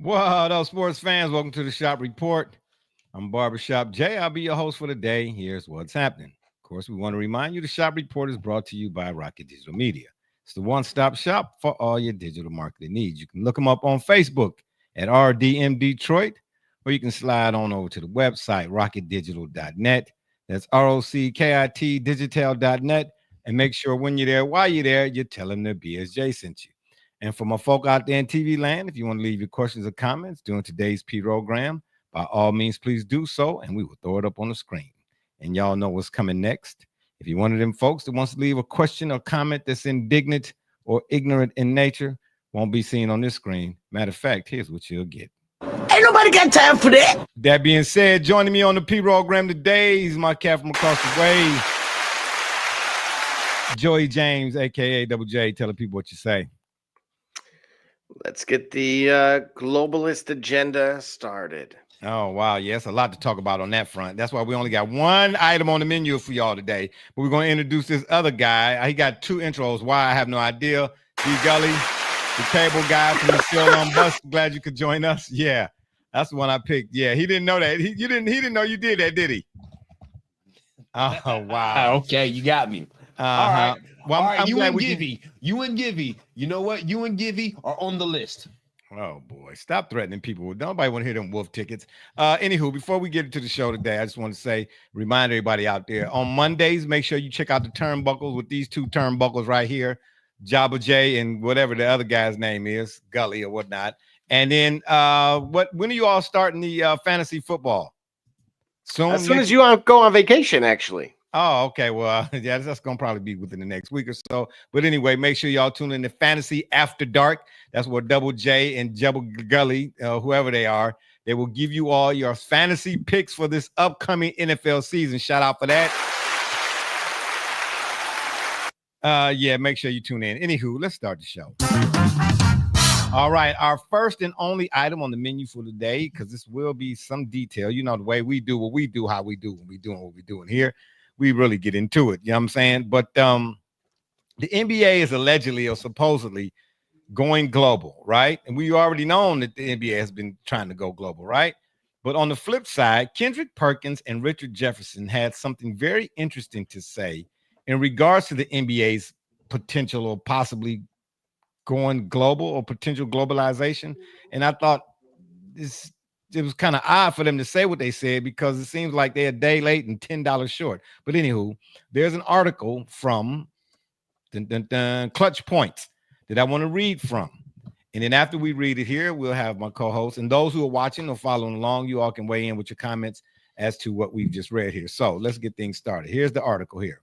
What up, sports fans? Welcome to the Shop Report. I'm Barbershop Jay. I'll be your host for the day. Here's what's happening. Of course, we want to remind you the Shop Report is brought to you by Rocket Digital Media. It's the one-stop shop for all your digital marketing needs. You can look them up on Facebook at RDM Detroit, or you can slide on over to the website, rocketdigital.net. That's ROCKIT digital.net. And make sure when you're there, while you're there, you tell them that BSJ sent you. And for my folk out there in TV land, if you want to leave your questions or comments during today's program, by all means, please do so, and we will throw it up on the screen. And y'all know what's coming next. If you're one of them folks that wants to leave a question or comment that's indignant or ignorant in nature, won't be seen on this screen. Matter of fact, here's what you'll get. Ain't nobody got time for that. That being said, joining me on the program today is my cat from across the way, Joey James, a.k.a. Double J. Tell the people what you say. Let's get the globalist agenda started. Oh, wow. Yes, a lot to talk about on that front. That's why we only got one item on the menu for y'all today. But we're going to introduce this other guy. He got two intros. Why? I have no idea. D. Gully, the cable guy from the Still on Bus. Glad you could join us. Yeah, that's the one I picked. Yeah, he didn't know that. He didn't know you did that, did he? Oh, wow. Okay, you got me. All right. Well, I'm you and Givy. You and Givy. You know what? You and Givy are on the list. Oh, boy. Stop threatening people. Nobody want to hear them wolf tickets. Anywho, before we get into the show today, I just want to say, remind everybody out there, on Mondays, make sure you check out the turnbuckles with these two turnbuckles right here, Jabba J and whatever the other guy's name is, Gully or whatnot. And then when are you all starting the fantasy football? Soon as you go on vacation, actually. Oh, okay. Well, yeah, that's going to probably be within the next week or so. But anyway, make sure y'all tune in to Fantasy After Dark. That's where Double J and Jebba Gully, whoever they are, they will give you all your fantasy picks for this upcoming NFL season. Shout out for that. Yeah, make sure you tune in. Anywho, let's start the show. All right, our first and only item on the menu for today, because this will be some detail. You know, the way we do what we do, how we do when we doing what we're doing here. We really get into it. You know what I'm saying? But the NBA is allegedly or supposedly going global, right? And we already known that the NBA has been trying to go global, right? But on the flip side, Kendrick Perkins and Richard Jefferson had something very interesting to say in regards to the NBA's potential or possibly going global or potential globalization. And I thought it was kind of odd for them to say what they said because it seems like they're a day late and $10 short. But anywho, there's an article from Clutch Points that I want to read from. And then after we read it here, we'll have my co-host. And those who are watching or following along, you all can weigh in with your comments as to what we've just read here. So let's get things started. Here's the article here.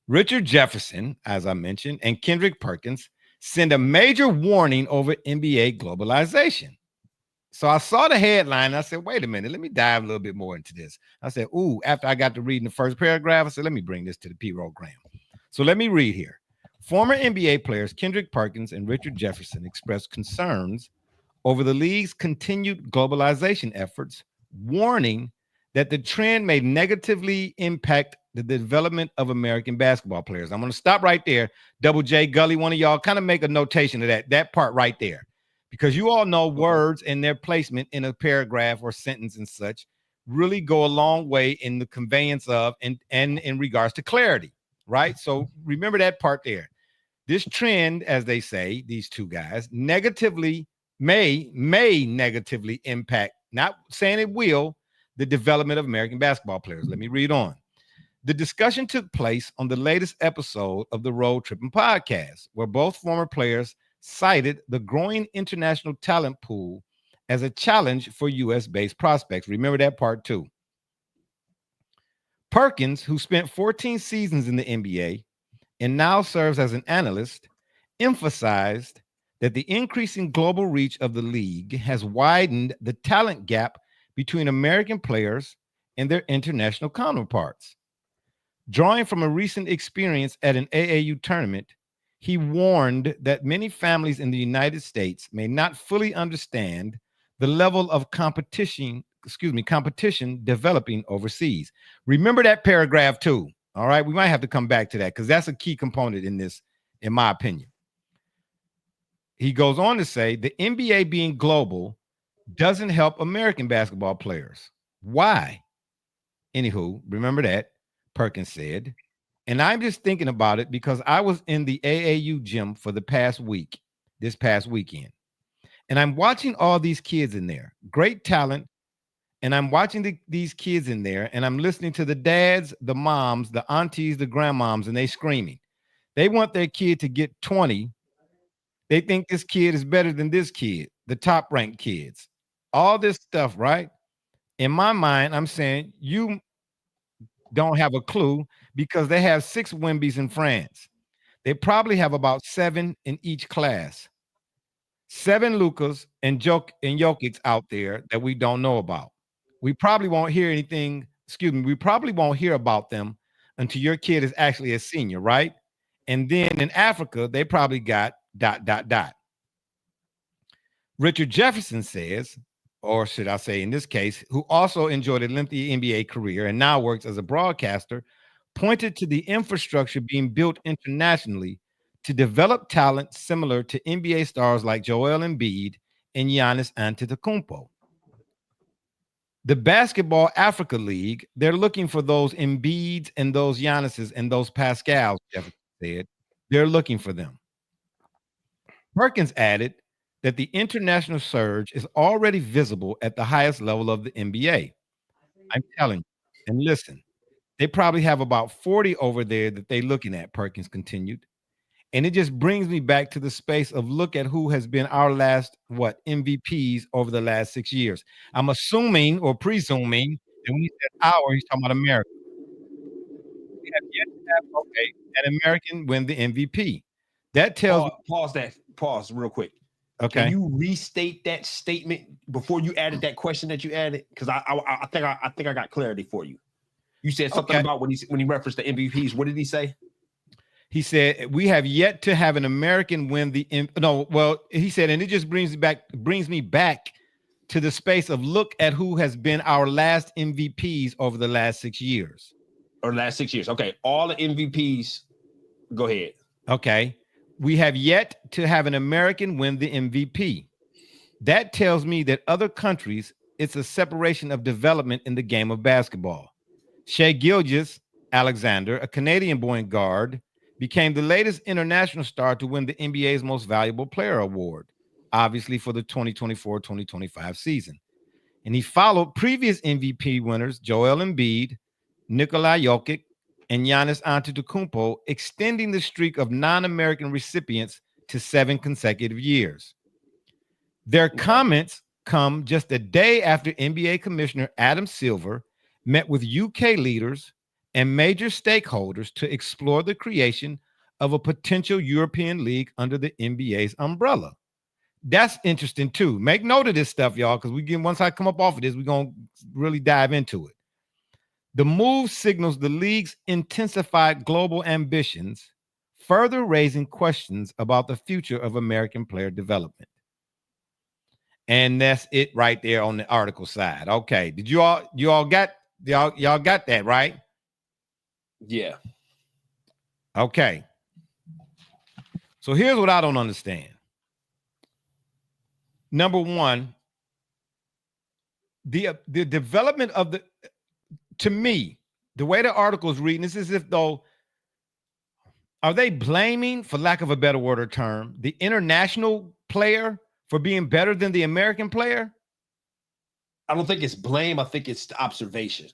Richard Jefferson, as I mentioned, and Kendrick Perkins send a major warning over NBA globalization. So I saw the headline. And I said, wait a minute, let me dive a little bit more into this. I said, after I got to reading the first paragraph, I said, let me bring this to the program. So let me read here. Former NBA players Kendrick Perkins and Richard Jefferson expressed concerns over the league's continued globalization efforts, warning that the trend may negatively impact the development of American basketball players. I'm going to stop right there. Double J, Gully, one of y'all kind of make a notation of that part right there. Because you all know words and their placement in a paragraph or sentence and such really go a long way in the conveyance of and in regards to clarity, right? So remember that part there. This trend, as they say, these two guys, negatively may negatively impact, not saying it will, the development of American basketball players. Let me read on. The discussion took place on the latest episode of the Road Tripping podcast, where both former players cited the growing international talent pool as a challenge for U.S.-based prospects. Remember that part too. Perkins, who spent 14 seasons in the NBA and now serves as an analyst, emphasized that the increasing global reach of the league has widened the talent gap between American players and their international counterparts. Drawing from a recent experience at an AAU tournament, he warned that many families in the United States may not fully understand the level of competition developing overseas. Remember that paragraph too. All right. We might have to come back to that because that's a key component in this, in my opinion. he goes on to say the NBA being global doesn't help American basketball players. Why? Anywho, remember that, Perkins said. And I'm just thinking about it because I was in the AAU gym for this past weekend. And I'm watching all these kids in there, great talent. And I'm watching these kids in there, and I'm listening to the dads, the moms, the aunties, the grandmoms, and they screaming. They want their kid to get 20. They think this kid is better than this kid, the top ranked kids. All this stuff, right? In my mind, I'm saying you don't have a clue because they have 6 Wembys in France. They probably have about 7 in each class. 7 Lucas and Jokic out there that we don't know about. We probably won't hear anything. We probably won't hear about them until your kid is actually a senior, right? And then in Africa, they probably got ... Richard Jefferson says, or should I say in this case, who also enjoyed a lengthy NBA career and now works as a broadcaster, pointed to the infrastructure being built internationally to develop talent similar to NBA stars like Joel Embiid and Giannis Antetokounmpo. The Basketball Africa League, they're looking for those Embiids and those Giannis's and those Pascals, Jefferson said. They're looking for them. Perkins added that the international surge is already visible at the highest level of the NBA. I'm telling you, and listen, they probably have about 40 over there that they're looking at, Perkins continued. And it just brings me back to the space of look at who has been our last, MVPs over the last 6 years. I'm assuming or presuming that when he said our, he's talking about America. We have yet to have, an American win the MVP. That tells Pause real quick. Okay. Can you restate that statement before you added that question that you added? Because I think I got clarity for you. You said something about when he referenced the MVPs. What did he say? He said, we have yet to have an American win the he said, and it just brings me back to the space of look at who has been our last MVPs over the last 6 years. Or last 6 years. Okay. All the MVPs. Go ahead. Okay. We have yet to have an American win the MVP. That tells me that other countries, it's a separation of development in the game of basketball. Shai Gilgeous-Alexander, a Canadian-born guard, became the latest international star to win the NBA's Most Valuable Player award, obviously for the 2024-2025 season. And he followed previous MVP winners, Joel Embiid, Nikola Jokic, and Giannis Antetokounmpo, extending the streak of non-American recipients to 7 consecutive years. Their comments come just a day after NBA Commissioner Adam Silver met with UK leaders and major stakeholders to explore the creation of a potential European league under the NBA's umbrella. That's interesting too. Make note of this stuff, y'all, because once I come up off of this, we're going to really dive into it. The move signals the league's intensified global ambitions, further raising questions about the future of American player development. And that's it right there on the article side. Okay. Did y'all got that, right? Yeah. Okay. So here's what I don't understand. Number one, the development of to me, the way the article is reading, this is as if though, are they blaming, for lack of a better word or term, the international player for being better than the American player? I don't think it's blame. I think it's the observation.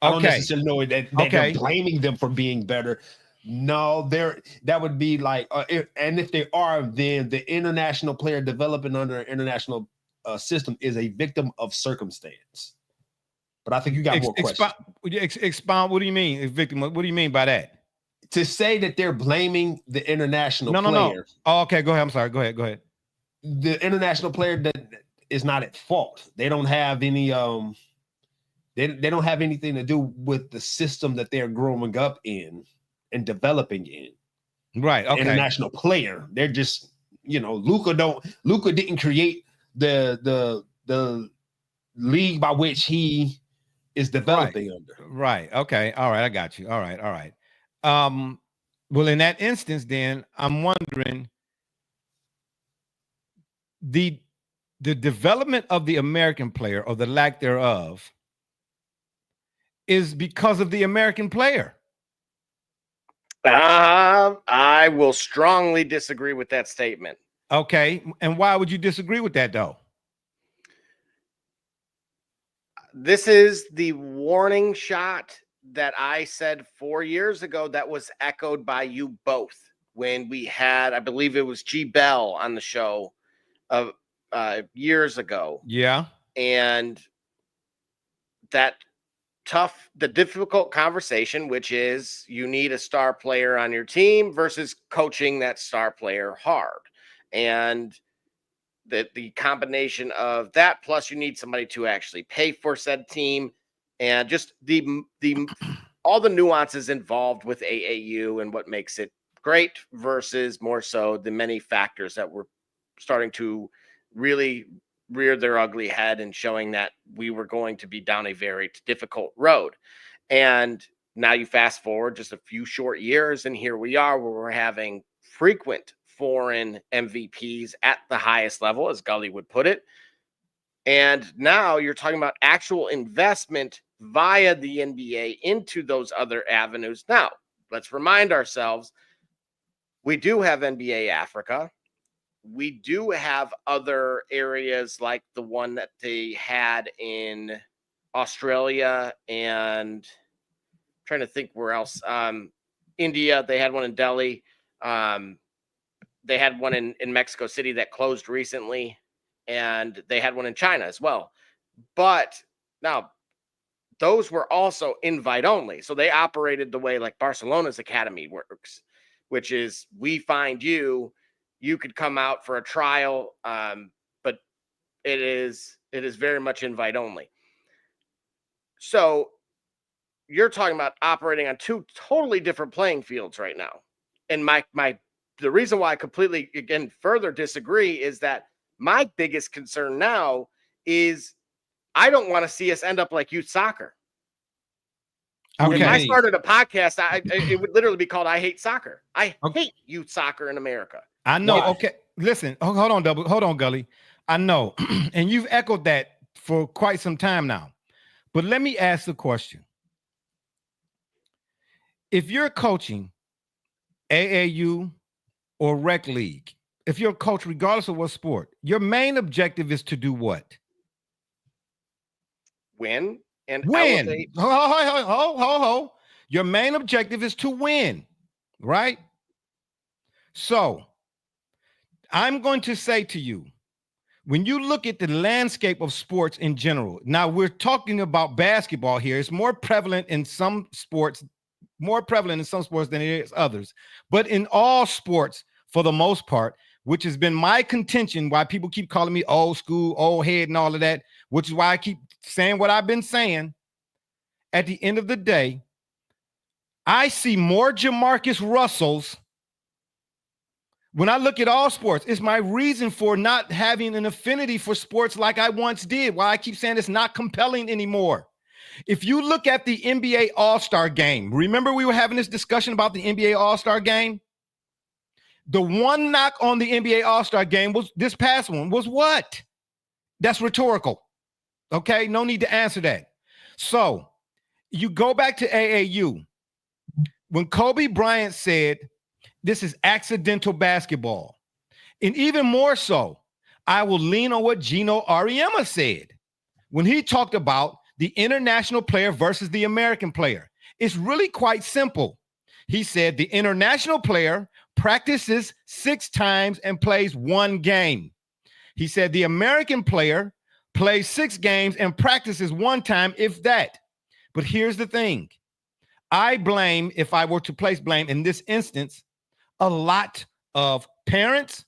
I don't necessarily know that they're blaming them for being better. No, that would be like, and if they are, then the international player developing under an international system is a victim of circumstance. But I think you got more questions. Expound. What do you mean, victim? What do you mean by that? To say that they're blaming the international player. No. Oh, okay, go ahead. I'm sorry. Go ahead. The international player that is not at fault. They don't have any. They don't have anything to do with the system that they're growing up in and developing in. Right. Okay. International player. They're just, Luka didn't create the league by which he is developing under. Right. Okay. All right. I got you. All right. Well, in that instance, then I'm wondering, the development of the American player, or the lack thereof, is because of the American player. I will strongly disagree with that statement. Okay. And why would you disagree with that, though? This is the warning shot that I said 4 years ago that was echoed by you both when we had, I believe it was G Bell on the show years ago. Yeah. And the difficult conversation, which is you need a star player on your team versus coaching that star player hard. And the combination of that, plus you need somebody to actually pay for said team, and just the all the nuances involved with AAU and what makes it great versus more so the many factors that were starting to really rear their ugly head and showing that we were going to be down a very difficult road. And now you fast forward just a few short years, and here we are where we're having frequent foreign MVPs at the highest level, as Gully would put it. And now you're talking about actual investment via the NBA into those other avenues. Now, let's remind ourselves, we do have NBA Africa. We do have other areas like the one that they had in Australia, and I'm trying to think where else. India, they had one in Delhi. They had one in Mexico City that closed recently, and they had one in China as well. But now those were also invite only. So they operated the way like Barcelona's academy works, which is we find you could come out for a trial, but it is very much invite only. So you're talking about operating on two totally different playing fields right now. And the reason why I completely, again, further disagree is that my biggest concern now is I don't want to see us end up like youth soccer. Okay. If I started a podcast, it would literally be called I Hate Soccer. I hate youth soccer in America. I know. Why? Okay. Listen, hold on, Gully. I know. And you've echoed that for quite some time now. But let me ask the question. If you're coaching AAU or rec league, if you're a coach, regardless of what sport, your main objective is to do what? Win and win. Elevate. Ho. Your main objective is to win, right? So I'm going to say to you, when you look at the landscape of sports in general, now we're talking about basketball here. It's more prevalent in some sports than it is others. But in all sports, for the most part, which has been my contention, why people keep calling me old school, old head, and all of that, which is why I keep saying what I've been saying. At the end of the day, I see more Jamarcus Russells when I look at all sports. It's my reason for not having an affinity for sports like I once did, why I keep saying it's not compelling anymore. If you look at the NBA All-Star game, remember we were having this discussion about the NBA All-Star game? The one knock on the NBA All-Star game was this past one was what? That's rhetorical. Okay, no need to answer that. So you go back to AAU. When Kobe Bryant said, this is accidental basketball. And even more so, I will lean on what Gino Auriemma said when he talked about the international player versus the American player. It's really quite simple. He said the international player practices 6 times and plays 1 game. He said the American player plays 6 games and practices 1 time, if that. But here's the thing. I blame, if I were to place blame in this instance, a lot of parents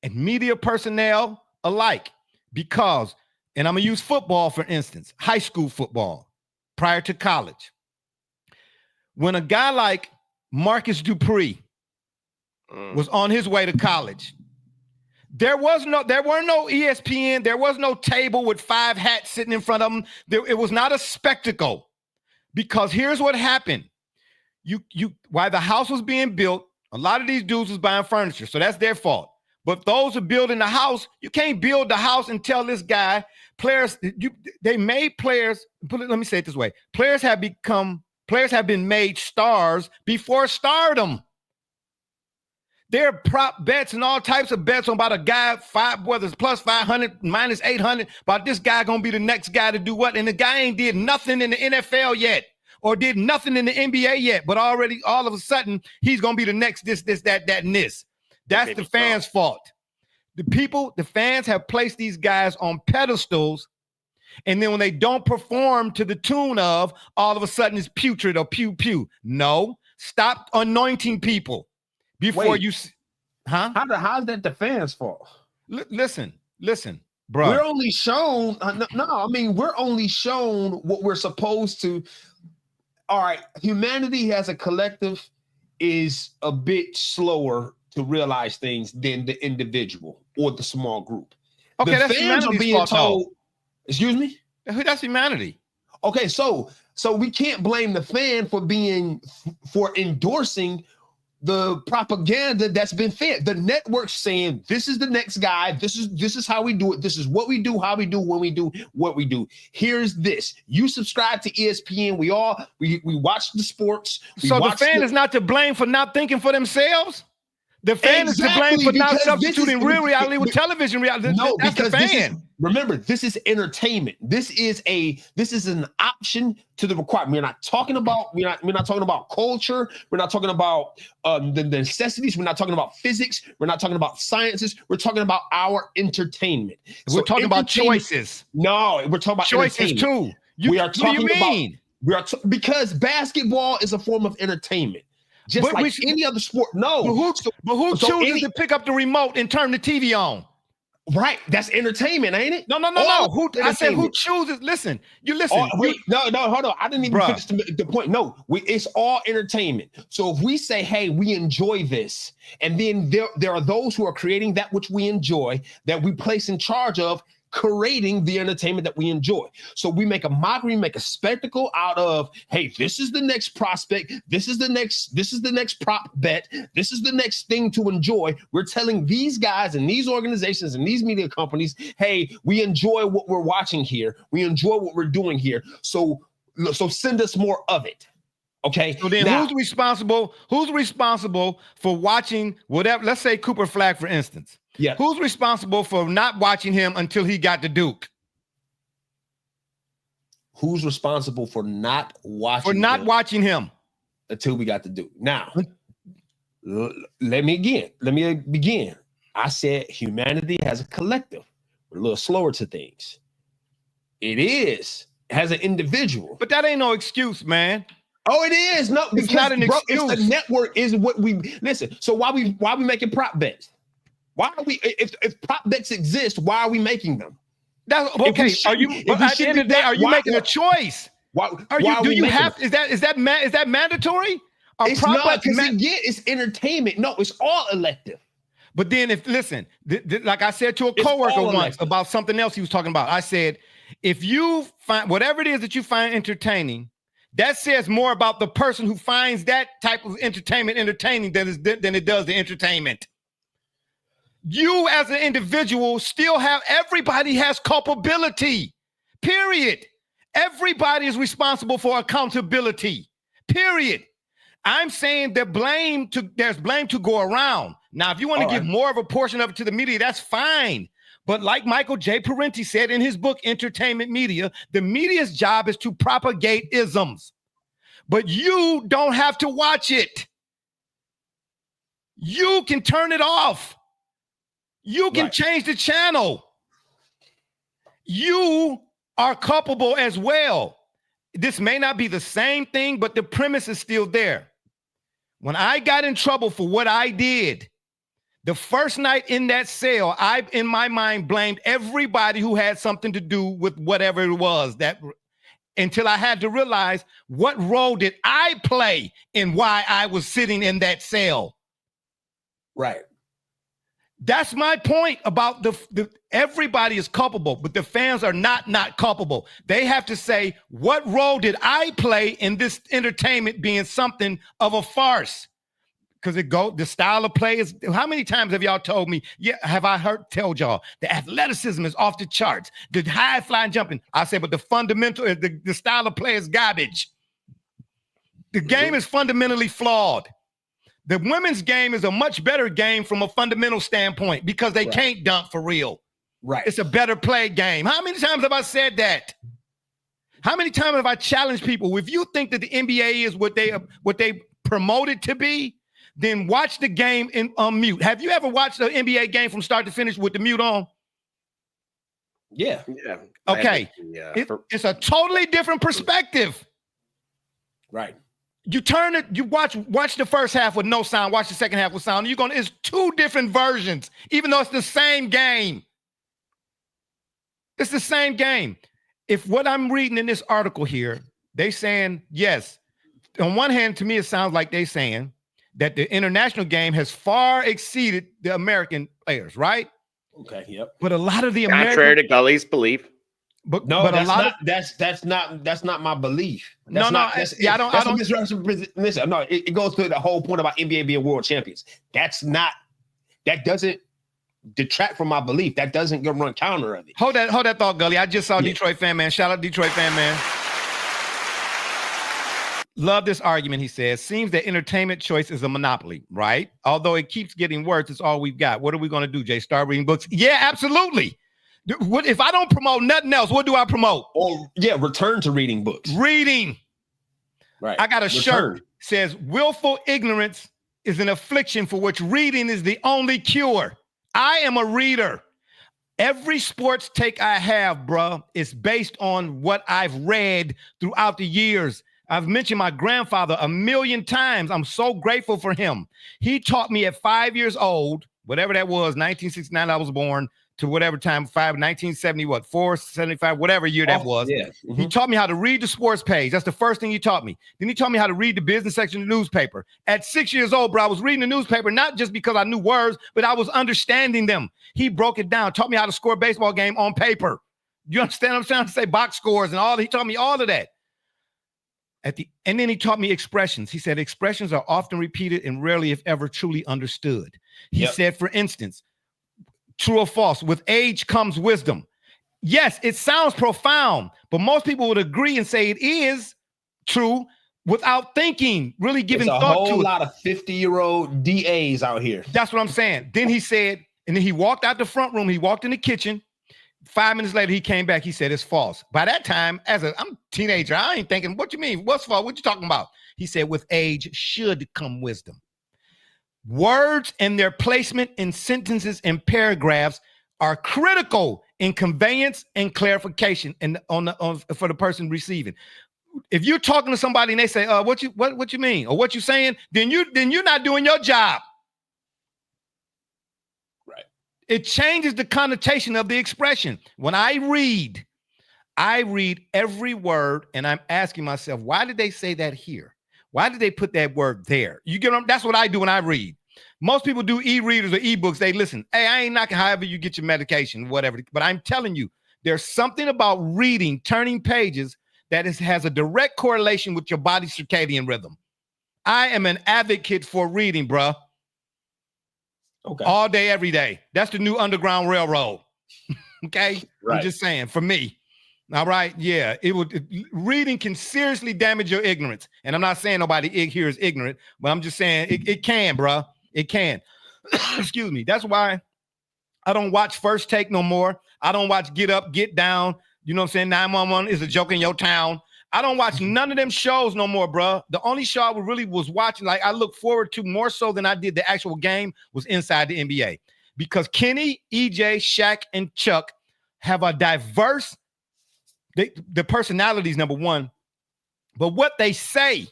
and media personnel alike, because, and I'm going to use football, for instance, high school football prior to college. When a guy like Marcus Dupree was on his way to college, there were no ESPN. There was no table with 5 hats sitting in front of him. It was not a spectacle, because here's what happened. While the house was being built, a lot of these dudes was buying furniture, so that's their fault. But those who building the house, you can't build the house and tell this guy they made players. Let me say it this way: players have been made stars before stardom. There are prop bets and all types of bets on about a guy, whether it's plus 500, minus 800, about this guy going to be the next guy to do what. And the guy ain't did nothing in the NFL yet or did nothing in the NBA yet. But already, all of a sudden, he's going to be the next this, that, and this. That's the fans' fault. The fans have placed these guys on pedestals. And then when they don't perform to the tune of, all of a sudden it's putrid or pew pew. No, stop anointing people. Before how's that the fans' fault? Listen, bro. We're only shown. We're only shown what we're supposed to. All right, humanity as a collective is a bit slower to realize things than the individual or the small group. Okay, the that's fans are being told. Excuse me. That's humanity. Okay, so we can't blame the fan for endorsing the propaganda that's been fed. The network's saying this is the next guy. This is how we do it. This is what we do, how we do, when we do what we do. Here's this. You subscribe to ESPN. We watch the sports. So the fan is not to blame for not thinking for themselves. The fan is to blame for not substituting real reality with television reality. No, that's because the fan. Remember, this is entertainment. This is an option to the requirement. We're not talking about culture. We're not talking about the necessities. We're not talking about physics. We're not talking about sciences. We're talking about our entertainment. We're talking about choices. No, we're talking about choices too. Because basketball is a form of entertainment. Just like any other sport. No. But who chooses to pick up the remote and turn the TV on? Right. That's entertainment, ain't it? No. I said who chooses? Listen. You listen. No, hold on. I didn't even finish the point. No, it's all entertainment. So if we say, hey, we enjoy this, and then there are those who are creating that which we enjoy, that we place in charge of creating the entertainment that we enjoy. So we make a mockery, make a spectacle out of, hey, this is the next prospect. This is the next prop bet. This is the next thing to enjoy. We're telling these guys and these organizations and these media companies, hey, we enjoy what we're watching here. We enjoy what we're doing here. So send us more of it. Okay. So then who's responsible for watching whatever? Let's say Cooper Flagg, for instance. Yeah. Who's responsible for not watching him until he got to Duke? Who's responsible for not watching him until we got to Duke? Now, let me begin. I said humanity has a collective. We're a little slower to things. It has an individual. But that ain't no excuse, man. Oh, it is. No, it's not an excuse. It's the network is what we listen. So why we making prop bets? Why are we? If prop bets exist, why are we making them? That's okay. Are you? At the end of the day, are you making a choice? Why? Is that mandatory? It's not, because it's entertainment. No, it's all elective. But then, like I said to a coworker once about something else he was talking about, I said, if you find whatever it is that you find entertaining, that says more about the person who finds that type of entertainment entertaining than it does the entertainment. You as an individual everybody has culpability, period. Everybody is responsible for accountability, period. I'm saying there's blame to go around. Now, if you want to give more of a portion of it to the media, that's fine. But like Michael J. Parenti said in his book, Entertainment Media, the media's job is to propagate isms. But you don't have to watch it. You can turn it off. You can change the channel. You are culpable as well. This may not be the same thing, but the premise is still there. When I got in trouble for what I did, the first night in that cell, I, in my mind, blamed everybody who had something to do with whatever it was, until I had to realize, what role did I play in why I was sitting in that cell? Right. That's my point about everybody is culpable, but the fans are not culpable. They have to say, what role did I play in this entertainment being something of a farce? because the style of play is. How many times have y'all told me? Yeah, have I told y'all the athleticism is off the charts, the high flying jumping? I say, but the fundamental, the style of play is garbage. The game is fundamentally flawed. The women's game is a much better game from a fundamental standpoint because they can't dunk for real. Right. It's a better play game. How many times have I said that? How many times have I challenged people? If you think that the NBA is what they promote it to be, then watch the game on mute. Have you ever watched an NBA game from start to finish with the mute on? Yeah. Okay. It's a totally different perspective. Right. You turn it, you watch the first half with no sound, watch the second half with sound. It's two different versions, even though it's the same game. It's the same game. If what I'm reading in this article here, they saying, yes, on one hand, to me, it sounds like they saying that the international game has far exceeded the American players, right? Okay, yep. But a lot of the contrary to Gully's belief. But that's not my belief. I don't. Listen, no, it goes to the whole point about NBA being world champions. That doesn't detract from my belief. That doesn't run counter of it. Hold that thought, Gully. I just saw Detroit Fan Man. Shout out Detroit Fan Man. Love this argument, he says. Seems that entertainment choice is a monopoly, right? Although it keeps getting worse, it's all we've got. What are we going to do, Jay? Start reading books? Yeah, absolutely. What if I don't promote nothing else? What do I promote? Return to reading books. Reading. Right. I got a shirt says willful ignorance is an affliction for which reading is the only cure. I am a reader. Every sports take I have, bruh, is based on what I've read throughout the years. I've mentioned my grandfather 1,000,000 times. I'm so grateful for him. He taught me at 5 years old, whatever that was, 1969 I was born, to whatever time, 1970, 475, whatever year that was. Yeah. Mm-hmm. He taught me how to read the sports page. That's the first thing he taught me. Then he taught me how to read the business section of the newspaper. At 6 years old, bro, I was reading the newspaper, not just because I knew words, but I was understanding them. He broke it down, taught me how to score a baseball game on paper. You understand what I'm trying to say? Box scores and all. He taught me all of that. And then he taught me expressions. He said expressions are often repeated and rarely, if ever, truly understood. He said, for instance, true or false, with age comes wisdom. Yes, it sounds profound, but most people would agree and say it is true without thinking, really giving thought to it. There's a whole lot of 50-year-old DAs out here. That's what I'm saying. Then he said, and then he walked out the front room. He walked in the kitchen. 5 minutes later, he came back. He said, it's false. By that time, I'm a teenager. I ain't thinking, what you mean? What's false? What you talking about? He said, with age should come wisdom. Words and their placement in sentences and paragraphs are critical in conveyance and clarification and for the person receiving. If you're talking to somebody and they say, what you mean? Or what you saying, then you're not doing your job. Right. It changes the connotation of the expression. When I read every word and I'm asking myself, why did they say that here? Why did they put that word there? You get them? That's what I do when I read. Most people do e-readers or e-books. They listen. Hey, I ain't knocking however you get your medication, whatever. But I'm telling you, there's something about reading, turning pages that has a direct correlation with your body's circadian rhythm. I am an advocate for reading, bruh. Okay. All day, every day. That's the new Underground Railroad. Okay? Right. I'm just saying, for me. All right, yeah, reading can seriously damage your ignorance. And I'm not saying nobody here is ignorant, but I'm just saying it can, bro. It can. Excuse me. That's why I don't watch First Take no more. I don't watch Get Up, Get Down. You know what I'm saying? 911 is a joke in your town. I don't watch none of them shows no more, bro. The only show I really was watching, like I look forward to more so than I did the actual game, was Inside the NBA. Because Kenny, EJ, Shaq, and Chuck have a diverse the personalities, number one, but what they say,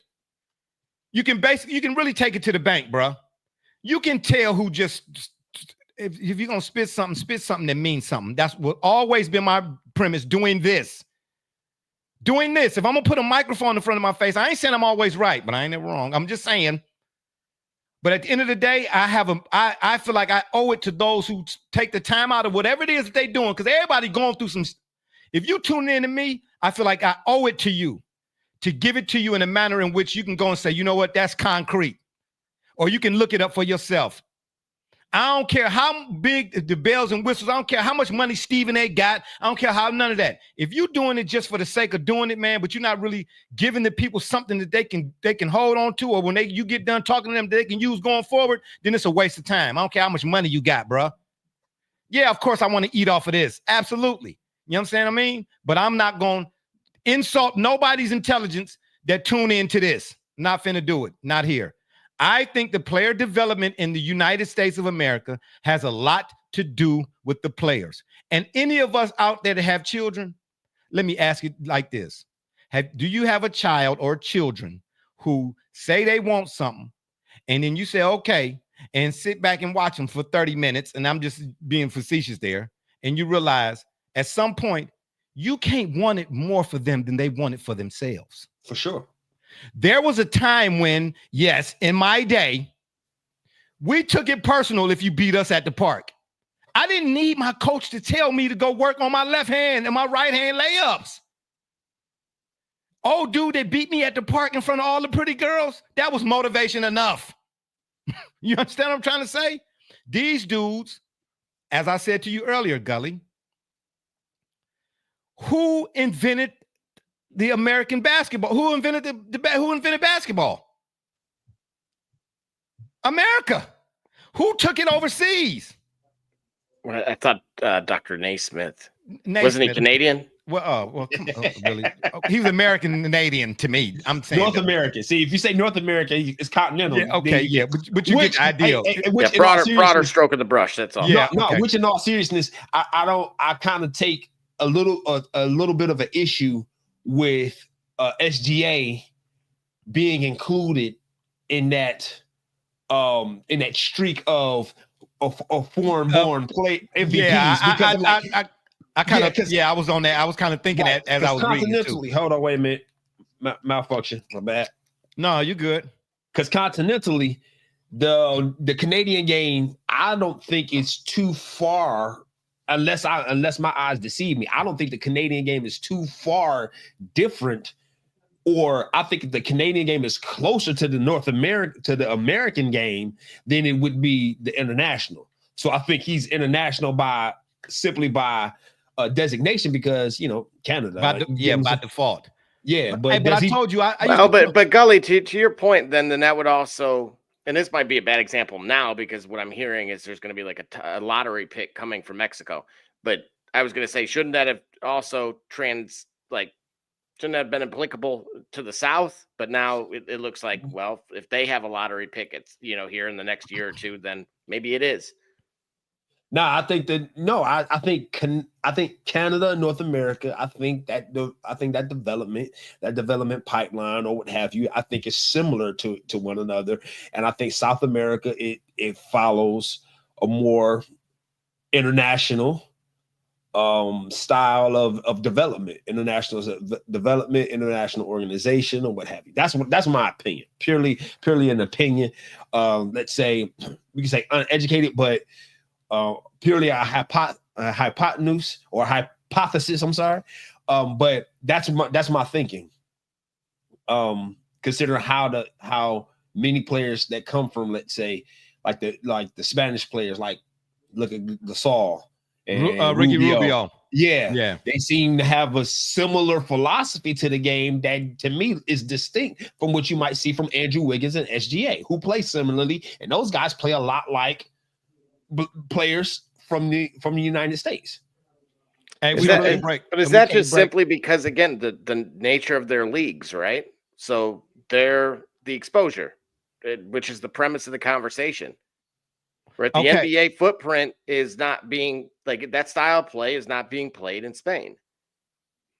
you can really take it to the bank, bro. You can tell who just, if you're going to spit something that means something. That's what always been my premise, doing this. If I'm going to put a microphone in front of my face, I ain't saying I'm always right, but I ain't never wrong. I'm just saying. But at the end of the day, I feel like I owe it to those who take the time out of whatever it is that they're doing, because everybody going through some. If you tune in to me, I feel like I owe it to you to give it to you in a manner in which you can go and say, you know what, that's concrete. or you can look it up for yourself. I don't care how big the bells and whistles. I don't care how much money Stephen A. got. I don't care how none of that. If you're doing it just for the sake of doing it, man, but you're not really giving the people something that they can hold on to, or when you get done talking to them, they can use going forward, then it's a waste of time. I don't care how much money you got, bro. Yeah, of course I want to eat off of this. Absolutely. You know what I'm saying? I mean, but I'm not going to insult nobody's intelligence that tune into this. Not finna do it. Not here. I think the player development in the United States of America has a lot to do with the players. And any of us out there that have children, let me ask you like this. Do you have a child or children who say they want something, and then you say, okay, and sit back and watch them for 30 minutes, and I'm just being facetious there, and you realize at some point, you can't want it more for them than they want it for themselves. For sure. There was a time when, yes, in my day, we took it personal if you beat us at the park. I didn't need my coach to tell me to go work on my left hand and my right hand layups. Oh, dude, they beat me at the park in front of all the pretty girls. That was motivation enough. You understand what I'm trying to say? These dudes, as I said to you earlier, Gully, who invented the American basketball? Who invented who invented basketball? America. Who took it overseas? Well, I thought Dr. Naismith. Wasn't he Canadian? Well, really? He was American Canadian to me. I'm saying North American. See, if you say North America, it's continental. Yeah, okay, yeah, but you get the idea. Broader stroke of the brush. That's all. Yeah, no. Which, in all seriousness, I kind of take a little bit of an issue with SGA being included in that streak of foreign-born play MVPs. Yeah, I was on that. I was kind of thinking that as I was reading it too. Hold on, wait a minute. Malfunction. My bad. No, you're good. Because continentally, the Canadian game, I don't think it's too far. Unless my eyes deceive me, I don't think the Canadian game is too far different, or I think the Canadian game is closer to the American game than it would be the international. So I think he's international simply by designation because Canada. By default. Yeah, but I told you. But Gully, to your point, then that would also. And this might be a bad example now because what I'm hearing is there's going to be like a lottery pick coming from Mexico. But I was going to say, shouldn't that have also shouldn't that have been applicable to the South? But now it looks like, well, if they have a lottery pick, it's, here in the next year or two, then maybe it is. No, I think Canada, North America. I think that development pipeline or what have you. I think is similar to one another, and I think South America it follows a more international style of development, international organization or what have you. That's my opinion. Purely an opinion. Let's say we can say uneducated, but. Purely a hypotenuse or hypothesis. I'm sorry, but that's my thinking. Considering how many players that come from, let's say, like the Spanish players, like look at Gasol and Ricky Rubio. Yeah, they seem to have a similar philosophy to the game that, to me, is distinct from what you might see from Andrew Wiggins and SGA, who play similarly, and those guys play a lot like players from the United States. But is that just simply because, again, the nature of their leagues, right? So they're the exposure, which is the premise of the conversation. Right? The NBA footprint is not being that style of play is not being played in Spain.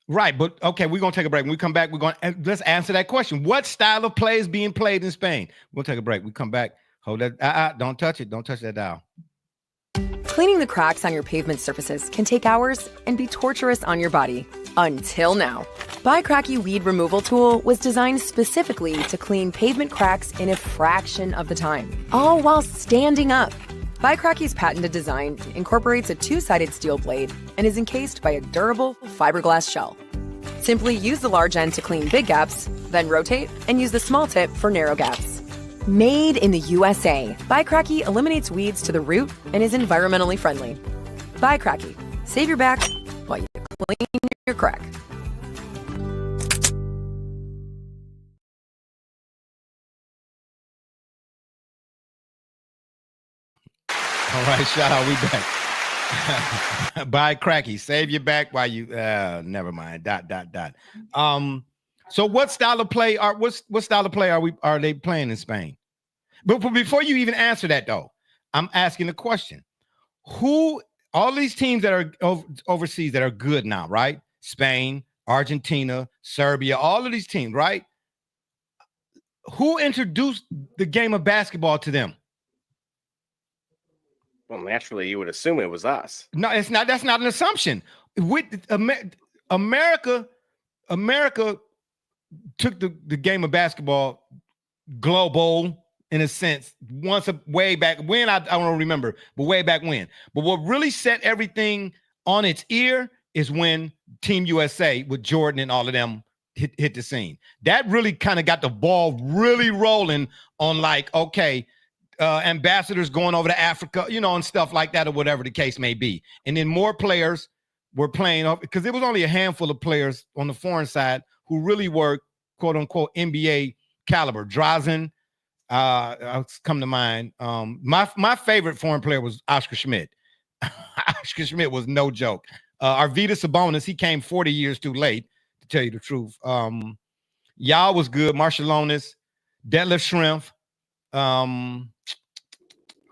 Right, but okay, we're gonna take a break. When we come back, let's answer that question. What style of play is being played in Spain? We'll take a break. We come back. Hold that. Don't touch it. Don't touch that dial. Cleaning the cracks on your pavement surfaces can take hours and be torturous on your body. Until now. Bicracky Weed Removal Tool was designed specifically to clean pavement cracks in a fraction of the time, all while standing up. Bicracky's patented design incorporates a two-sided steel blade and is encased by a durable fiberglass shell. Simply use the large end to clean big gaps, then rotate and use the small tip for narrow gaps. Made in the USA, Buy Cracky eliminates weeds to the root and is environmentally friendly. Buy Cracky. Save your back while you clean your crack. All right, shout out. We back. Buy Cracky. Save your back while you. Never mind. ... So what style of play are they playing in Spain? But before you even answer that, though, I'm asking the question: who all these teams that are overseas that are good now, right? Spain, Argentina, Serbia, all of these teams, right? Who introduced the game of basketball to them? Well, naturally, you would assume it was us. No, it's not. That's not an assumption. With America took the game of basketball global in a sense way back when. I don't remember, but way back when. But what really set everything on its ear is when Team USA with Jordan and all of them hit the scene. That really kind of got the ball really rolling on like, okay, ambassadors going over to Africa, and stuff like that, or whatever the case may be. And then more players were playing off because there was only a handful of players on the foreign side who really were quote unquote NBA caliber. Drazen, come to mind. My favorite foreign player was Oscar Schmidt. Oscar Schmidt was no joke. Arvydas Sabonis, he came 40 years too late, to tell you the truth. Y'all was good. Marshallonis, Detlef Schrempf,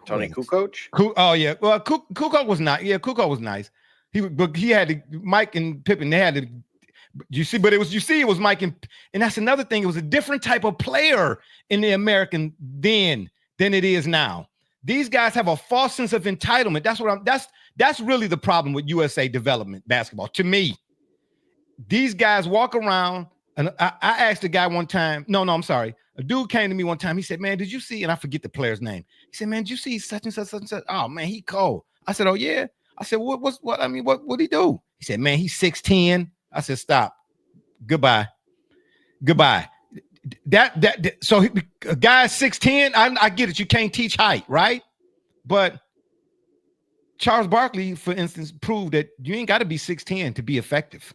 Tony Kukoc. Oh yeah, well Kukoc was not. Yeah, Kukoc was nice. He had Mike and Pippen. They had to. It was Mike and that's another thing. It was a different type of player in the American then than it is now. These guys have a false sense of entitlement. That's really the problem with USA development basketball. To me, these guys walk around, and I asked a guy one time. No, I'm sorry. A dude came to me one time. He said, "Man, did you see?" And I forget the player's name. He said, "Man, did you see such and such, such and such?" Oh man, he cold. I said, "Oh yeah." I said, "What he do?" He said, "Man, he's 6'10". I said, "Stop. Goodbye." So a guy's 6'10". I get it. You can't teach height, right? But Charles Barkley, for instance, proved that you ain't got to be 6'10" to be effective.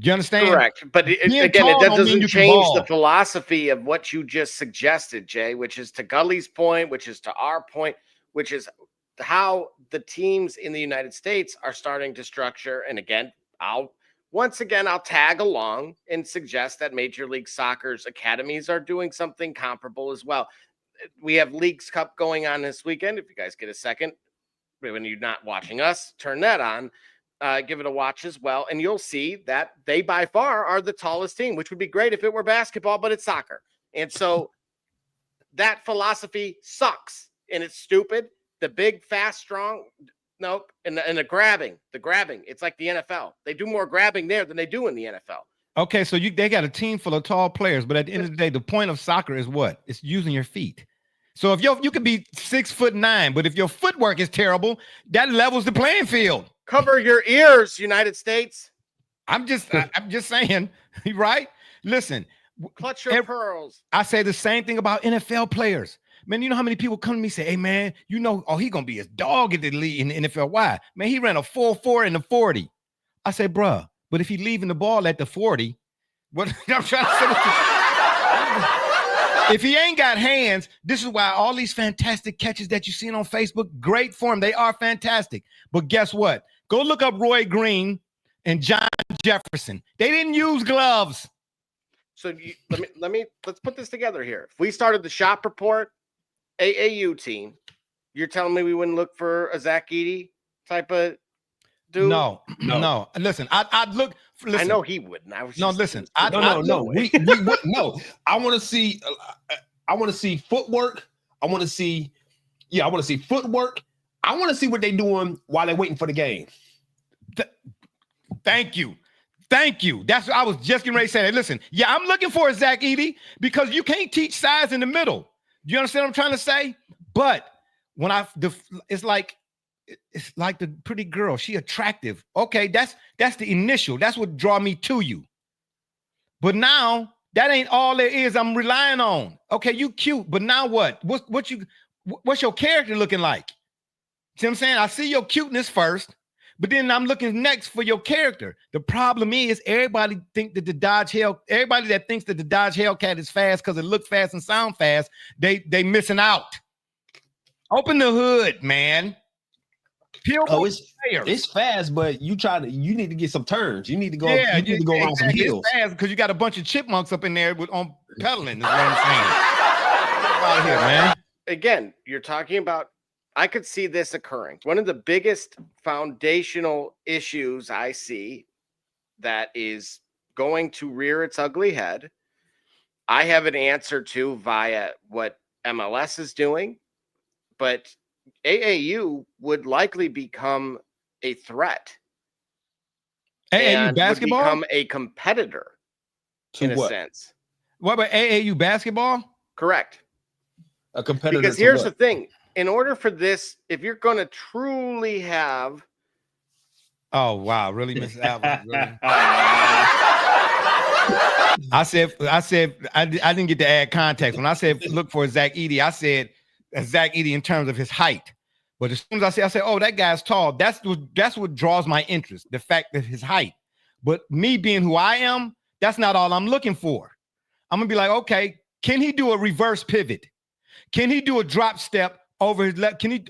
You understand? Correct. But it doesn't change the philosophy of what you just suggested, Jay, which is to Gully's point, which is to our point, which is how the teams in the United States are starting to structure. And again, I'll tag along and suggest that Major League Soccer's academies are doing something comparable as well. We have Leagues Cup going on this weekend. If you guys get a second, when you're not watching us, turn that on. Give it a watch as well, and you'll see that they by far are the tallest team, which would be great if it were basketball, but it's soccer. And so that philosophy sucks, and it's stupid. The big, fast, strong, nope. And the grabbing. It's like the NFL. They do more grabbing there than they do in the NFL. Okay, so they got a team full of tall players, but at the end of the day, the point of soccer is what? It's using your feet. So if you could be 6'9", but if your footwork is terrible, that levels the playing field. Cover your ears, United States. I'm just saying, right? Listen, clutch your pearls. I say the same thing about NFL players. Man, you know how many people come to me and say, "Hey, man, he's gonna be his dog in the league in the NFL." Why? Man, he ran a 4.4 in the 40. I say, bruh, but if he's leaving the ball at the 40, what I'm trying to say, if he ain't got hands, this is why all these fantastic catches that you seen on Facebook, great form, they are fantastic. But guess what? Go look up Roy Green and John Jefferson. They didn't use gloves. So let's put this together here. If we started the shop report AAU team, you're telling me we wouldn't look for a Zach Edey type of dude? No. Listen, I'd look. Listen. I know he wouldn't. Listen. No. We wouldn't. No. I want to see. I want to see footwork. I want to see footwork. I want to see what they're doing while they're waiting for the game. Thank you. That's what I was just getting ready to say. That. Listen, yeah, I'm looking for a Zach Edey because you can't teach size in the middle. Do you understand what I'm trying to say? But when it's like the pretty girl. She attractive. Okay, that's the initial. That's what draw me to you. But now That ain't all there is. I'm relying on. Okay, you cute, but now what? What's your character looking like? See what I'm saying? I see your cuteness first, but then I'm looking next for your character. The problem is everybody that thinks that the Dodge Hellcat is fast because it looks fast and sound fast, they missing out. Open the hood, man. It's fast, but you need to get some turns. You need to go. Yeah, you need to go around some hills because you got a bunch of chipmunks up in there on pedaling. Is what I'm saying. Out here, man. Again, you're talking about. I could see this occurring. One of the biggest foundational issues I see that is going to rear its ugly head. I have an answer to via what MLS is doing, but AAU would likely become a threat. AAU basketball? Would become a competitor in a sense. What about AAU basketball? Correct. A competitor. Because here's the thing. In order for this, if you're going to truly have. Oh, wow. Really, Mrs. Alvin? Really? I said, I didn't get to add context. When I said look for Zach Edey, I said Zach Edey in terms of his height. But as soon as I said, oh, that guy's tall. That's what draws my interest, the fact that his height. But me being who I am, that's not all I'm looking for. I'm going to be like, okay, can he do a reverse pivot? Can he do a drop step over his left? Can he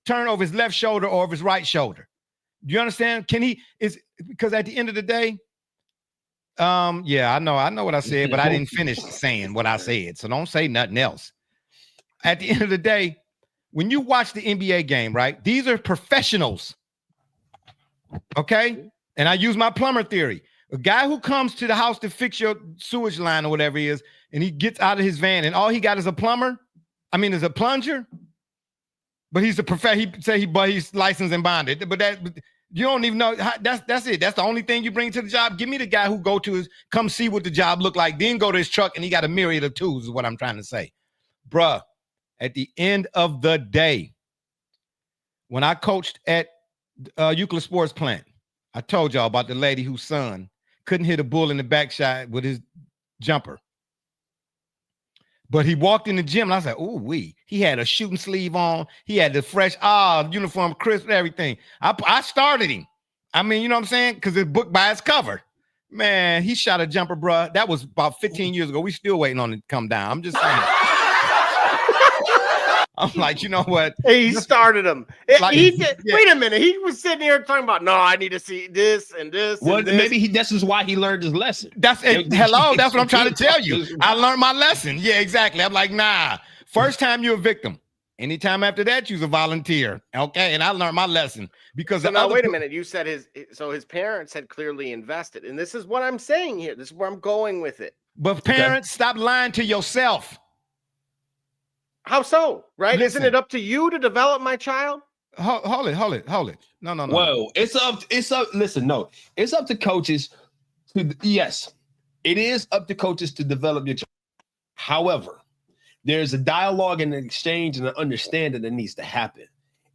turn over his left shoulder or over his right shoulder? Do you understand? Because at the end of the day, yeah, I know what I said, but I didn't finish saying what I said. So don't say nothing else. At the end of the day, when you watch the NBA game, right? These are professionals. Okay? And I use my plumber theory. A guy who comes to the house to fix your sewage line or whatever he is, and he gets out of his van and all he got is a plunger, but he's a professional. He say he's licensed and bonded, but you don't even know. That's it. That's the only thing you bring to the job. Give me the guy who come see what the job look like, then go to his truck and he got a myriad of tools is what I'm trying to say. Bruh, at the end of the day, when I coached at Euclid Sports Plant, I told y'all about the lady whose son couldn't hit a bull in the backside with his jumper. But he walked in the gym and I was like, ooh, he had a shooting sleeve on. He had the fresh uniform, crisp, everything. I started him. I mean, you know what I'm saying? Because it's booked by its cover. Man, he shot a jumper, bro. That was about 15 years ago. We still waiting on it to come down. I'm just saying. I'm like, you know what? He started him. Like, he did. Yeah. Wait a minute. He was sitting here talking about, no, I need to see this and this. Well, and this. Maybe this is why he learned his lesson. That's what I'm trying to tell you. I learned my lesson. Yeah, exactly. I'm like, nah. First time you're a victim. Anytime after that, you're a volunteer. Okay. And I learned my lesson because wait a minute. You said his parents had clearly invested. And this is what I'm saying here. This is where I'm going with it. But parents, stop lying to yourself. How so? Right? Listen. Isn't it up to you to develop my child? Hold it. No. Whoa, it's up. Listen, no, it's up to coaches. Yes, it is up to coaches to develop your child. However, there's a dialogue and an exchange and an understanding that needs to happen.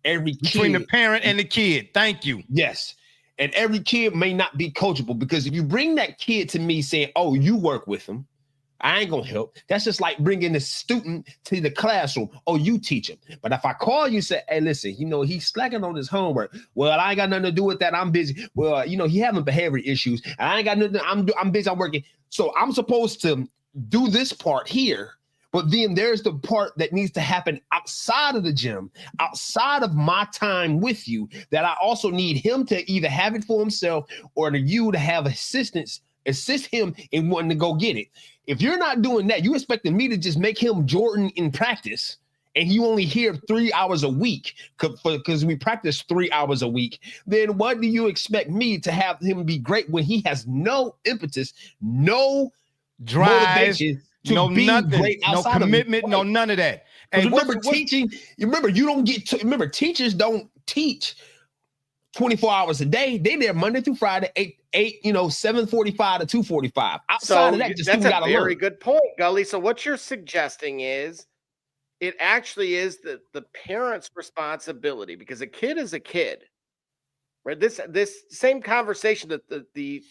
Between the parent and the kid. Thank you. Yes. And every kid may not be coachable because if you bring that kid to me saying, oh, you work with him, I ain't gonna help. That's just like bringing the student to the classroom. Oh, you teach him. But if I call you and say, hey, listen, he's slacking on his homework. Well, I ain't got nothing to do with that. I'm busy. Well, he having behavior issues. I ain't got nothing. I'm busy. I'm working. So I'm supposed to do this part here. But then there's the part that needs to happen outside of the gym, outside of my time with you, that I also need him to either have it for himself or you to have assist him in wanting to go get it. If you're not doing that, you expecting me to just make him Jordan in practice and you only here 3 hours a week because we practice 3 hours a week, then what do you expect me to have him be great when he has no impetus, no drive, motivation to be nothing, great outside no commitment, no none of that. And remember, teaching, teachers don't teach 24 hours a day. They there Monday through Friday, 7:45 to 2:45. Outside of that, just that's a very good point, Gully. So what you're suggesting is it actually is the parent's responsibility because a kid is a kid, right? This same conversation, that the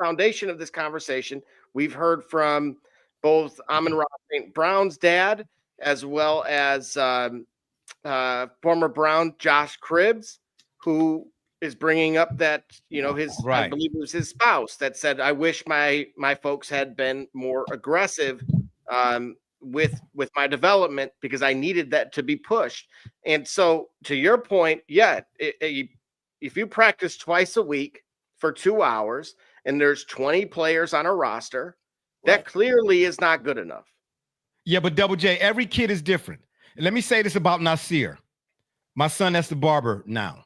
foundation of this conversation We've heard from both Amon-Ra St. Brown's dad as well as former Brown Josh Cribbs, who is bringing up that, his, I believe it was his spouse that said, I wish my folks had been more aggressive with my development because I needed that to be pushed. And so to your point, if you practice twice a week for 2 hours and there's 20 players on a roster, that clearly is not good enough. Yeah, but Double J, every kid is different. And let me say this about Nasir. My son, that's the barber now.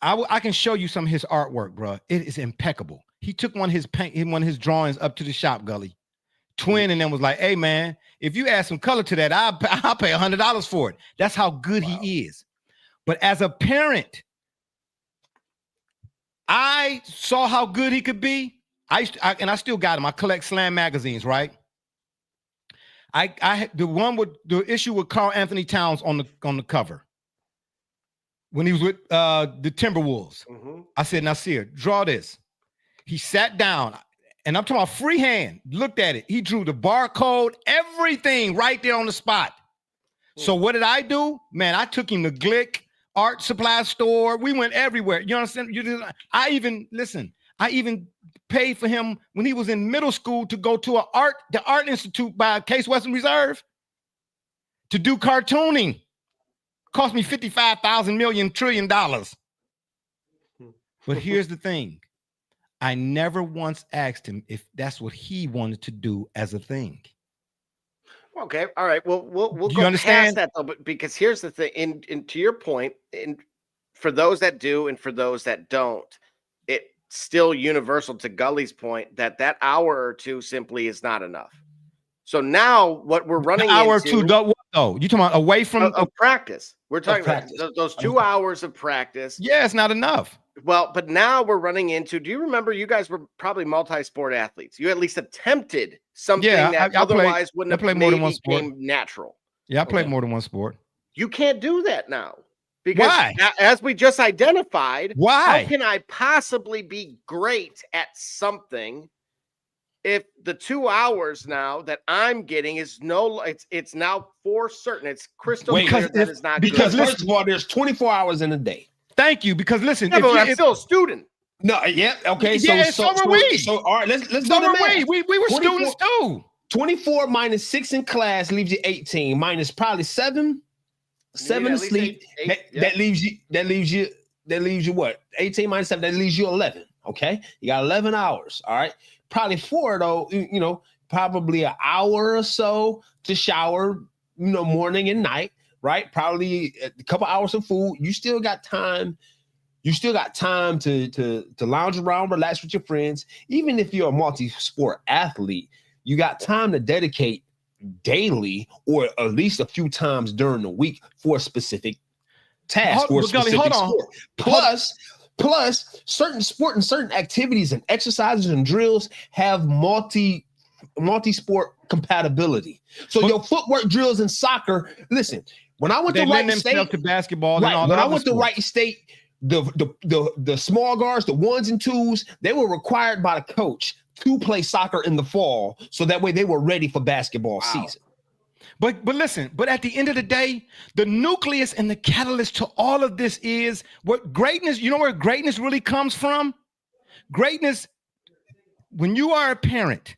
I can show you some of his artwork, bro. It is impeccable. He took one of his drawings up to the shop, Gully. Twin and then was like, hey, man, if you add some color to that, I'll pay $100 for it. That's how good he is. But as a parent, I saw how good he could be. And I still got him. I collect Slam magazines, right? I the issue with Karl Anthony Towns on the cover when he was with the Timberwolves. Mm-hmm. I said, Nasir, draw this. He sat down, and I'm talking about freehand. Looked at it. He drew the barcode, everything right there on the spot. So what did I do? Man, I took him to Glick art supply store. We went everywhere. You understand? I even paid for him when he was in middle school to go to the Art Institute by Case Western Reserve to do cartooning. Cost me $55,000 million trillion. But here's the thing. I never once asked him if that's what he wanted to do as a thing. Okay. All right. Well, we'll go past that though, but because here's the thing, and to your point, and for those that do and for those that don't, it's still universal to Gully's point that hour or two simply is not enough. So now what we're running an hour into, or two, though, you talking about away from practice. We're talking about those 2 hours of practice. Yeah, it's not enough. Well, but now we're running into, do you remember you guys were probably multi-sport athletes? You at least attempted something that otherwise wouldn't have more than one sport. Came natural. Yeah, I played more than one sport. You can't do that now. Because as we just identified, how can I possibly be great at something if the 2 hours now that I'm getting is it's now for certain. It's crystal clear that is not because good. First of all, there's 24 hours in a day. Thank you. Because listen, I'm still a student. No, yeah, okay. So were we. So all right, let's do the math. We were students too. 24 minus 6 in class leaves you 18, minus probably 7 to sleep. That leaves you what? 18 minus 7, that leaves you 11. Okay, you got 11 hours. All right, probably 4 though. Probably an hour or so to shower. Morning and night. Right, probably a couple hours of food. You still got time. You still got time to lounge around, relax with your friends. Even if you're a multi-sport athlete, you got time to dedicate daily or at least a few times during the week for a specific task or a specific sport. Plus, certain sport and certain activities and exercises and drills have multi-sport compatibility. So your footwork drills in soccer, listen, when I went to Wright State to basketball, when I went to Wright State, the small guards, the 1s and 2s, they were required by the coach to play soccer in the fall, so that way they were ready for basketball season. But listen, but at the end of the day, the nucleus and the catalyst to all of this is what greatness, where greatness really comes from? Greatness, when you are a parent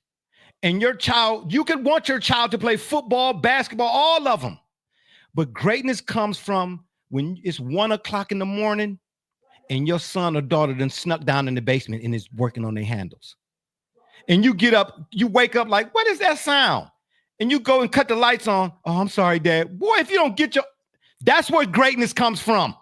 and your child, you could want your child to play football, basketball, all of them. But greatness comes from when it's 1 o'clock in the morning and your son or daughter then snuck down in the basement and is working on their handles. And you get up, you wake up like, what is that sound? And you go and cut the lights on. Oh, I'm sorry, Dad. Boy, if you don't get that's where greatness comes from.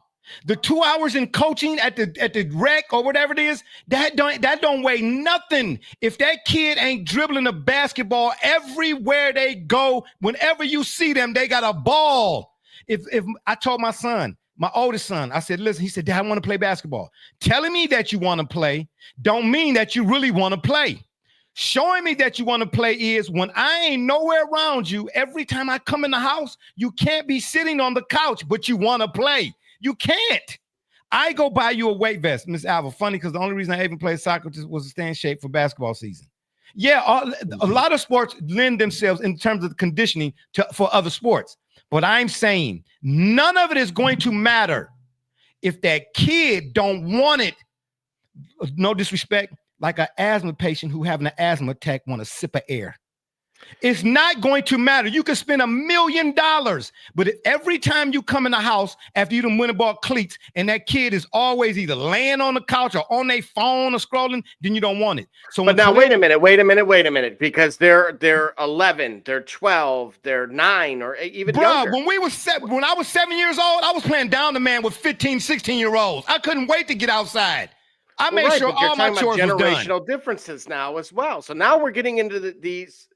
The 2 hours in coaching at the rec or whatever it is, that don't weigh nothing. If that kid ain't dribbling the basketball everywhere they go, whenever you see them, they got a ball. If I told my son, my oldest son, I said, listen, he said, Dad, I want to play basketball. Telling me that you want to play don't mean that you really want to play. Showing me that you want to play is when I ain't nowhere around you, every time I come in the house, you can't be sitting on the couch, but you want to play. You can't. I go buy you a weight vest, Miss Alva. Funny, because the only reason I even played soccer was to stay in shape for basketball season. Yeah, a lot of sports lend themselves in terms of conditioning for other sports. But I'm saying none of it is going to matter if that kid don't want it. No disrespect, like an asthma patient who having an asthma attack want a sip of air. It's not going to matter. You can spend $1 million, but if every time you come in the house after you done went and bought cleats and that kid is always either laying on the couch or on their phone or scrolling, then you don't want it. So, but now wait a minute, because they're 11, they're 12, they're 9, or even younger. When I was 7 years old, I was playing down the man with 15, 16-year-olds. I couldn't wait to get outside. I made sure all my chores was done. Generational differences now as well. So now we're getting into these.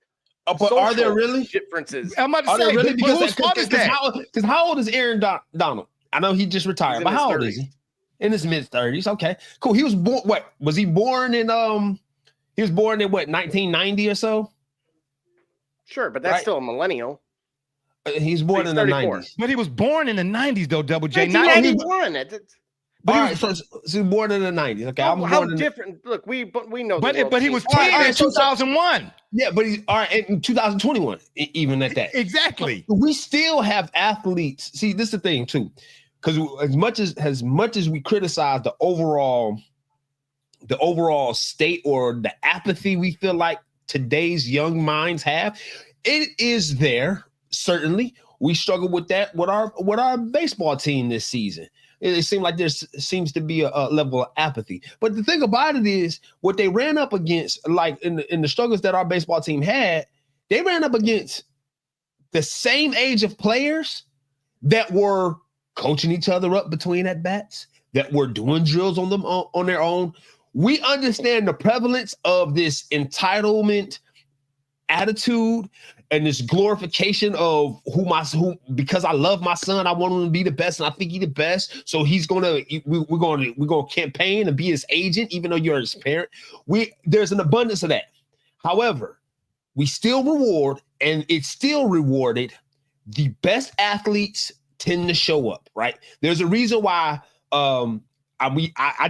But are there really differences? I'm about to say, really? Whose fault is that? Because how old is Aaron Donald? I know he just retired, but how old is he? In his mid-30s. Okay, cool. He was born. What was he born in? He was born in what 1990 or so. Sure, but that's still a millennial. He's born in 34. The 90s. But he was born in the 90s, though. Double J. 1991. All right, so he was born in the 90s. Okay, how different? Look, we know. But he was 10 in 2001. Yeah, but he's all right in 2021. Even at that, exactly. We still have athletes. See, this is the thing too, because as much as we criticize the overall state or the apathy we feel like today's young minds have, it is there. Certainly, we struggle with that with our baseball team this season. It seemed like there seems to be a level of apathy. But the thing about it is what they ran up against, like in the struggles that our baseball team had, they ran up against the same age of players that were coaching each other up between at bats, that were doing drills on them on their own. We understand the prevalence of this entitlement attitude and this glorification of who because I love my son, I want him to be the best, and I think he's the best. So we're gonna campaign and be his agent, even though you're his parent. There's an abundance of that. However, we still reward, and it's still rewarded. The best athletes tend to show up, right? There's a reason why. I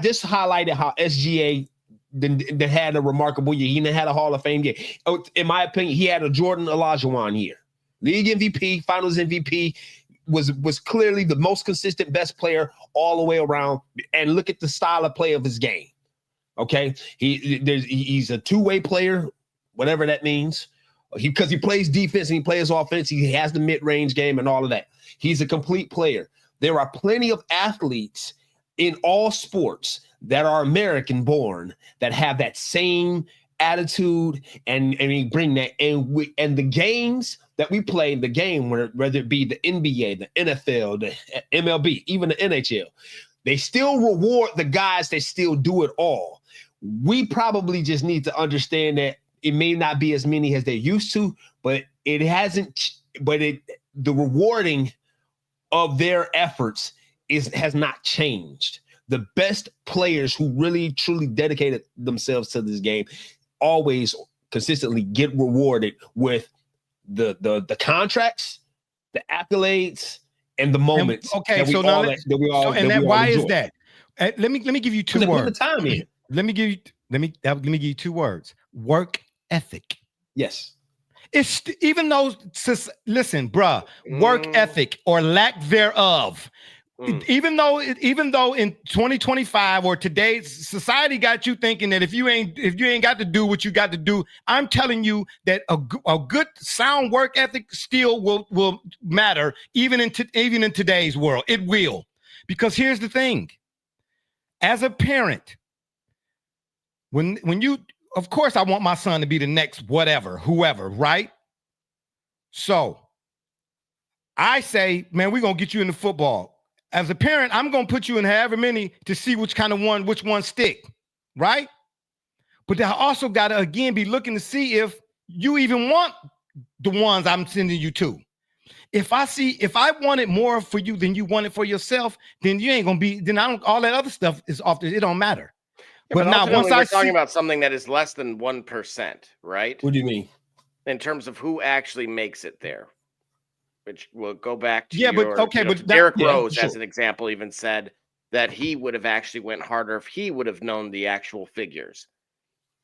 just highlighted how SGA. Then had a remarkable year. He had a Hall of Fame year. In my opinion, he had a Jordan Olajuwon year. League MVP, Finals MVP, was clearly the most consistent, best player all the way around. And look at the style of play of his game. Okay, he's a two-way player, whatever that means. Because he plays defense and he plays offense. He has the mid-range game and all of that. He's a complete player. There are plenty of athletes in all sports that are American born that have that same attitude and we bring that and the games that we play, the game whether it be the NBA, the NFL, the MLB, even the NHL, they still reward the guys that still do it all. We probably just need to understand that it may not be as many as they used to, but it hasn't. But the rewarding of their efforts has not changed. The best players who really truly dedicated themselves to this game always consistently get rewarded with the contracts, the accolades, and the moments. Why is that? Let me give you two words. Put the time in. Let me give you 2 words. Work ethic. Yes. It's even though, listen, bruh, work ethic or lack thereof. Even though in 2025 or today's society got you thinking that if you ain't got to do what you got to do, I'm telling you that a good sound work ethic still will matter even in today's world. It will, because here's the thing. As a parent, when you, of course, I want my son to be the next whoever, right? So I say, man, we're gonna get you into football. As a parent, I'm going to put you in however many to see which one stick, right? But I also got to, again, be looking to see if you even want the ones I'm sending you to. If I want it more for you than you want it for yourself, then you ain't going to be, then all that other stuff is off, it don't matter. Yeah, but now, once we're talking about something that is less than 1%, right? What do you mean? In terms of who actually makes it there. Which will go back to but Derrick Rose, as an example, even said that he would have actually went harder if he would have known the actual figures.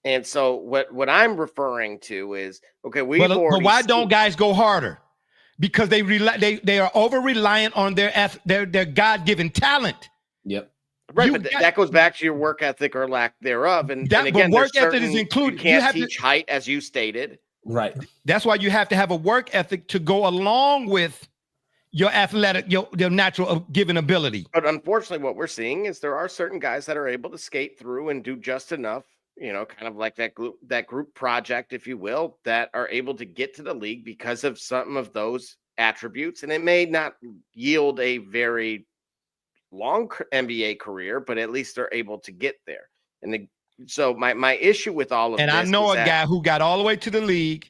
And so what I'm referring to is, okay, but why don't guys go harder? Because they are over reliant on their God-given talent. Yep. Right, but that goes back to your work ethic or lack thereof. And again, work ethic is included. You can't teach height, as you stated. Right. That's why you have to have a work ethic to go along with your athletic, your natural given ability. But unfortunately, what we're seeing is there are certain guys that are able to skate through and do just enough, kind of like that group project, if you will, that are able to get to the league because of some of those attributes. And it may not yield a very long NBA career, but at least they're able to get there. And so my issue with all of this, and I know a guy who got all the way to the league,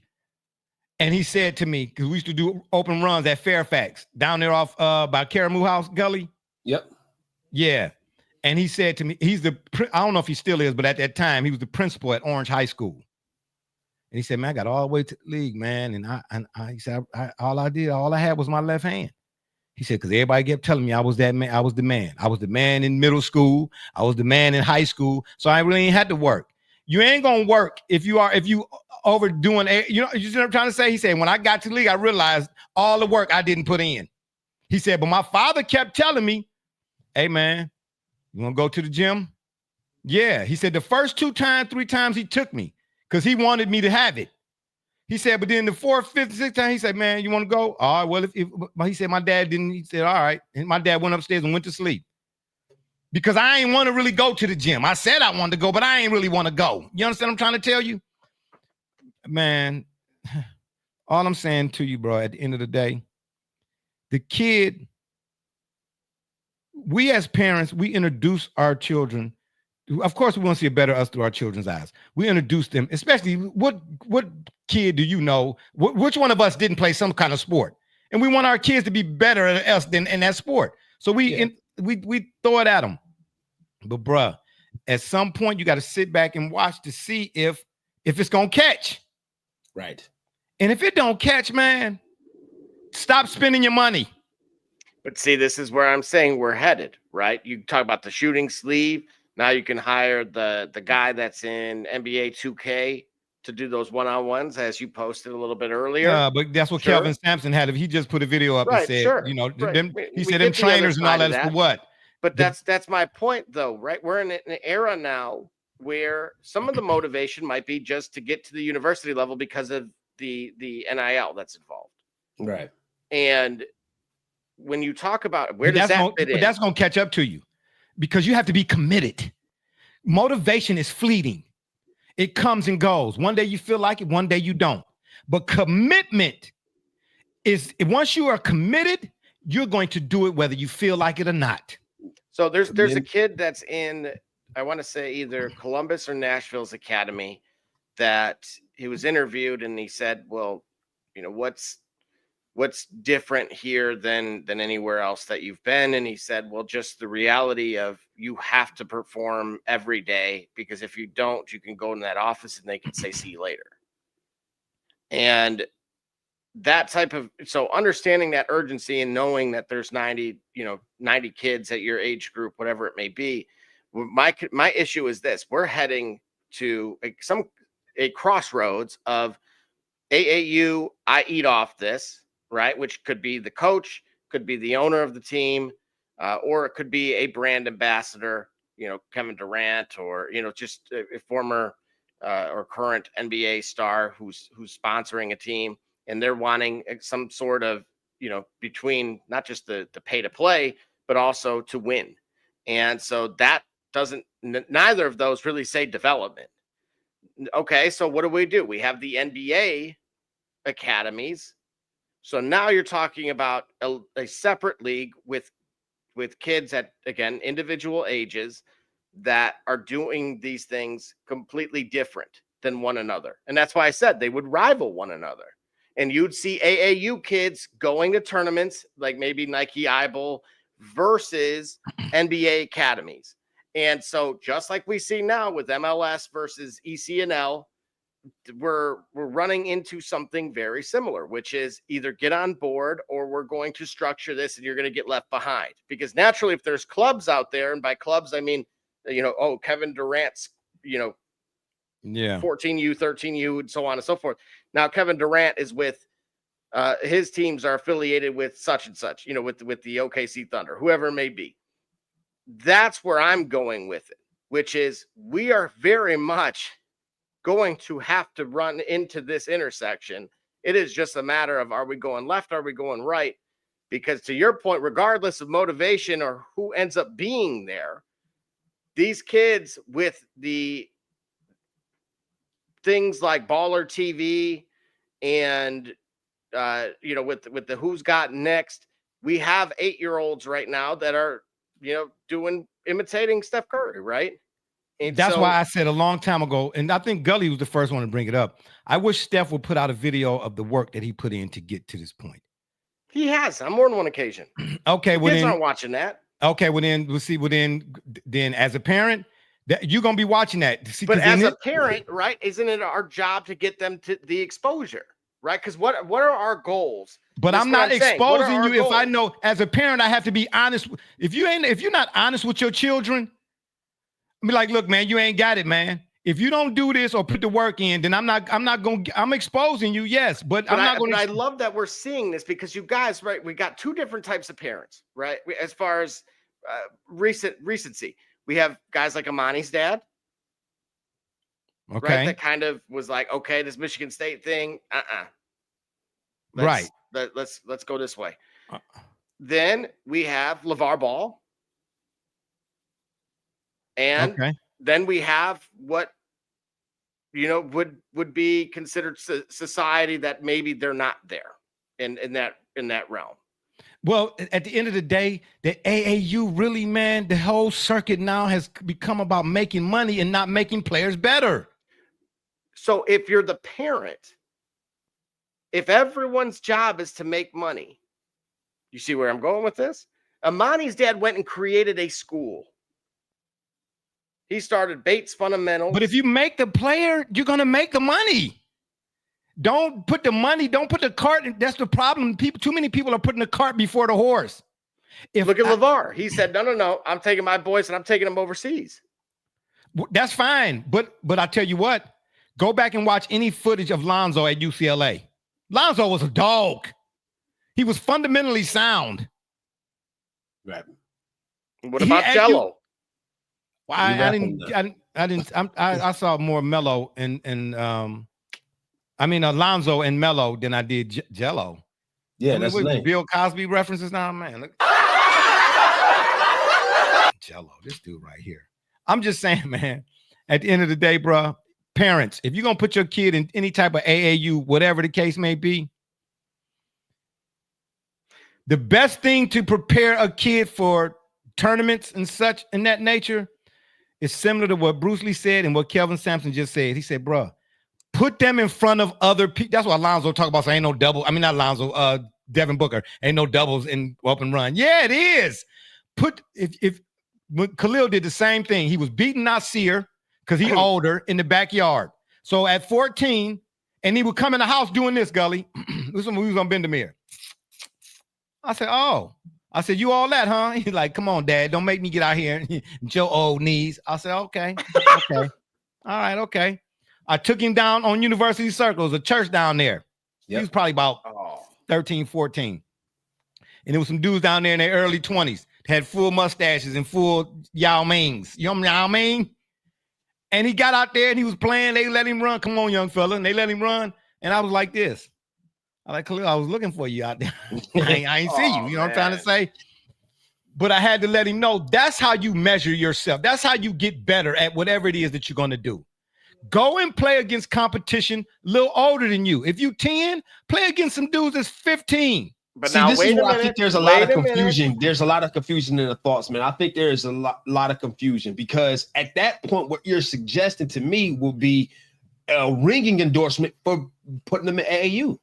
and he said to me, because we used to do open runs at Fairfax down there off by Caramoo House Gully. Yep. Yeah. And he said to me, I don't know if he still is, but at that time he was the principal at Orange High School. And he said, man, I got all the way to the league, man. And he said, all I had was my left hand. He said, because everybody kept telling me I was that man. I was the man. I was the man in middle school. I was the man in high school. So I really ain't had to work. You ain't gonna work if you overdoing it. You know what I'm trying to say? He said, when I got to the league, I realized all the work I didn't put in. He said, but my father kept telling me, hey man, you wanna go to the gym? Yeah. He said the first 3 times he took me because he wanted me to have it. He said, but then the 4th, 5th, 6th time, he said, man, you want to go? All right, well, if he said my dad didn't, he said, all right. And my dad went upstairs and went to sleep. Because I ain't want to really go to the gym. I said I wanted to go, but I ain't really want to go. You understand what I'm trying to tell you? Man, all I'm saying to you, bro, at the end of the day, the kid, we as parents, we introduce our children. Of course, we want to see a better us through our children's eyes. We introduce them, especially what kid do you know? Which one of us didn't play some kind of sport? And we want our kids to be better at us than in that sport. So we throw it at them. But bruh, at some point you got to sit back and watch to see if it's gonna catch. Right. And if it don't catch, man, stop spending your money. But see, this is where I'm saying we're headed, right? You talk about the shooting sleeve. Now you can hire the guy that's in NBA 2K to do those one-on-ones, as you posted a little bit earlier. Yeah, but that's what Kelvin Sampson had. If he just put a video up and said, he said them trainers and all that is for what? But that's my point, though, right? We're in an era now where some of the motivation might be just to get to the university level because of the NIL that's involved. Right. And when you talk about where does that fit in? But that's going to catch up to you because you have to be committed. Motivation is fleeting. It comes and goes. One day you feel like it, one day you don't. But commitment is, once you are committed, you're going to do it whether you feel like it or not. So there's a kid that's in, I want to say either Columbus or Nashville's academy, that he was interviewed and he said, well, what's different here than anywhere else that you've been? And he said, well, just the reality of you have to perform every day, because if you don't, you can go in that office and they can say, see you later. And that type of, so understanding that urgency and knowing that there's 90 kids at your age group, whatever it may be. My issue is this: we're heading to a crossroads of AAU. I eat off this, right? Which could be the coach, could be the owner of the team, or it could be a brand ambassador, Kevin Durant, or, just a former or current NBA star who's sponsoring a team. And they're wanting some sort of, between not just the pay to play, but also to win. And so that neither of those really say development. Okay, so what do? We have the NBA academies. So now you're talking about a separate league with kids at, again, individual ages that are doing these things completely different than one another. And that's why I said they would rival one another. And you'd see AAU kids going to tournaments like maybe Nike Eyeball versus NBA academies. And so just like we see now with MLS versus ECNL, we're running into something very similar, which is either get on board or we're going to structure this and you're going to get left behind. Because naturally, if there's clubs out there, and by clubs I mean, Kevin Durant's, 14U, 13U, and so on and so forth. Now Kevin Durant is with his teams are affiliated with such and such, with the OKC Thunder, whoever it may be. That's where I'm going with it, which is we are very much going to have to run into this intersection. It is just a matter of, are we going left? Are we going right? Because to your point, regardless of motivation or who ends up being there, these kids with the things like Baller TV and, with the Who's Got Next, we have 8-year-olds right now that are, imitating Steph Curry, right? And that's why I said a long time ago, and I think Gully was the first one to bring it up. I wish Steph would put out a video of the work that he put in to get to this point. He has on more than one occasion. Okay, well, kids aren't watching that. Okay, well then we'll see. Well then as a parent, that you're gonna be watching that. See, but as a parent, right? Isn't it our job to get them to the exposure, right? Because what are our goals? But I'm not exposing you if I know. As a parent, I have to be honest. If you're not honest with your children, be like, look, man, you ain't got it, man. If you don't do this or put the work in, then I'm exposing you, yes, but I'm not going to. I love that we're seeing this because you guys, right? We got two different types of parents, right? As far as recency, we have guys like Amani's dad, okay, right? That kind of was like, okay, this Michigan State thing, right? Let's go this way. Then we have LeVar Ball. And then we have what would be considered society that maybe they're not there in that realm. Well, at the end of the day, the AAU really, man, the whole circuit now has become about making money and not making players better. So if you're the parent, if everyone's job is to make money, you see where I'm going with this? Amani's dad went and created a school. He started Bates Fundamentals. But if you make the player, you're going to make the money. Don't put the cart. That's the problem. Too many people are putting the cart before the horse. Look at LeVar. He said, no. I'm taking my boys and I'm taking them overseas. That's fine. But I tell you what, go back and watch any footage of Lonzo at UCLA. Lonzo was a dog. He was fundamentally sound. Right. What about Jello? I saw more Melo and Alonzo and Melo than I did Jello. Yeah, that's lame. Bill Cosby references now, man. Look. Jello, this dude right here. I'm just saying, man, at the end of the day, bro, parents, if you're going to put your kid in any type of AAU, whatever the case may be, the best thing to prepare a kid for tournaments and such in that nature is similar to what Bruce Lee said and what Kelvin Sampson just said. He said, bro, put them in front of other people. That's what Alonzo talk about. So ain't no double. I mean, not Alonzo, Devin Booker. Ain't no doubles in up and run. Yeah, it is. When Khalil did the same thing. He was beating Nasir because he older in the backyard. So at 14, and he would come in the house doing this, Gully. Listen, we was on Bendemeer. I said, oh. I said, you all that, huh? He's like, come on, Dad. Don't make me get out here and your old knees. I said, okay. Okay. All right, okay. I took him down on University Circles, a church down there. Yep. He was probably about 13, 14. And there was some dudes down there in their early 20s. Had full mustaches and full Yao Mings. You know what I mean? And he got out there and he was playing. They let him run. Come on, young fella. And they let him run. And I was like this. Khalil, I was looking for you out there. I ain't see you. You know what I'm trying to say? But I had to let him know that's how you measure yourself. That's how you get better at whatever it is that you're going to do. Go and play against competition a little older than you. If you 10, play against some dudes that's 15. But see, now, this is where I think there's a lot of confusion. There's a lot of confusion in the thoughts, man. I think there is a lot of confusion because at that point, what you're suggesting to me will be a ringing endorsement for putting them in AAU.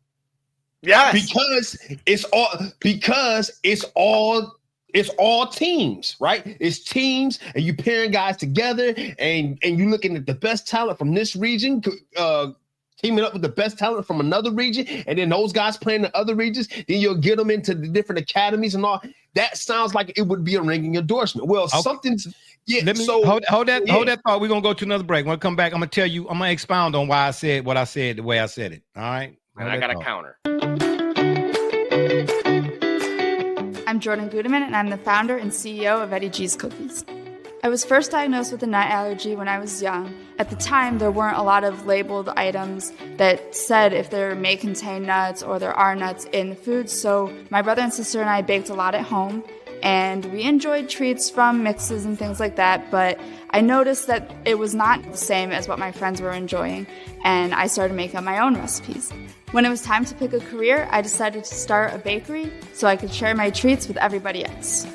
Yes, because it's all teams, right? It's teams, and you pairing guys together, and you looking at the best talent from this region, teaming up with the best talent from another region, and then those guys playing in other regions, then you'll get them into the different academies and all. That sounds like it would be a ringing endorsement. Well, something's Let me hold that thought. We're gonna go to another break. When I come back, I'm gonna expound on why I said what I said the way I said it. All right. And I got a counter. I'm Jordan Gudeman, and I'm the founder and CEO of Eddie G's Cookies. I was first diagnosed with a nut allergy when I was young. At the time, there weren't a lot of labeled items that said if there may contain nuts or there are nuts in the food, so my brother and sister and I baked a lot at home, and we enjoyed treats from mixes and things like that, but I noticed that it was not the same as what my friends were enjoying, and I started making up my own recipes. When it was time to pick a career, I decided to start a bakery so I could share my treats with everybody else.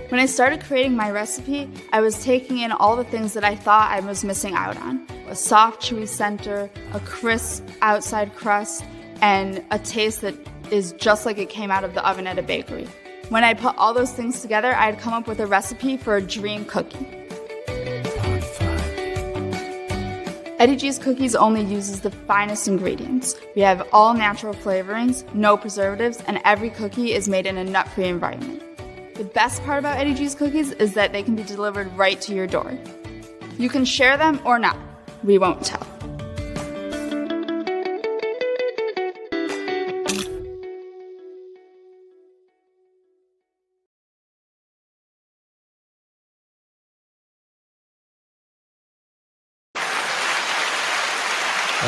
When I started creating my recipe, I was taking in all the things that I thought I was missing out on. A soft, chewy center, a crisp outside crust, and a taste that is just like it came out of the oven at a bakery. When I put all those things together, I'd come up with a recipe for a dream cookie. Eddie G's Cookies only uses the finest ingredients. We have all natural flavorings, no preservatives, and every cookie is made in a nut-free environment. The best part about Eddie G's Cookies is that they can be delivered right to your door. You can share them or not. We won't tell.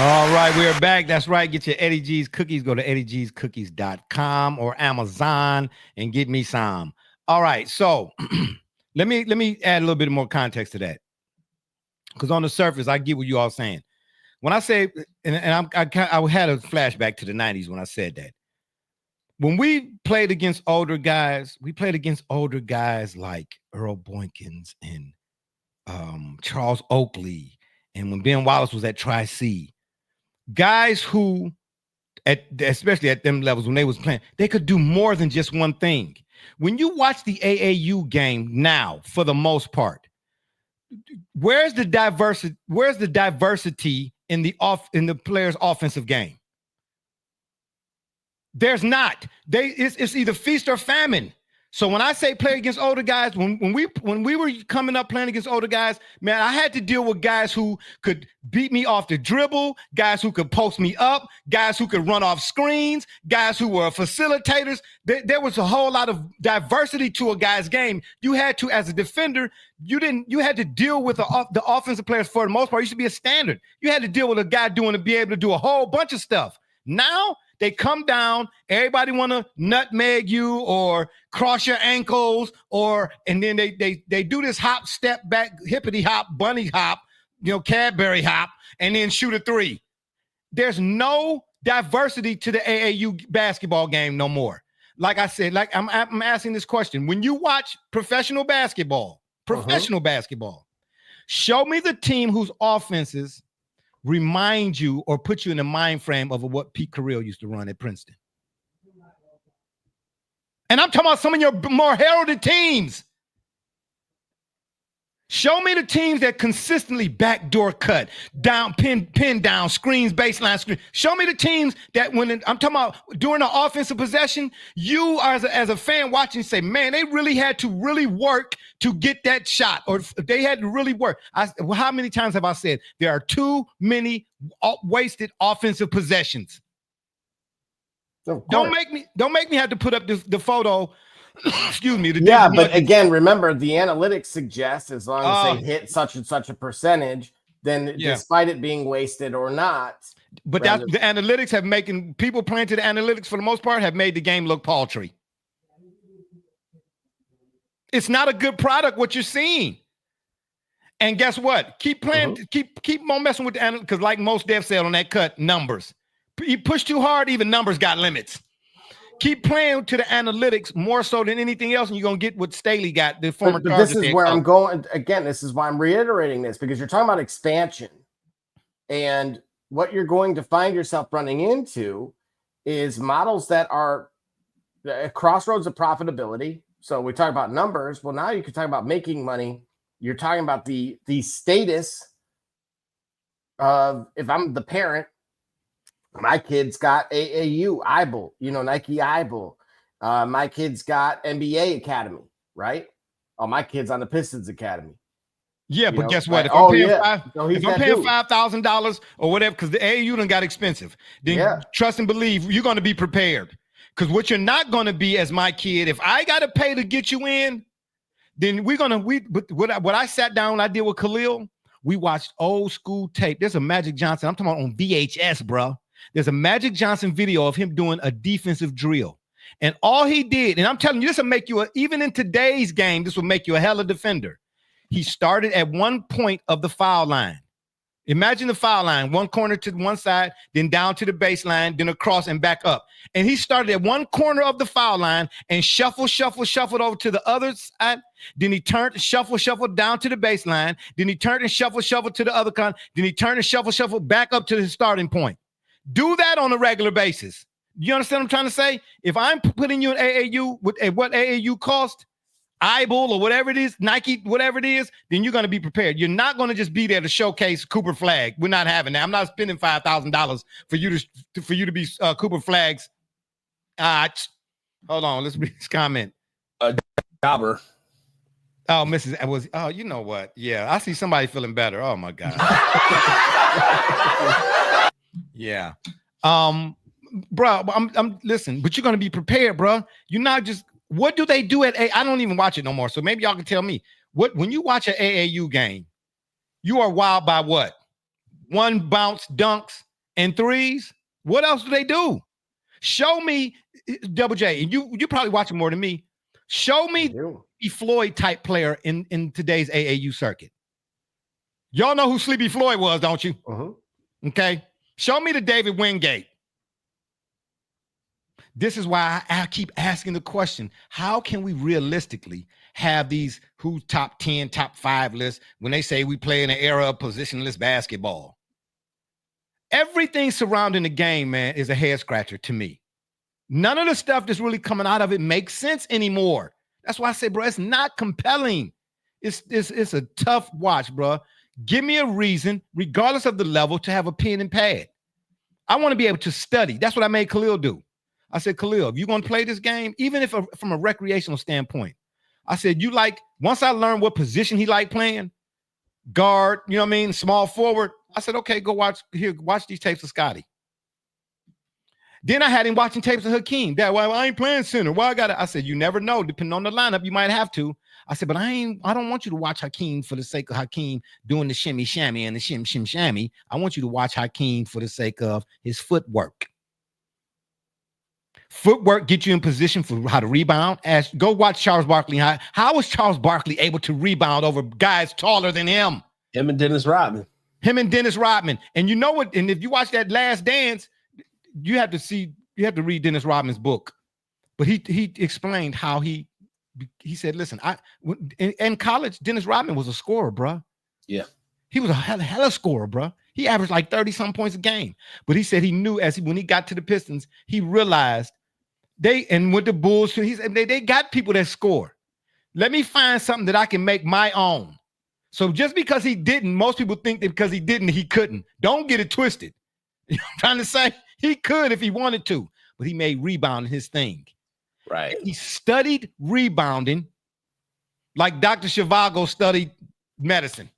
All right, we are back. That's right. Get your Eddie G's Cookies. Go to eddiegscookies.com or Amazon and get me some. All right, so let me add a little bit more context to that, because on the surface, I get what you all saying. When I say, and I had a flashback to the 90s when I said that. When we played against older guys, like Earl Boykins and Charles Oakley, and when Ben Wallace was at Tri-C, guys who, especially at them levels when they was playing, they could do more than just one thing. When you watch the AAU game now, for the most part, where's the diversity? Where's the diversity in the players' offensive game? There's not. It's either feast or famine. So when I say play against older guys, when we were coming up playing against older guys, man, I had to deal with guys who could beat me off the dribble, guys who could post me up, guys who could run off screens, guys who were facilitators. There was a whole lot of diversity to a guy's game. You had to, as a defender, you had to deal with the offensive players for the most part. You should be a standard. You had to deal with a guy be able to do a whole bunch of stuff. Now they come down, everybody want to nutmeg you or cross your ankles, and then they do this hop, step back, hippity hop, bunny hop, Cadbury hop, and then shoot a three. There's no diversity to the AAU basketball game no more. Like I said, I'm asking this question. When you watch professional basketball, show me the team whose offenses remind you or put you in the mind frame of what Pete Carril used to run at Princeton. And I'm talking about some of your more heralded teams. Show me the teams that consistently backdoor cut, down, pin down, screens, baseline screen. Show me the teams that I'm talking about during the offensive possession, you as a fan watching say, man, they really had to really work to get that shot, or they had to really work. How many times have I said there are too many wasted offensive possessions? Don't make me have to put up the photo. Excuse me. But again, remember the analytics suggest as long as they hit such and such a percentage, then despite it being wasted or not. But the analytics have making people playing to the analytics for the most part have made the game look paltry. It's not a good product what you're seeing. And guess what? Keep playing, keep on messing with the analytics, because like most devs said on that cut, numbers. You push too hard, even numbers got limits. Keep playing to the analytics more so than anything else, and you're going to get what Staley got, the former. But this is where I'm going. Again, this is why I'm reiterating this, because you're talking about expansion. And what you're going to find yourself running into is models that are at crossroads of profitability. So we talk about numbers. Well, now you can talk about making money. You're talking about the status if I'm the parent, my kid's got AAU, IBL, Nike IBL. My kid's got NBA Academy, right? Oh, my kid's on the Pistons Academy. Yeah, but guess what? If I'm paying $5,000 or whatever, because the AAU done got expensive, then trust and believe you're going to be prepared. Because what you're not going to be as my kid, if I got to pay to get you in, then what I sat down, I did with Khalil, we watched old school tape. There's a Magic Johnson. I'm talking about on VHS, bro. There's a Magic Johnson video of him doing a defensive drill. And all he did, and I'm telling you, this will make you, even in today's game, this will make you a hella defender. He started at one point of the foul line. Imagine the foul line, one corner to one side, then down to the baseline, then across and back up. And he started at one corner of the foul line and shuffled over to the other side. Then he turned, shuffled down to the baseline. Then he turned and shuffled to the other corner. Then he turned and shuffled back up to his starting point. Do that on a regular basis. You understand what I'm trying to say? If I'm putting you in AAU with what AAU cost, IBL or whatever it is, Nike, whatever it is, then you're going to be prepared. You're not going to just be there to showcase Cooper Flag. We're not having that. I'm not spending $5,000 for you to be Cooper Flag's. Hold on, let's read this comment. Jobber. Oh, Mrs. was. Oh, you know what? Yeah, I see somebody feeling better. Oh my God. Yeah. Bro, I'm listen, but you're going to be prepared, bro. You're not just. What do they do at I don't even watch it no more. So maybe y'all can tell me when you watch an AAU game, you are wild by what? One bounce dunks and threes. What else do they do? Show me, Double J, and you probably watch it more than me. Show me the Floyd type player in today's AAU circuit. Y'all know who Sleepy Floyd was, don't you? Okay. Show me the David Wingate. This is why I keep asking the question, how can we realistically have these who's top 10, top 5 lists when they say we play in an era of positionless basketball? Everything surrounding the game, man, is a head scratcher to me. None of the stuff that's really coming out of it makes sense anymore. That's why I say, bro, it's not compelling. It's a tough watch, bro. Give me a reason, regardless of the level, to have a pen and pad. I want to be able to study. That's what I made Khalil do. I said, Khalil, if you're going to play this game, even if from a recreational standpoint, I said, once I learned what position he liked playing, guard, you know what I mean, small forward, I said, okay, go watch these tapes of Scotty. Then I had him watching tapes of Hakeem. I ain't playing center. Why I said, you never know. Depending on the lineup, you might have to. I said, but I don't want you to watch Hakeem for the sake of Hakeem doing the shimmy shammy and the shim shammy. I want you to watch Hakeem for the sake of his footwork. Footwork gets you in position for how to rebound. Go watch Charles Barkley. How was Charles Barkley able to rebound over guys taller than him? Him and Dennis Rodman. And you know what? And if you watch that Last Dance, you have to read Dennis Rodman's book. But he explained how he said, listen, in college, Dennis Rodman was a scorer, bro. Yeah. He was a hella scorer, bro. He averaged like 30-some points a game. But he said he knew when he got to the Pistons, he realized with the Bulls, he said they got people that score. Let me find something that I can make my own. So just because he didn't, most people think that because he didn't, he couldn't. Don't get it twisted. You know what I'm trying to say? He could if he wanted to, but he made rebounding his thing. Right. He studied rebounding like Dr. Zhivago studied medicine.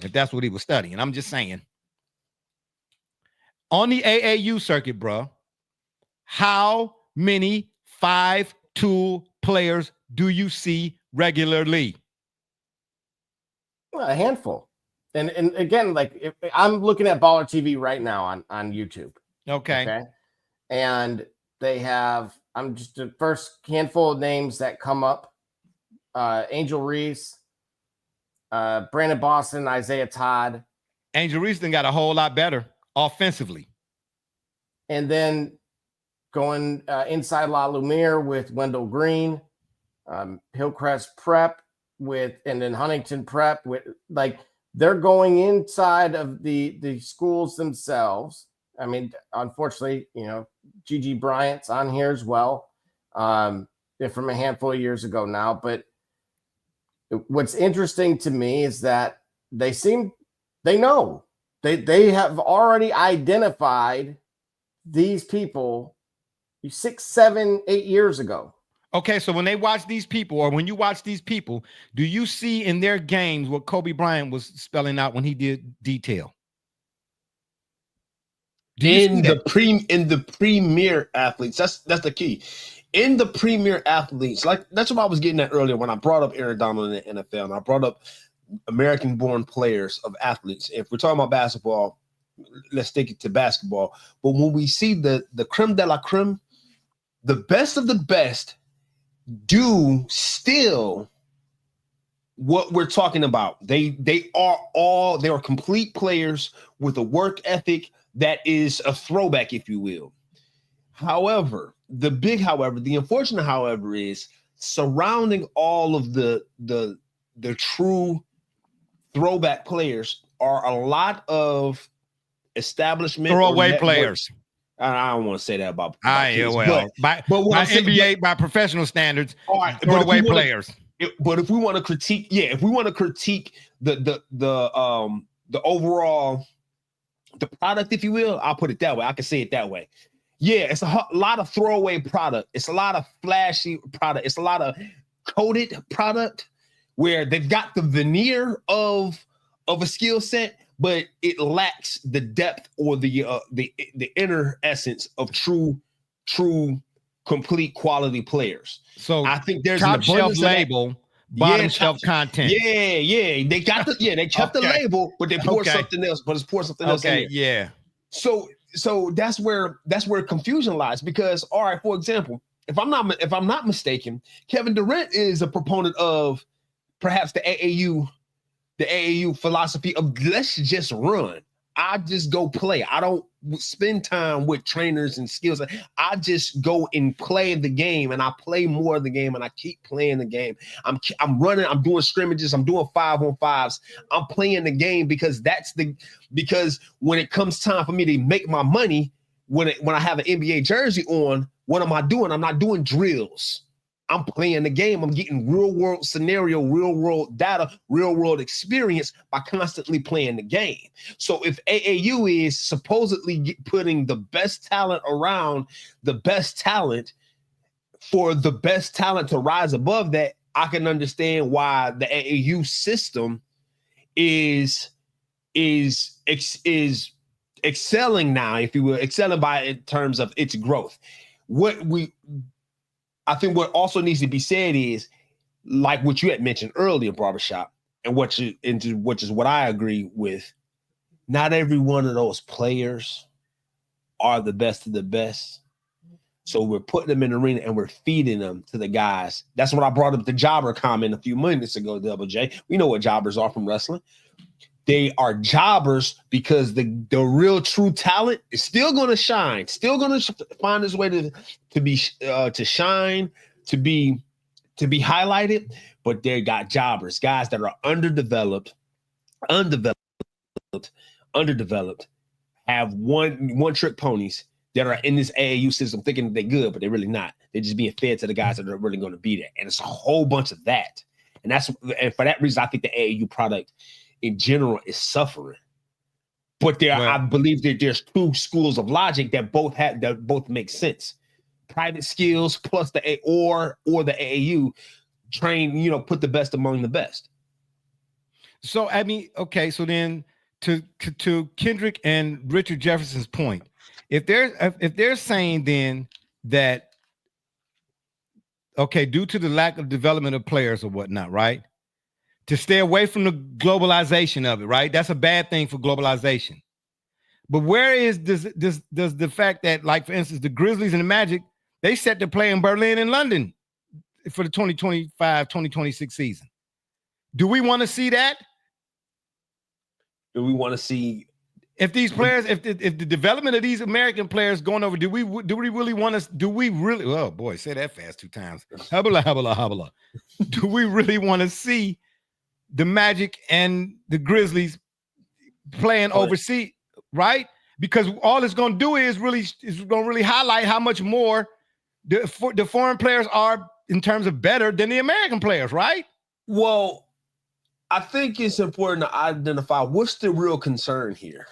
If that's what he was studying. I'm just saying. On the AAU circuit, bro, how many 5-tool players do you see regularly? Well, a handful. And again, like I'm looking at Baller TV right now on YouTube. Okay. And they have, I'm just the first handful of names that come up. Angel Reese, Brandon Boston, Isaiah Todd. Angel Reese then got a whole lot better offensively. And then going inside La Lumiere with Wendell Green, Hillcrest Prep and then Huntington Prep with they're going inside of the schools themselves. I mean, unfortunately, Gigi Bryant's on here as well. They're from a handful of years ago now. But what's interesting to me is that they seem They know. They have already identified these people 6, 7, 8 years ago. Okay, so when they watch these people, or when you watch these people, do you see in their games what Kobe Bryant was spelling out when he did detail? In the premier athletes, that's the key. In the premier athletes, like that's what I was getting at earlier when I brought up Aaron Donald in the NFL, and I brought up American-born players of athletes. If we're talking about basketball, let's stick it to basketball. But when we see the creme de la creme, the best of the best do still what we're talking about. They are complete players with a work ethic that is a throwback, if you will. However, the unfortunate however is surrounding all of the true throwback players are a lot of establishment throwaway players. I don't want to say that about by NBA, by professional standards, all right, throwaway players. But if we want to critique, the overall the product, if you will, I'll put it that way. I can say it that way. Yeah, it's a lot of throwaway product. It's a lot of flashy product. It's a lot of coded product where they've got the veneer of a skill set, but it lacks the depth or the inner essence of true complete quality players. So I think there's top an shelf label, bottom shelf content. Yeah. They got they kept the label, but they poured something else. But it's poured something else in there. Yeah. So that's where confusion lies. Because all right, for example, if I'm not mistaken, Kevin Durant is a proponent of perhaps the AAU philosophy of let's just run. I just go play. I don't spend time with trainers and skills. I just go and play the game, and I play more of the game, and I keep playing the game. I'm running. I'm doing scrimmages. I'm doing 5-on-5s. I'm playing the game because because when it comes time for me to make my money, when I have an NBA jersey on, what am I doing? I'm not doing drills. I'm playing the game. I'm getting real world scenario, real world data, real world experience by constantly playing the game. So if AAU is supposedly putting the best talent around the best talent for the best talent to rise above that, I can understand why the AAU system is excelling now, if you will, excelling in terms of its growth. I think what also needs to be said is, like what you had mentioned earlier, Barbershop, and which is what I agree with. Not every one of those players are the best of the best. So we're putting them in the arena and we're feeding them to the guys. That's what I brought up the jobber comment a few minutes ago, Double J. We know what jobbers are from wrestling. They are jobbers because the real true talent is still going to shine, still going to find its way to shine, to be highlighted. But they got jobbers, guys that are underdeveloped, have one trick ponies that are in this AAU system thinking that they're good, but they're really not. They're just being fed to the guys that are really going to be there. And it's a whole bunch of that. And for that reason, I think the AAU product in general is suffering. But I believe that there's two schools of logic that both make sense. Private skills plus the AAU train, put the best among the best. So I mean, okay, so then to Kendrick and Richard Jefferson's point, if they're saying then that due to the lack of development of players or whatnot, right? To stay away from the globalization of it, right? That's a bad thing for globalization. But where does the fact that, like, for instance, the Grizzlies and the Magic, they set to play in Berlin and London for the 2025-2026 season. Do we want to see that? Do we want to see if these players, if the development of these American players going over, do we really want to, oh boy, say that fast 2 times. Hubba. Do we really want to see the Magic and the Grizzlies playing overseas, right? Because all it's going to do is going to really highlight how much more the foreign players are in terms of better than the American players, right? Well, I think it's important to identify what's the real concern here.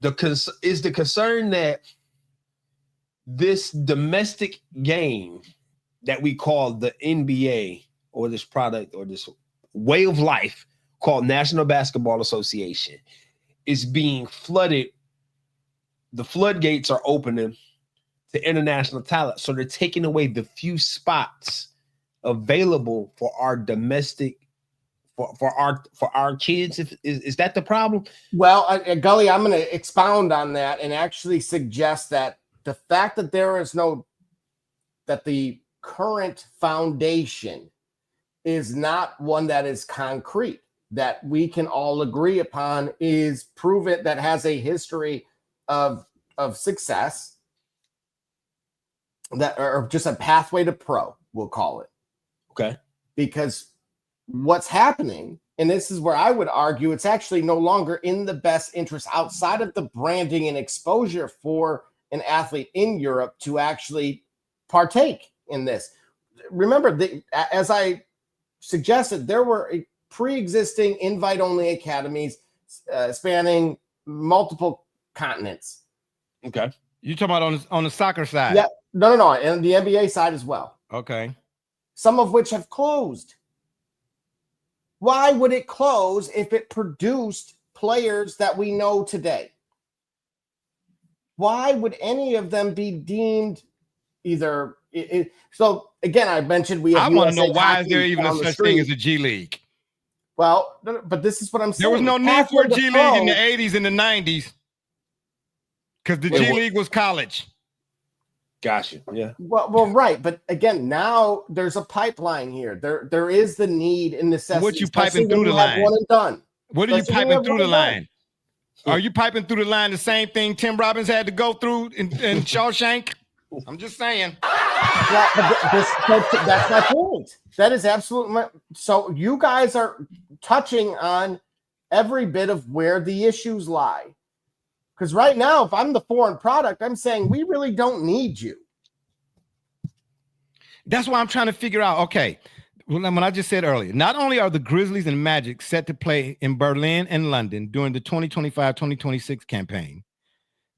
Is the concern that this domestic game that we call the NBA or this product or this way of life called National Basketball Association is being flooded. The floodgates are opening to international talent. So they're taking away the few spots available for our domestic, for our kids. Is that the problem? Well, Gully, I'm going to expound on that and actually suggest that the fact that that the current foundation is not one that is concrete, that we can all agree upon, is proven, that has a history of success, that or just a pathway to pro, we'll call it. Okay. Because what's happening, and this is where I would argue it's actually no longer in the best interest outside of the branding and exposure for an athlete in Europe to actually partake in this. Remember, as I suggested, there were pre-existing invite-only academies spanning multiple continents. Okay. You talking about on the soccer side? Yeah. No. And the NBA side as well. Okay. Some of which have closed. Why would it close if it produced players that we know today? Why would any of them be deemed either? So again, I mentioned we have. I want to know why is there even a such thing as a G League? Well, but this is what I'm saying. There was no need for a G League in the 80s and the 90s because the G League was college. Gotcha. Yeah. Well, right. But again, now there's a pipeline here. There is the need and necessity. What you piping through the line? One and done. What are you piping through the line? Are you piping through the line the same thing Tim Robbins had to go through in Shawshank? I'm just saying. Yeah, but that's my point. That is absolutely so you guys are touching on every bit of where the issues lie. Because right now, if I'm the foreign product, I'm saying we really don't need you. That's why I'm trying to figure out, okay, when I just said earlier, not only are the Grizzlies and Magic set to play in Berlin and London during the 2025-2026 campaign,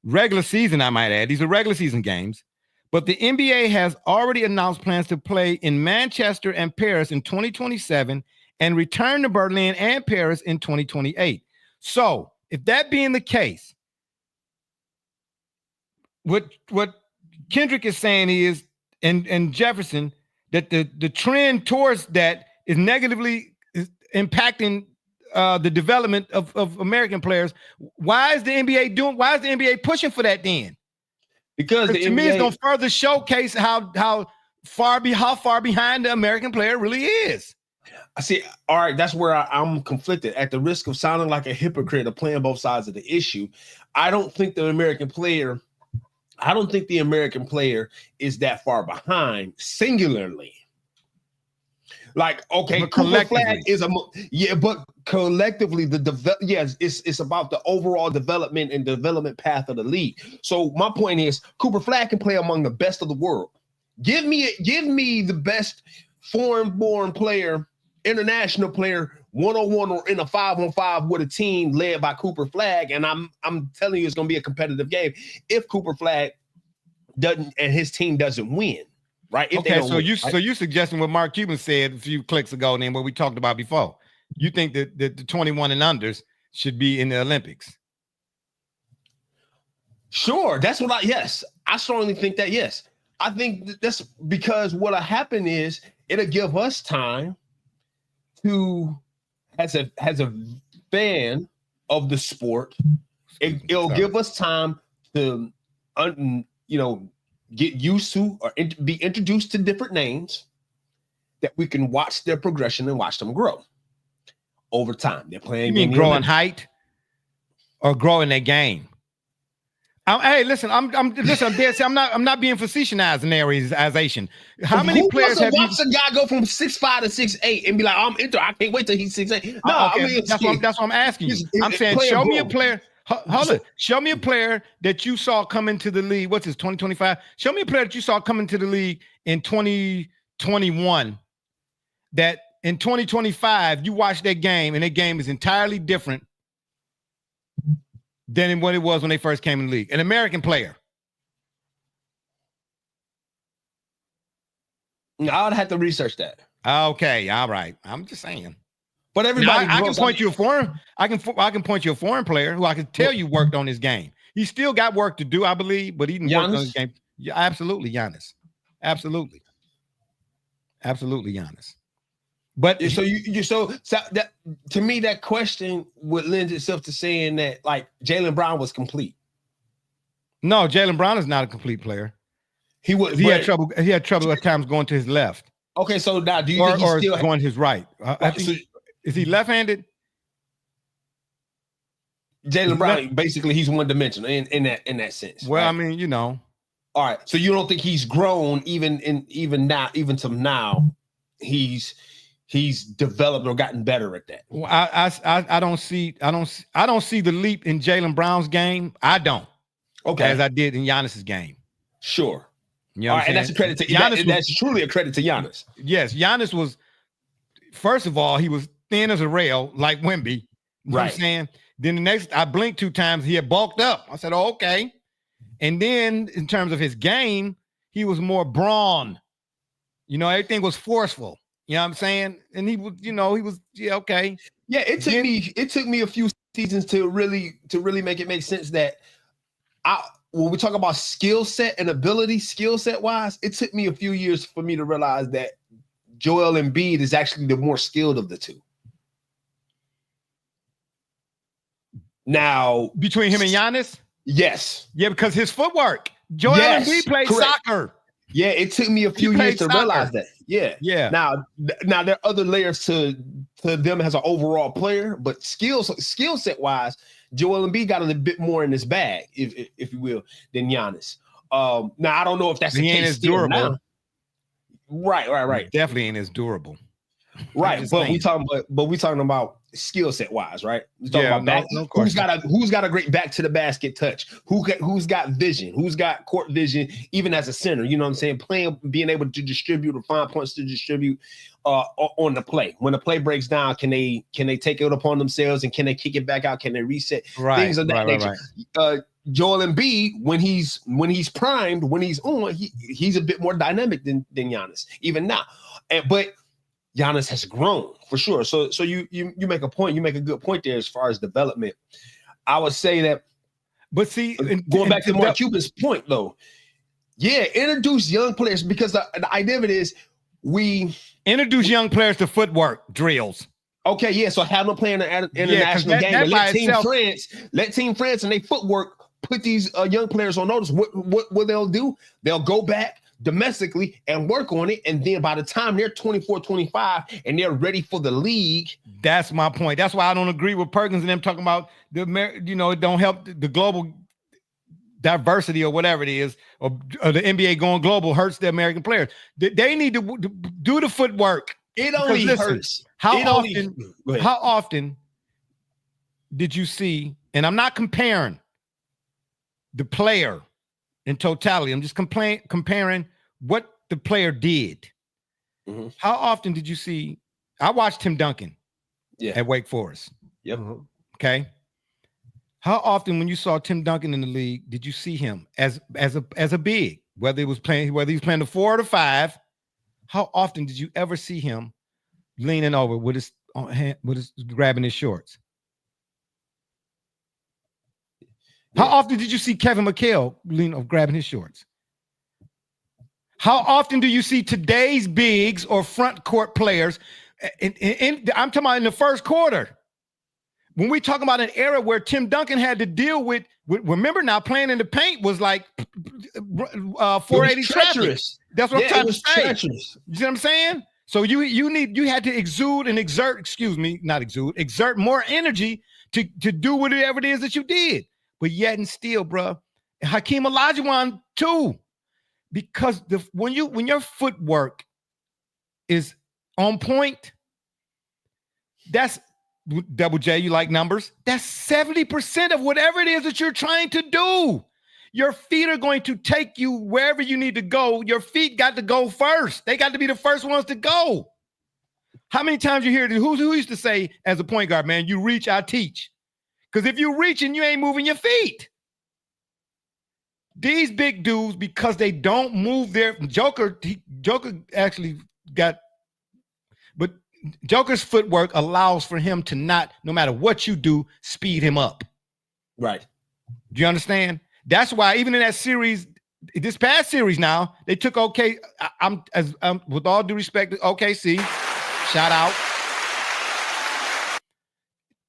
regular season, I might add, these are regular season games, but the NBA has already announced plans to play in Manchester and Paris in 2027 and return to Berlin and Paris in 2028. So if that being the case, what Kendrick is saying is, and Jefferson, that the trend towards that is negatively impacting the development of American players. Why is the NBA pushing for that then? Because to me, it's gonna further showcase how far behind the American player really is. I see. All right, that's where I'm conflicted. At the risk of sounding like a hypocrite of playing both sides of the issue, I don't think the American player is that far behind singularly. Like, okay, Cooper Flag is but collectively it's about the overall development and development path of the league. So my point is, Cooper Flag can play among the best of the world. Give me the best foreign-born player, international player, 1-on-1 or in a 5-on-5 with a team led by Cooper Flag, and I'm telling you, it's going to be a competitive game if Cooper Flag doesn't and his team doesn't win. Right. So you suggesting what Mark Cuban said a few clicks ago, and then what we talked about before. You think that the 21 and unders should be in the Olympics? Sure, that's what I strongly think that. Yes, I think that's because what'll happen is it'll give us time to, as a fan of the sport, it'll give us time to get used to or be introduced to different names that we can watch their progression and watch them grow over time. They're playing. You mean growing height or growing their game? Hey, listen, I'm dead. I'm not being facetiousization. How many players have you watched a guy go from 6'5" to 6'8" and be like, I can't wait till he's 6'8"? No, okay. That's what I'm asking you. I'm saying, show me a player. Hold on. Show me a player that you saw come into the league. What's this, 2025? Show me a player that you saw come into the league in 2021 that in 2025, you watch that game, and that game is entirely different than what it was when they first came in the league. An American player. I would have to research that. Okay, all right. I'm just saying. But everybody, now, I can point you a foreign. I can point you a foreign player who I can tell you worked on his game. He still got work to do, I believe, but he didn't work on his game. Yeah, absolutely, Giannis. Absolutely, Giannis. But so that, to me, that question would lend itself to saying that like Jaylen Brown was complete. No, Jaylen Brown is not a complete player. He had trouble. He had trouble at times going to his left. Okay, so now do you think he's still going his right? Is he left-handed? Jaylen Brown, basically, he's one-dimensional in that sense. Well, right? I mean, you know. All right, so you don't think he's grown even to now? He's developed or gotten better at that. Well, I don't see the leap in Jaylen Brown's game. I don't. Okay, as I did in Giannis's game. Sure. You know all right, and that's a credit to Giannis. That's truly a credit to Giannis. Yes, Giannis was. First of all, he was thin as a rail, like Wemby. You know what I'm saying? Then the next, I blinked 2 times, he had bulked up. I said, oh, okay. And then in terms of his game, he was more brawn. You know, everything was forceful. You know what I'm saying? And he was, okay. Yeah, it took me a few seasons to really make it make sense that when we talk about skill set and ability, skill set wise, it took me a few years for me to realize that Joel Embiid is actually the more skilled of the two. Now, between him and Giannis? Yes. Yeah, because his footwork. Joel Embiid played soccer. Yeah, it took me a few years to realize that. Yeah. Yeah. Now there are other layers to them as an overall player, but skill set wise, Joel Embiid got a little bit more in his bag, if you will, than Giannis. Now I don't know if that's the case. He ain't as durable. Now. Right. He definitely ain't as durable. Right, but we talking about skill set wise, right? We talking about back. Who's got a great back to the basket touch? Who's got vision? Who's got court vision? Even as a center, you know what I'm saying? Being able to distribute or find points to distribute on the play. When the play breaks down, can they take it upon themselves and can they kick it back out? Can they reset? Things of that nature. Right. Joel Embiid, when he's primed, when he's on, he's a bit more dynamic than Giannis even now, but Giannis has grown for sure. So you make a point. You make a good point there as far as development. I would say that. But see, going back to Mark Cuban's point though, yeah, introduce young players because the idea of it is we introduce young players to footwork drills. Okay, yeah. So have them play in the international game. And let Team France and their footwork put these young players on notice. What they'll do? They'll go back domestically and work on it, and then by the time they're 24, 25 and they're ready for the league. That's my point. That's why I don't agree with Perkins and them talking about it don't help the global diversity or whatever it is, or the NBA going global hurts the American players. They need to do the footwork. It only hurts. How often did you see, and I'm not comparing the player in totality, I'm just comparing what the player did. Mm-hmm. How often did you see? I watched Tim Duncan at Wake Forest. Yep. Okay. How often, when you saw Tim Duncan in the league, did you see him as a big, whether he was playing the 4 or the 5? How often did you ever see him leaning over with his grabbing his shorts? How often did you see Kevin McHale grabbing his shorts? How often do you see today's bigs or front court players? I'm talking about in the first quarter. When we talk about an era where Tim Duncan had to deal with remember now, playing in the paint was like 480 traffic. That's what I'm trying to say. Treacherous. You see what I'm saying? So you had to exert more energy to do whatever it is that you did. But yet and still, bro, Hakeem Olajuwon too, because when your footwork is on point, that's Double J. You like numbers? That's 70% of whatever it is that you're trying to do. Your feet are going to take you wherever you need to go. Your feet got to go first. They got to be the first ones to go. How many times you hear this? Who used to say as a point guard, man, you reach, I teach. Because if you reaching, you ain't moving your feet. These big dudes, because they don't move their Joker actually got, but Joker's footwork allows for him to not, no matter what you do, speed him up. Right. Do you understand? That's why even in that series, this past series now, they took I'm with all due respect to OKC, shout out.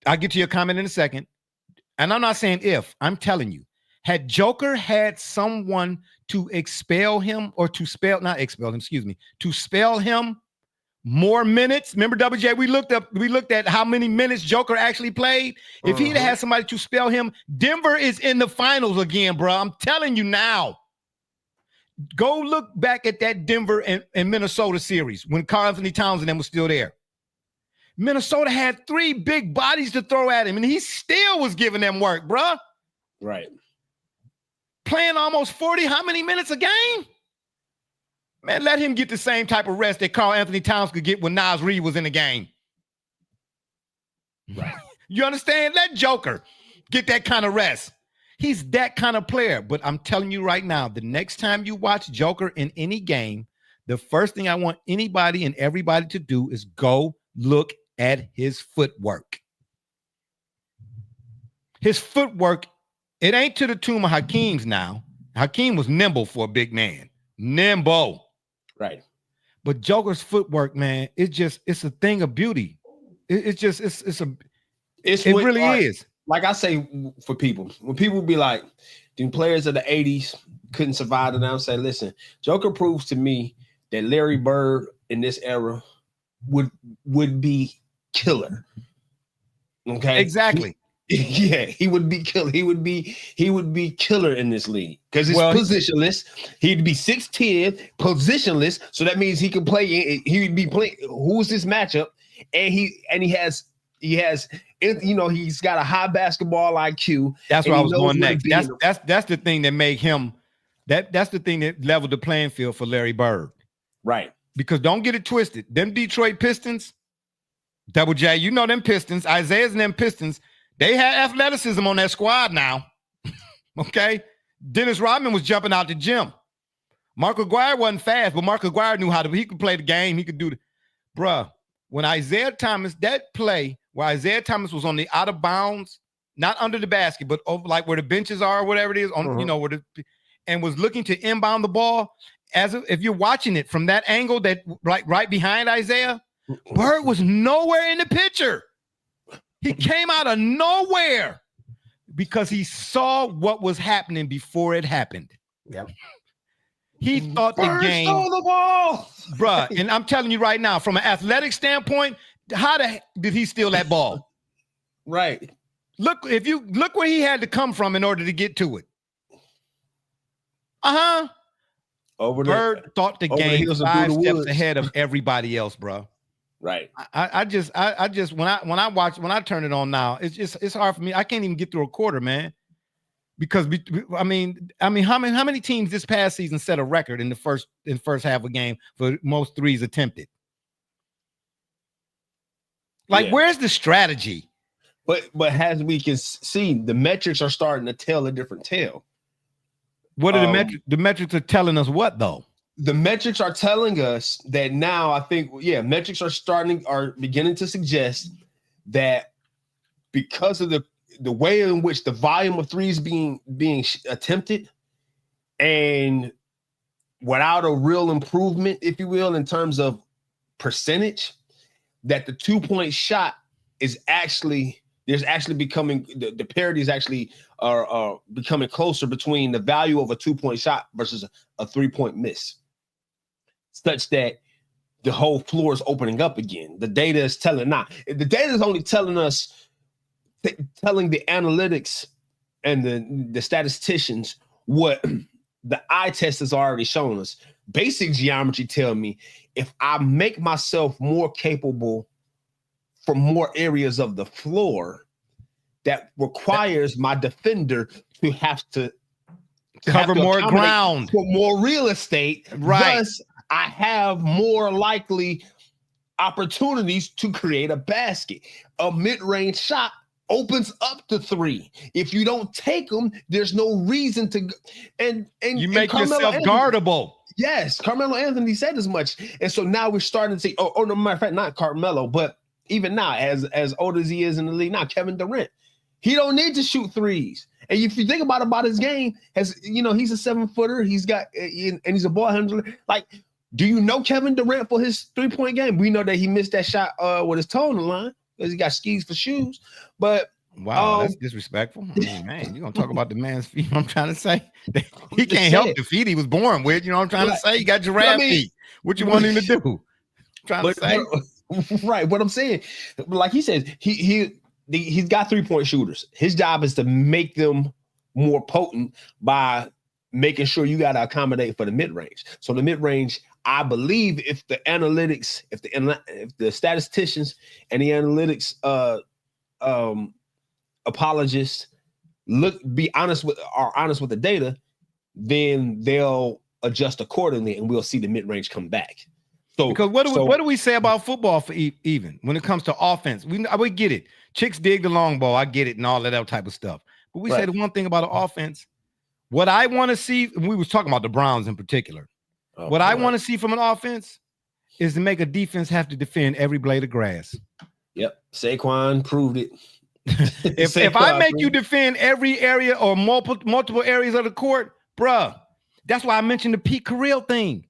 I'll get to your comment in a second. And I'm not saying if, I'm telling you, had Joker had someone to expel him or to spell him more minutes. Remember, WJ, we looked at how many minutes Joker actually played. If he'd had somebody to spell him, Denver is in the finals again, bro. I'm telling you now. Go look back at that Denver and Minnesota series when Karl-Anthony Towns and them was still there. Minnesota had 3 big bodies to throw at him, and he still was giving them work, bro. Right. Playing almost 40, how many minutes a game? Man, let him get the same type of rest that Karl-Anthony Towns could get when Naz Reid was in the game. Right. You understand? Let Joker get that kind of rest. He's that kind of player. But I'm telling you right now, the next time you watch Joker in any game, the first thing I want anybody and everybody to do is go look at his footwork. His footwork, it ain't to the tune of Hakeem's now. Hakeem was nimble for a big man. Nimble. Right. But Joker's footwork, man, it's a thing of beauty. It really is. Like I say for people, when people be like, the players of the 80s couldn't survive, and I'm saying, listen, Joker proves to me that Larry Bird in this era would be killer. Okay. Exactly. Yeah, he would be killer. He would be killer in this league because it's positionless. He'd be 6'10", positionless. So that means he can play. He would be playing. Who's this matchup? And he has. He's got a high basketball IQ. That's where I was going next. That's the thing that made him. That's the thing that leveled the playing field for Larry Bird. Right. Because don't get it twisted. Them Detroit Pistons, Double J, you know them Pistons, Isaiah's and them Pistons. They had athleticism on that squad now. Okay? Dennis Rodman was jumping out the gym. Mark Aguirre wasn't fast, but Mark Aguirre knew he could play the game. He could do bruh. When Isaiah Thomas, that play where Isaiah Thomas was on the out of bounds, not under the basket, but over like where the benches are or whatever it is, and was looking to inbound the ball. If you're watching it from that angle, that right behind Isaiah, Bird was nowhere in the picture. He came out of nowhere because he saw what was happening before it happened. Yep. He thought the game stole the ball, bruh. And I'm telling you right now, from an athletic standpoint, how did he steal that ball? Right. Look where he had to come from in order to get to it. Bird thought the game 5 steps ahead of everybody else, bro. Right. I just when I turn it on now, it's hard for me. I can't even get through a quarter, man. Because I mean, how many teams this past season set a record in the first half of a game for most threes attempted? Where's the strategy? But as we can see, the metrics are starting to tell a different tale. What are the metrics? The metrics are telling us what though? The metrics are telling us that now. I think metrics are beginning to suggest that because of the way in which the volume of threes being attempted, and without a real improvement, if you will, in terms of percentage, that the 2-point shot is actually becoming the parity is actually becoming closer between the value of a 2-point shot versus a 3-point miss, such that the whole floor is opening up again. The data is telling the data is only telling us. Telling the analytics and the statisticians what the eye test has already shown us. Basic geometry tell me if I make myself more capable from more areas of the floor, that requires my defender to have to cover more ground for more real estate. Right. Thus, I have more likely opportunities to create a basket. A mid-range shot opens up to 3. If you don't take them, there's no reason to. And you make yourself guardable. Yes, Carmelo Anthony said as much. And so now we're starting to see, no matter of fact, not Carmelo, but even now, as old as he is in the league now, Kevin Durant, he don't need to shoot threes. And if you think about his game, he's a 7-footer, he's got, and he's a ball handler. Like, do you know Kevin Durant for his 3-point game? We know that he missed that shot with his toe on the line because he got skis for shoes. But wow, that's disrespectful. I mean, man, you're gonna talk about the man's feet. I'm trying to say he can't help the feet he was born with. You know what I'm trying to say? He got giraffe feet. What you want him to do? I'm trying to say. Right. What I'm saying, like he says, he's got 3-point shooters. His job is to make them more potent by making sure you got to accommodate for the mid-range. So the mid-range, I believe, if the analytics, if the statisticians and the analytics apologists are honest with the data, then they'll adjust accordingly, and we'll see the mid-range come back. So because what do we say about football for even when it comes to offense? We get it. Chicks dig the long ball. I get it and all of that type of stuff. But we say the one thing about the offense, what I want to see, and we was talking about the Browns in particular. I want to see from an offense is to make a defense have to defend every blade of grass. Yep. Saquon proved it. if I make you defend every area or multiple areas of the court, bruh, that's why I mentioned the Pete Carril thing.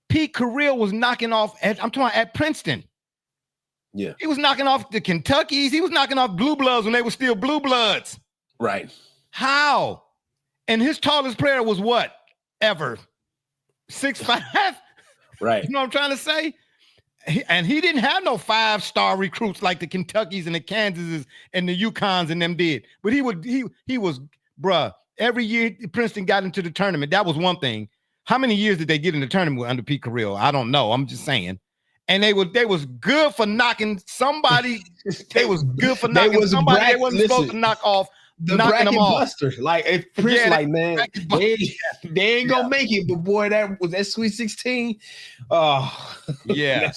Pete Carril was knocking off I'm talking at Princeton. Yeah. He was knocking off the Kentuckys. He was knocking off Blue Bloods when they were still Blue Bloods. Right. How? And his tallest player was what? Ever? 6'5"? Right. You know what I'm trying to say? And he didn't have no 5-star recruits like the Kentuckys and the Kansases and the UConns and them did. But he was, bruh, every year Princeton got into the tournament. That was one thing. How many years did they get in the tournament under Pete Carril? I don't know. I'm just saying. And they was good for knocking somebody. They was good for knocking somebody they wasn't supposed to knock off. The bracket buster. Like if Prince, man, they ain't gonna make it. But boy, that Sweet 16. Oh, yeah.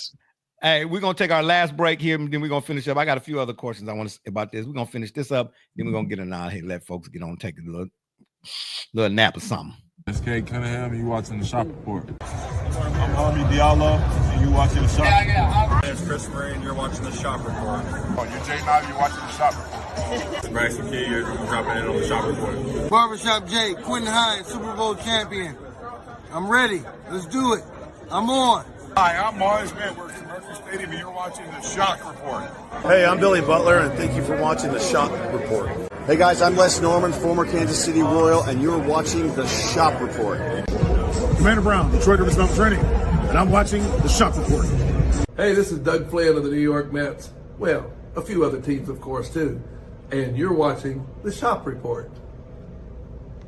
Hey, we're gonna take our last break here, and then we're gonna finish up. I got a few other questions I want to say about this. We're gonna finish this up, then we're gonna get it out here, let folks get on, take a little nap or something. It's Kay Cunningham, and you watching the Shop Report. I'm Harvey Diallo, and you watching the Shop Report. It's Chris Murray, and you're watching the Shop Report. Oh, you're Jay Nolly, you're watching the Shop Report. It's Bryson Key, you're dropping in on the Shop Report. Barbershop Jay, Quentin Hines, Super Bowl champion. I'm ready. Let's do it. I'm on. Hi, I'm Mars Manworks from Murphy Stadium, and you're watching the Shop Report. Hey, I'm Billy Butler, and thank you for watching the Shop Report. Hey guys, I'm Les Norman, former Kansas City Royal, and you're watching the Shop Report. Commander Brown, Detroit Rivers Mountain Training, and I'm watching the Shop Report. Hey, this is Doug Flynn of the New York Mets. Well, a few other teams, of course, too. And you're watching the Shop Report.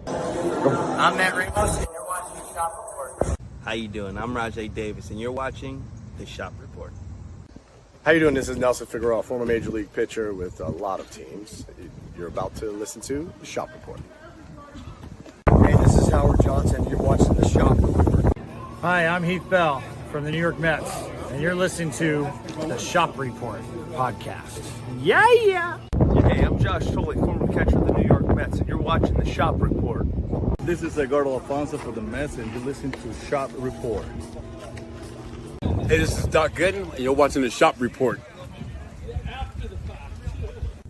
I'm Matt Ramos, and you're watching the Shop Report. How you doing? I'm Rajay Davis, and you're watching the Shop Report. How you doing? This is Nelson Figueroa, former Major League pitcher with a lot of teams. You're about to listen to the Shop Report. Hey, this is Howard Johnson. You're watching the Shop Report. Hi, I'm Heath Bell from the New York Mets, and you're listening to the Shop Report podcast. Yeah! Hey, I'm Josh Tolley, former catcher of the New York Mets, and you're watching the Shop Report. This is Edgardo Alfonso for the Mets, and you're listening to Shop Report. Hey, this is Doc Gooden, and you're watching the Shop Report.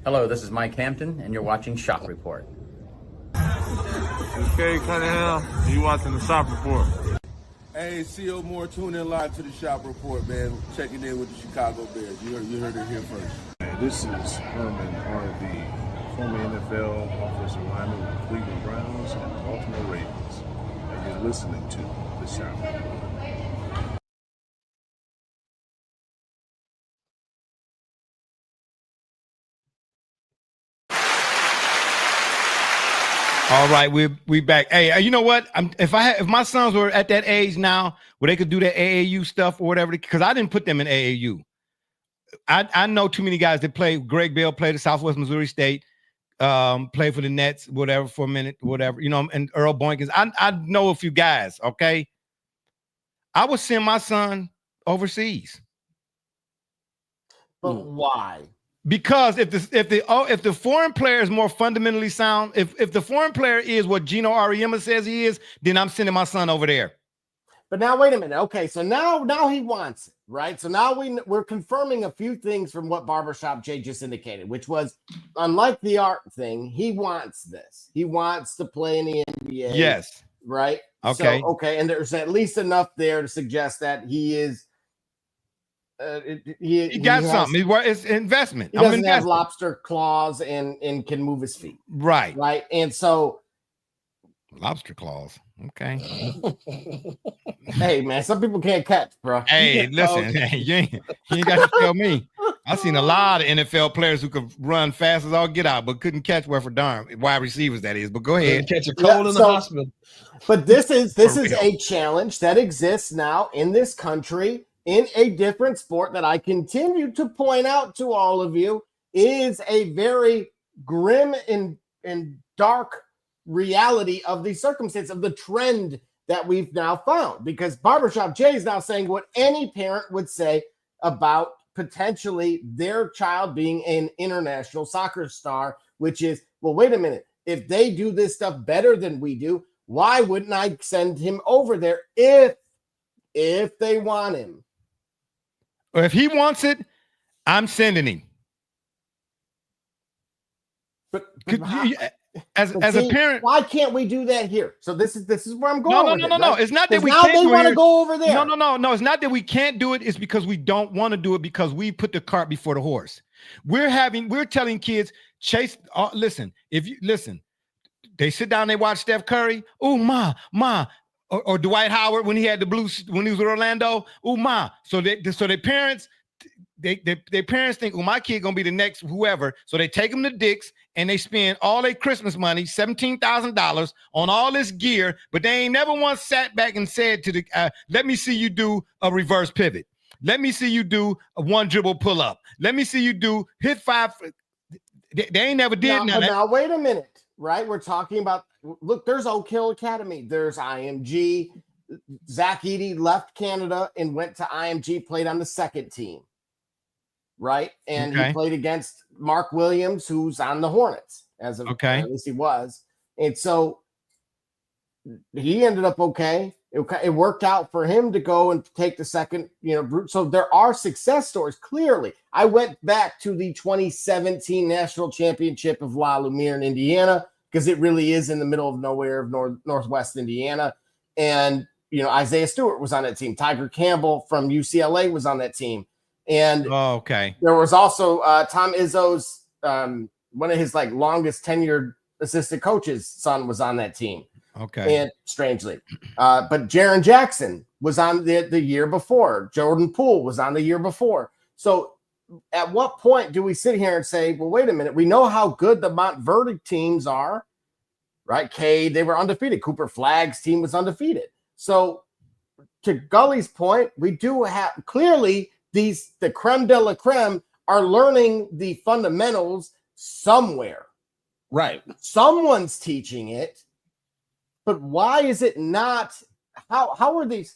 Hello, this is Mike Hampton, and you're watching Shop Report. It's Kay Cunningham, and you're watching the Shop Report. Hey, C.O. Moore, tune in live to the Shop Report, man. Checking in with the Chicago Bears. You heard it here first. Hey, this is Herman R.V., former NFL offensive lineman with the Cleveland Browns and the Baltimore Ravens. And you're listening to the Shop Report. All right, we back. Hey, you know what? If my sons were at that age now where they could do that AAU stuff or whatever, because I didn't put them in AAU. I know too many guys that play. Greg Bell played at Southwest Missouri State, played for the Nets, whatever, for a minute, whatever, and Earl Boykins. I know a few guys, okay? I would send my son overseas. But why? Because if the foreign player is more fundamentally sound, if the foreign player is what Gino Auriemma says he is, then I'm sending my son over there. But now wait a minute. Okay, so now he wants it, right? So now we're confirming a few things from what Barbershop Jay just indicated, which was, unlike the art thing, he wants this. He wants to play in the NBA. Yes. Right? Okay. So, okay, and there's at least enough there to suggest that he is he got something. It's investment. He doesn't have lobster claws and can move his feet. Right. Right. And so lobster claws. Okay. Hey man, some people can't catch, bro. Hey, listen, you ain't got to tell me. I've seen a lot of NFL players who could run fast as all get out, but couldn't catch for darn wide receivers, that is. But go ahead. Catch a cold in the hospital. But this is a challenge that exists now in this country in a different sport that I continue to point out to all of you is a very grim and dark reality of the circumstance of the trend that we've now found, because Barbershop Jay is now saying what any parent would say about potentially their child being an international soccer star, which is, well, wait a minute, if they do this stuff better than we do, why wouldn't I send him over there if they want him? Or if he wants it, I'm sending him. But as a parent, why can't we do that here? So this is where I'm going. No. It's not that we now can't they want to here. go over there. No. It's not that we can't do it. It's because we don't want to do it because we put the cart before the horse. We're telling kids, chase. Listen, they sit down, they watch Steph Curry. Oh, ma. Or Dwight Howard when he had the Blues, when he was with Orlando. Oh, ma. So their parents, their parents think, oh, my kid gonna be the next whoever. So they take them to Dick's and they spend all their Christmas money, $17,000 on all this gear, but they ain't never once sat back and said to the, let me see you do a reverse pivot. Let me see you do a one dribble pull up. Let me see you do hit five. They ain't never did none. Now wait a minute, right? We're talking about, look, there's Oak Hill Academy. There's IMG. Zach Edey left Canada and went to IMG, played on the second team. Right. And he played against Mark Williams, who's on the Hornets at least he was. And so he ended up okay. It worked out for him to go and take the second, so there are success stories. Clearly, I went back to the 2017 national championship of La Lumiere in Indiana, because it really is in the middle of nowhere of Northwest Indiana. And, Isaiah Stewart was on that team. Tiger Campbell from UCLA was on that team. And there was also Tom Izzo's, one of his longest tenured assistant coaches' son was on that team. Okay. And strangely, but Jaren Jackson was on the year before. Jordan Poole was on the year before. So at what point do we sit here and say, well, wait a minute, we know how good the Montverde teams are, right? Cade, they were undefeated. Cooper Flagg's team was undefeated. So to Gully's point, we do have clearly the creme de la creme are learning the fundamentals somewhere. Right. Someone's teaching it, but why is it not? How are these?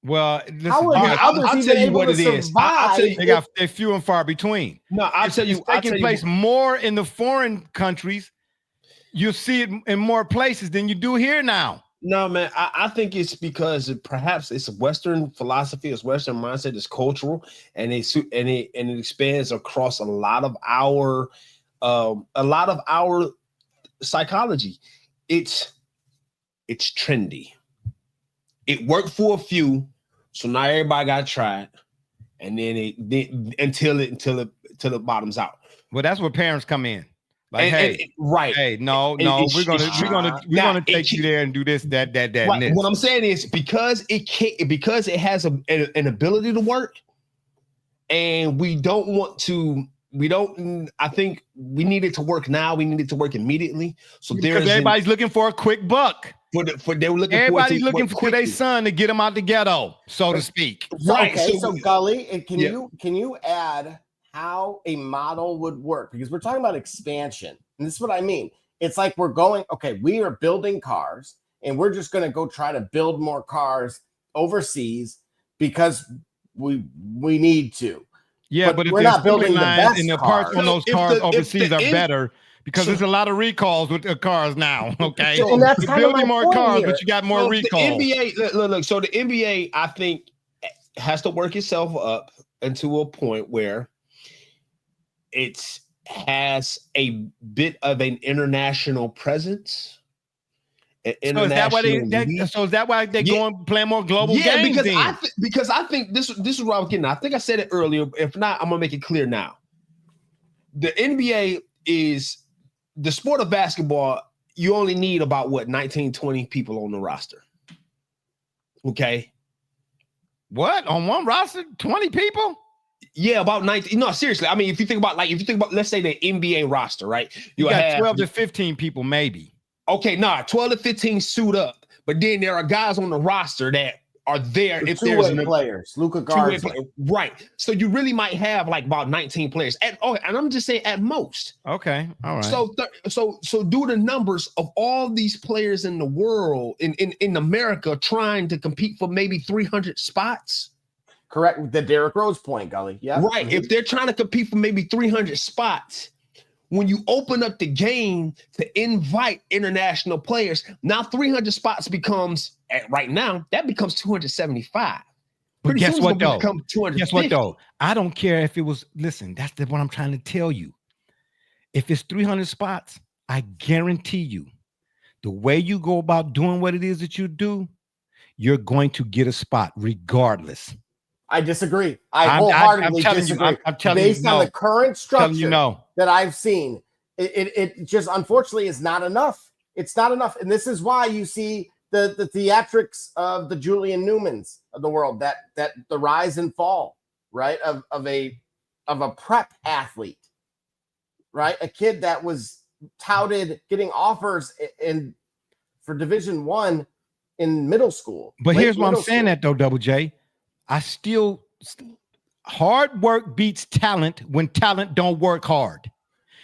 Well, listen, I'll tell you what it is. They're few and far between. No, it's taking place more in the foreign countries. You'll see it in more places than you do here now. No, man, I think it's because perhaps it's a Western philosophy, it's Western mindset, it's cultural, and it expands across a lot of our psychology. It's trendy. It worked for a few, so now everybody got to try it, and then until it bottoms out. Well, that's where parents come in. Right. Hey, no, we're gonna take you there and do this, that, right. and this. What I'm saying is because it has an ability to work, and I think we need it to work now. We need it to work immediately. So because everybody's looking for a quick buck. Everybody's looking for their son to get them out the ghetto, so to speak. Right. Okay, so Gully, can you add how a model would work? Because we're talking about expansion, and this is what I mean. It's like we are building cars, and we're just going to go try to build more cars overseas because we need to. Yeah, but if we're the not building the best and the cars. parts on those cars overseas are better because there's a lot of recalls with the cars now. Okay, So, and that's you're kind of building my more point cars, here. but you got more recalls. The NBA, look. So the NBA, I think, has to work itself up into a point where it has a bit of an international presence. So is that why they going playing more global games? Because I think this is what I was getting at. I think I said it earlier. If not, I'm gonna make it clear now. The NBA is the sport of basketball. You only need about 19, 20 people on the roster. Okay. What, on one roster? 20 people? Yeah, about 19. No, seriously. I mean, if you think about let's say the NBA roster, right? You got 12 to 15 people, maybe. Okay, 12 to 15 suit up, but then there are guys on the roster that are there if there's players, Luka Garza. Right. So you really might have like about 19 players. And I'm just saying at most. Okay. All right. So do the numbers of all these players in the world in America trying to compete for maybe 300 spots. Correct. The Derrick Rose point, Gully. Yeah. Right. If they're trying to compete for maybe 300 spots, when you open up the game to invite international players, now 300 spots becomes, right now, that becomes 275. But guess what, though? Guess what, though? I don't care if it was, listen, that's what I'm trying to tell you. If it's 300 spots, I guarantee you, the way you go about doing what it is that you do, you're going to get a spot regardless. I disagree. I wholeheartedly disagree. I'm telling Based you, on the current structure no. that I've seen, it just unfortunately is not enough. It's not enough, and this is why you see the theatrics of the Julian Newmans of the world, that the rise and fall, right, of a prep athlete, right, a kid that was touted getting offers for Division I in middle school. But here's why I'm saying that though, Double J. I still hard work beats talent when talent don't work hard.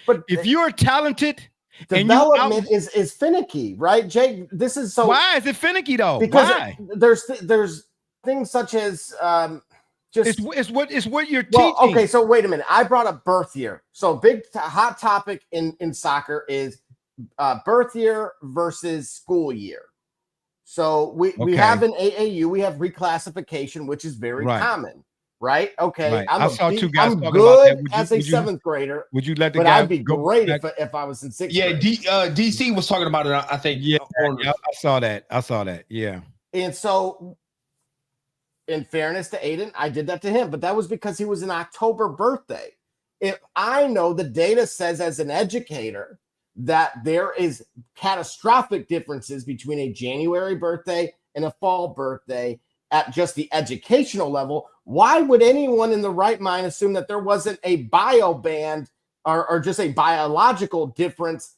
But if you're talented, development is finicky, right, Jake? This is so. Why is it finicky though? Because why? There's things such as it's what you're teaching. Okay, so wait a minute. I brought up birth year. So big hot topic in soccer is birth year versus school year. So we have an AAU, we have reclassification, which is very common, right? Okay, right. I saw two guys I'm talking good about that. as a seventh grader. Would you let the but guy? I'd be great if I was in sixth grade. DC was talking about it. I think. Yeah, I saw that. Yeah. And so, in fairness to Aiden, I did that to him, but that was because he was an October birthday. If I know the data says as an educator that there is catastrophic differences between a January birthday and a fall birthday at just the educational level, why would anyone in the right mind assume that there wasn't a bio band or just a biological difference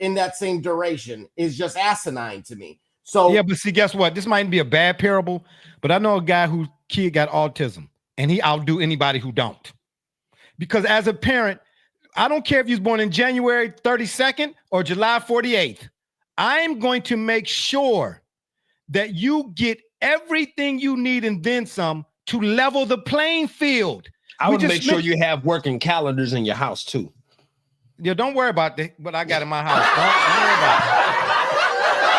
in that same duration? Is just asinine to me. So yeah, but see, guess what? This might be a bad parable, but I know a guy whose kid got autism and he outdo anybody who don't. Because as a parent, I don't care if you was born in January 32nd or July 48th. I'm going to make sure that you get everything you need and then some to level the playing field. I would make sure you have working calendars in your house too. Yeah, don't worry about that. What I got in my house. Don't worry about it.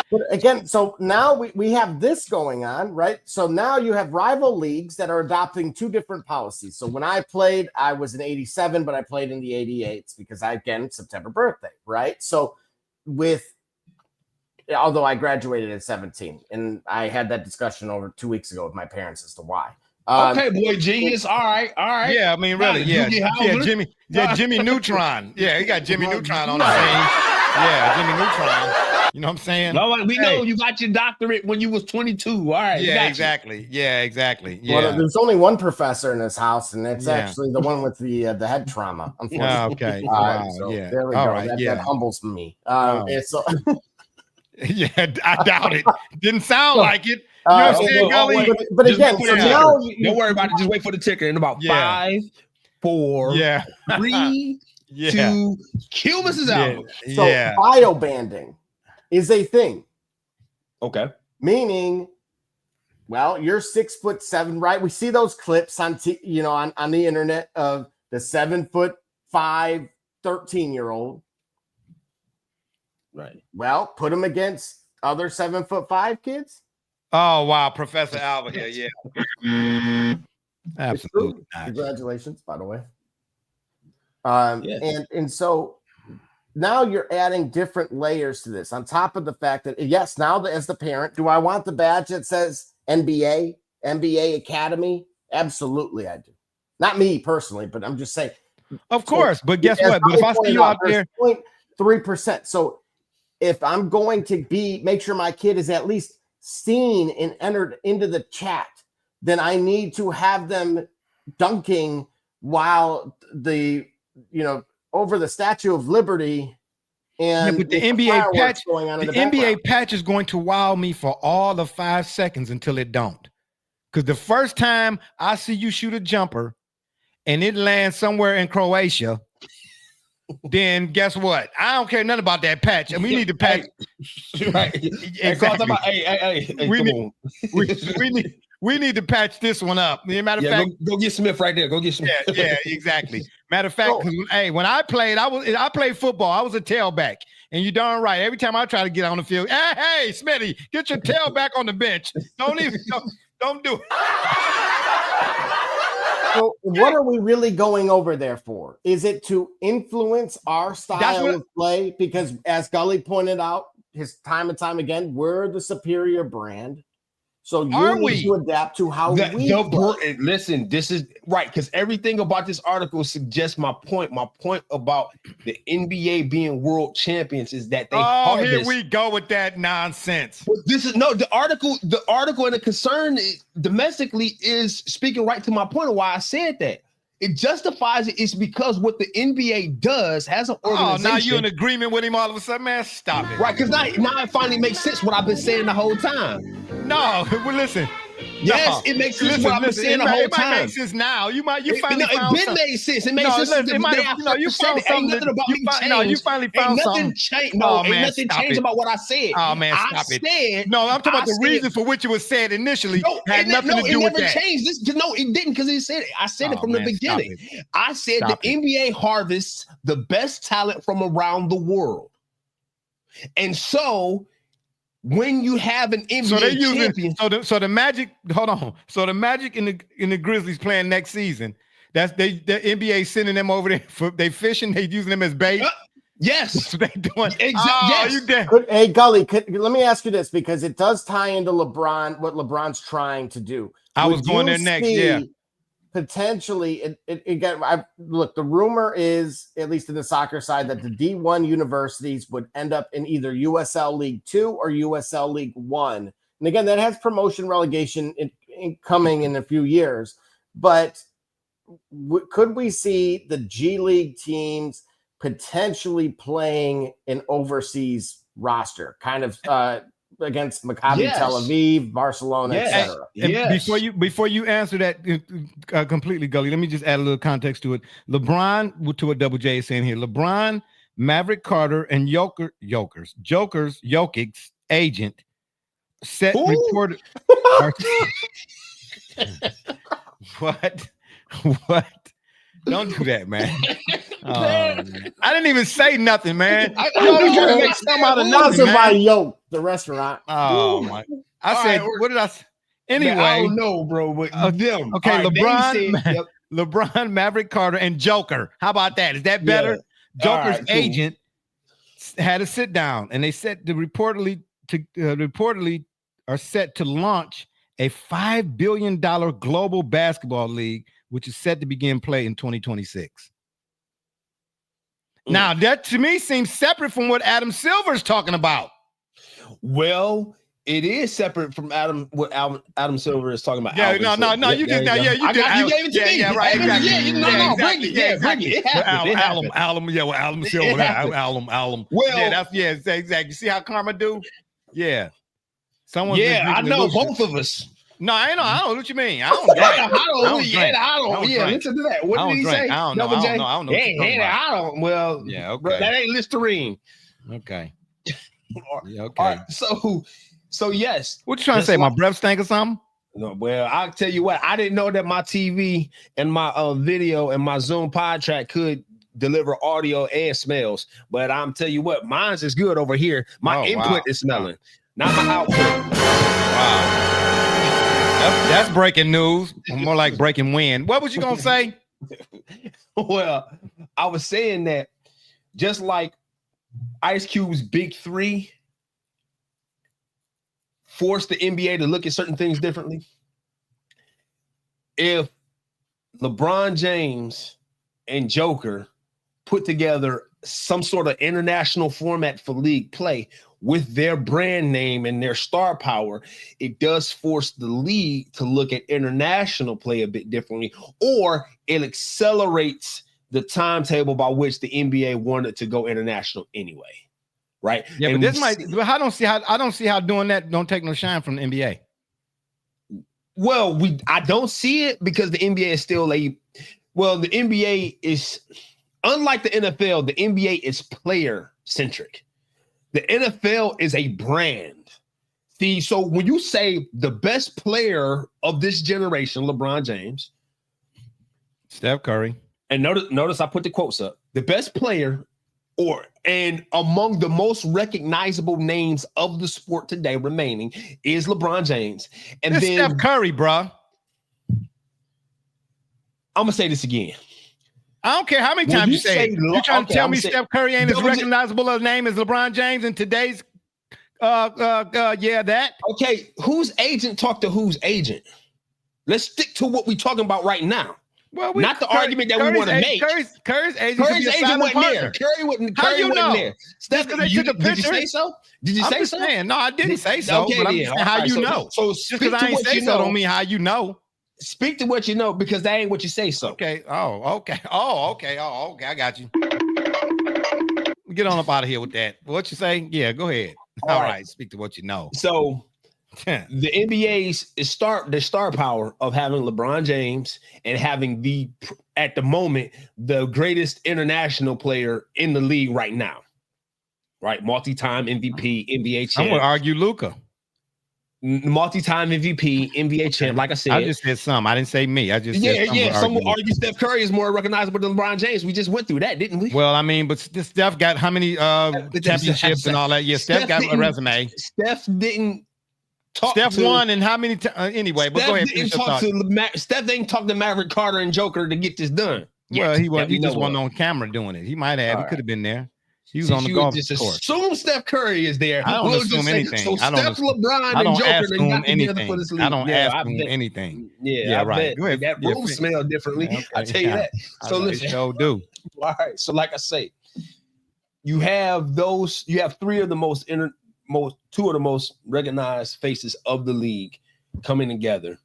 But again, so now we have this going on, right? So now you have rival leagues that are adopting two different policies. So when I played, I was in 87, but I played in the 88s because September birthday, right? So although I graduated at 17, and I had that discussion over 2 weeks ago with my parents as to why. Okay, boy, genius. All right. Yeah, I mean, really, Jimmy Neutron. Yeah, he got Jimmy Neutron on the team. Yeah, Jimmy Neutron. You know what I'm saying? No, we know you got your doctorate when you was 22. All right. Yeah, exactly. Yeah, exactly. Yeah. Well, there's only one professor in this house, and it's actually the one with the head trauma. Unfortunately. Okay. Wow. So yeah. There we All go. right, That humbles me. So yeah, I doubt it. Didn't sound like it. You know what I'm saying, Gully? But again, so now don't worry about it. Just wait for the ticker in about 5, 4, 3, 2. Kilmus is out. So bio banding is a thing. Okay. Meaning Well, you're 6'7", right? We see those clips on on the internet of the 7'5" 13-year-old. Right. Well, put them against other 7'5" kids. Oh wow, Professor Alva here. Yeah. Absolutely. Congratulations, by the way. And so now you're adding different layers to this on top of the fact that, yes, now as the parent, do I want the badge that says NBA Academy? Absolutely, I do. Not me personally, but I'm just saying. Of course, but guess what? But if I see you out there, 0.3%. So if I'm going to make sure my kid is at least seen and entered into the chat, then I need to have them dunking while over the Statue of Liberty. And with the NBA patch going on, the NBA patch is going to wow me for all of 5 seconds until it don't. Because the first time I see you shoot a jumper and it lands somewhere in Croatia, then guess what? I don't care nothing about that patch. And we need to patch. Right. Exactly. Hey, we need to patch this one up. Matter of fact, go get Smith right there. Go get Smith. Yeah, exactly. Matter of fact, when I played, I played football. I was a tailback, and you darn right. Every time I try to get on the field, hey, Smitty, get your tailback on the bench. Don't do it. So what are we really going over there for? Is it to influence our style of play? Because as Gully pointed out, his time and time again, we're the superior brand. So you need to adapt to how we play. Listen, this is right, because everything about this article suggests my point. My point about the NBA being world champions is that they harvest. Here we go with that nonsense. This is the article and the concern domestically is speaking right to my point of why I said that. It justifies it. It's because what the NBA does has an organization. Oh, now you're in agreement with him all of a sudden, man. Stop it. Right, because now it finally makes sense what I've been saying the whole time. No, well, listen. Yes, it makes sense what I've been saying the whole time. It might make sense now. You finally found something. It made sense. It made sense. You found something. Nothing about me changed. You finally found something. Nothing changed. No, ain't nothing changed about what I said. Oh man, stop it. No, I'm talking about the reason for which it was said initially. Had nothing to do with that. It never changed. No, it didn't, because he said it. I said it from the beginning. I said the NBA harvests the best talent from around the world, and so when you have an NBA champion, so the Magic. Hold on. So the Magic and the Grizzlies playing next season. The NBA sending them over there they fishing. They using them as bait. Yes, they doing. Exactly. Yes. You dead. Hey, Gully, let me ask you this, because it does tie into LeBron. What LeBron's trying to do. I was going there next. Yeah. Potentially, look, the rumor is, at least in the soccer side, that the D1 universities would end up in either USL League 2 or USL League 1. And again, that has promotion relegation coming in a few years. But could we see the G League teams potentially playing an overseas roster, kind of against Maccabi Tel Aviv, Barcelona, etc. Yes. Before you answer that completely, Gully, let me just add a little context to it. LeBron, to what Double J is saying here, LeBron, Maverick Carter, and Jokic's agent set reported. What? Don't do that, man. Man. I didn't even say nothing, man. I was trying to make something out of nothing, man. Yoke, the restaurant. Oh my! I said, what did I say? Anyway, man, I don't know, bro. But them. Okay, right, LeBron, Maverick Carter, and Joker. How about that? Is that better? Yeah. Joker's agent had a sit down, and they said reportedly are set to launch a $5 billion global basketball league, which is set to begin play in 2026. Now, that to me seems separate from what Adam Silver is talking about. Well, it is separate from what Adam Silver is talking about. Yeah, you did. You gave it to me. Yeah, right. Exactly. Bring it. Bring it. It happened. Alum Silver. Alum. Well, exactly. See how karma do? Yeah. I know both of us. No, I don't know what you mean. I don't drink. I don't. Listen to that. What did he say? I don't know. I don't. Well, yeah, okay. That ain't Listerine. Okay. Okay. All right. So yes. What you trying to say? My breath stank or something? No, well, I'll tell you what, I didn't know that my TV and my video and my Zoom pod track could deliver audio and smells. But I'm tell you what, mine's is good over here. My input is smelling, not my output. Wow. That's breaking news. More like breaking wind. What was you gonna say? Well, I was saying that just like Ice Cube's Big Three forced the NBA to look at certain things differently. If LeBron James and Joker put together some sort of international format for league play with their brand name and their star power, it does force the league to look at international play a bit differently, or it accelerates the timetable by which the NBA wanted to go international anyway. Right. Yeah, and but this might. I don't see how doing that don't take no shine from the NBA. Well, I don't see it because the NBA is still the NBA is unlike the NFL. The NBA is player centric. The NFL is a brand. See, so when you say the best player of this generation, LeBron James, Steph Curry, and notice I put the quotes up. The best player. And among the most recognizable names of the sport today remaining is LeBron James. And it's then Steph Curry, bro. I'm gonna say this again. I don't care how many times you say it. You're trying to tell me Steph Curry ain't as recognizable a name as LeBron James in today's that. Okay, whose agent talked to whose agent? Let's stick to what we're talking about right now. Well, not the argument that we want to make. Curry's agent wasn't there. Curry wasn't there. Steph, they took a picture. Did you say so? Did you say so? Man, no, I didn't say so. Okay, but I'm just saying how you know. So just because I ain't say so don't mean how you know. Speak to what you know because that ain't what you say so. Okay. Okay. I got you. Get on up out of here with that. What you say? Yeah, go ahead. All right. Speak to what you know. So the NBA's the star power of having LeBron James and having at the moment the greatest international player in the league right now, right? Multi-time MVP, NBA champ. I'm gonna argue Luka. Multi-time MVP, NBA champ. Like I said, I just said some. I didn't say me. I just said some would argue Steph Curry is more recognizable than LeBron James. We just went through that, didn't we? Well, I mean, but Steph got how many championships and all that? Yeah, Steph got a resume. Steph didn't. Steph won and how many anyway, but go ahead. Steph didn't talk to Maverick Carter and Joker to get this done. Well, he just wasn't on camera doing it. He might have. He could have been there. He was on the golf course. Assume Steph Curry is there. I don't assume anything. So Steph, LeBron, and Joker got together for this league. I don't assume anything. Yeah, right. Go ahead. That room smell differently. Okay. I tell you that. So listen. So do. All right. So like I say, you have those. You have two of the most recognized faces of the league coming together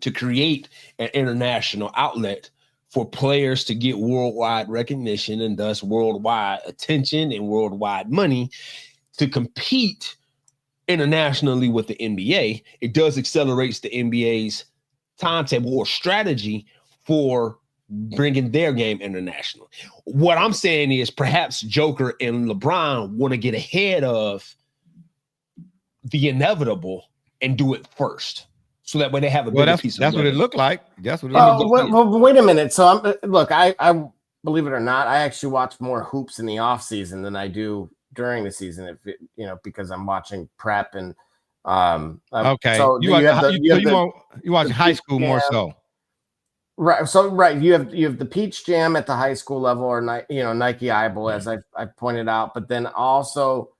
to create an international outlet for players to get worldwide recognition and thus worldwide attention and worldwide money to compete internationally with the NBA. It does accelerates the NBA's timetable or strategy for bringing their game international. What I'm saying is perhaps Joker and LeBron want to get ahead of the inevitable and do it first, so that way they have a bigger piece of that's what it looked like. That's what. Well, wait a minute. So I believe it or not, I actually watch more hoops in the off season than I do during the season. Because I'm watching prep and okay. So you watch high school more so. Right. So you have the Peach Jam at the high school level, or Nike Eyeball, as I pointed out, but then also.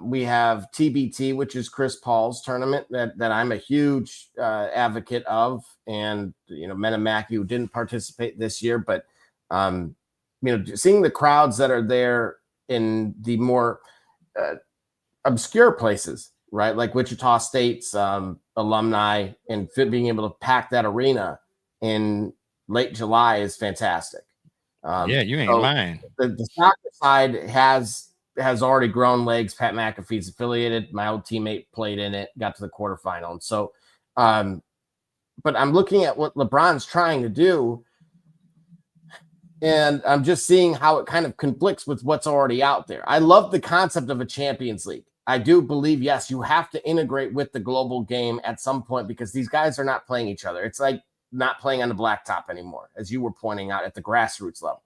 We have TBT, which is Chris Paul's tournament that I'm a huge advocate of, and Menamaki, who didn't participate this year, but seeing the crowds that are there in the more obscure places, right, like Wichita State's alumni, and being able to pack that arena in late July is fantastic. Yeah, you ain't lying. The soccer side has already grown legs. Pat McAfee's affiliated. My old teammate played in it, got to the quarterfinal. And so, but I'm looking at what LeBron's trying to do, and I'm just seeing how it kind of conflicts with what's already out there. I love the concept of a Champions League. I do believe, yes, you have to integrate with the global game at some point because these guys are not playing each other. It's like not playing on the blacktop anymore, as you were pointing out at the grassroots level.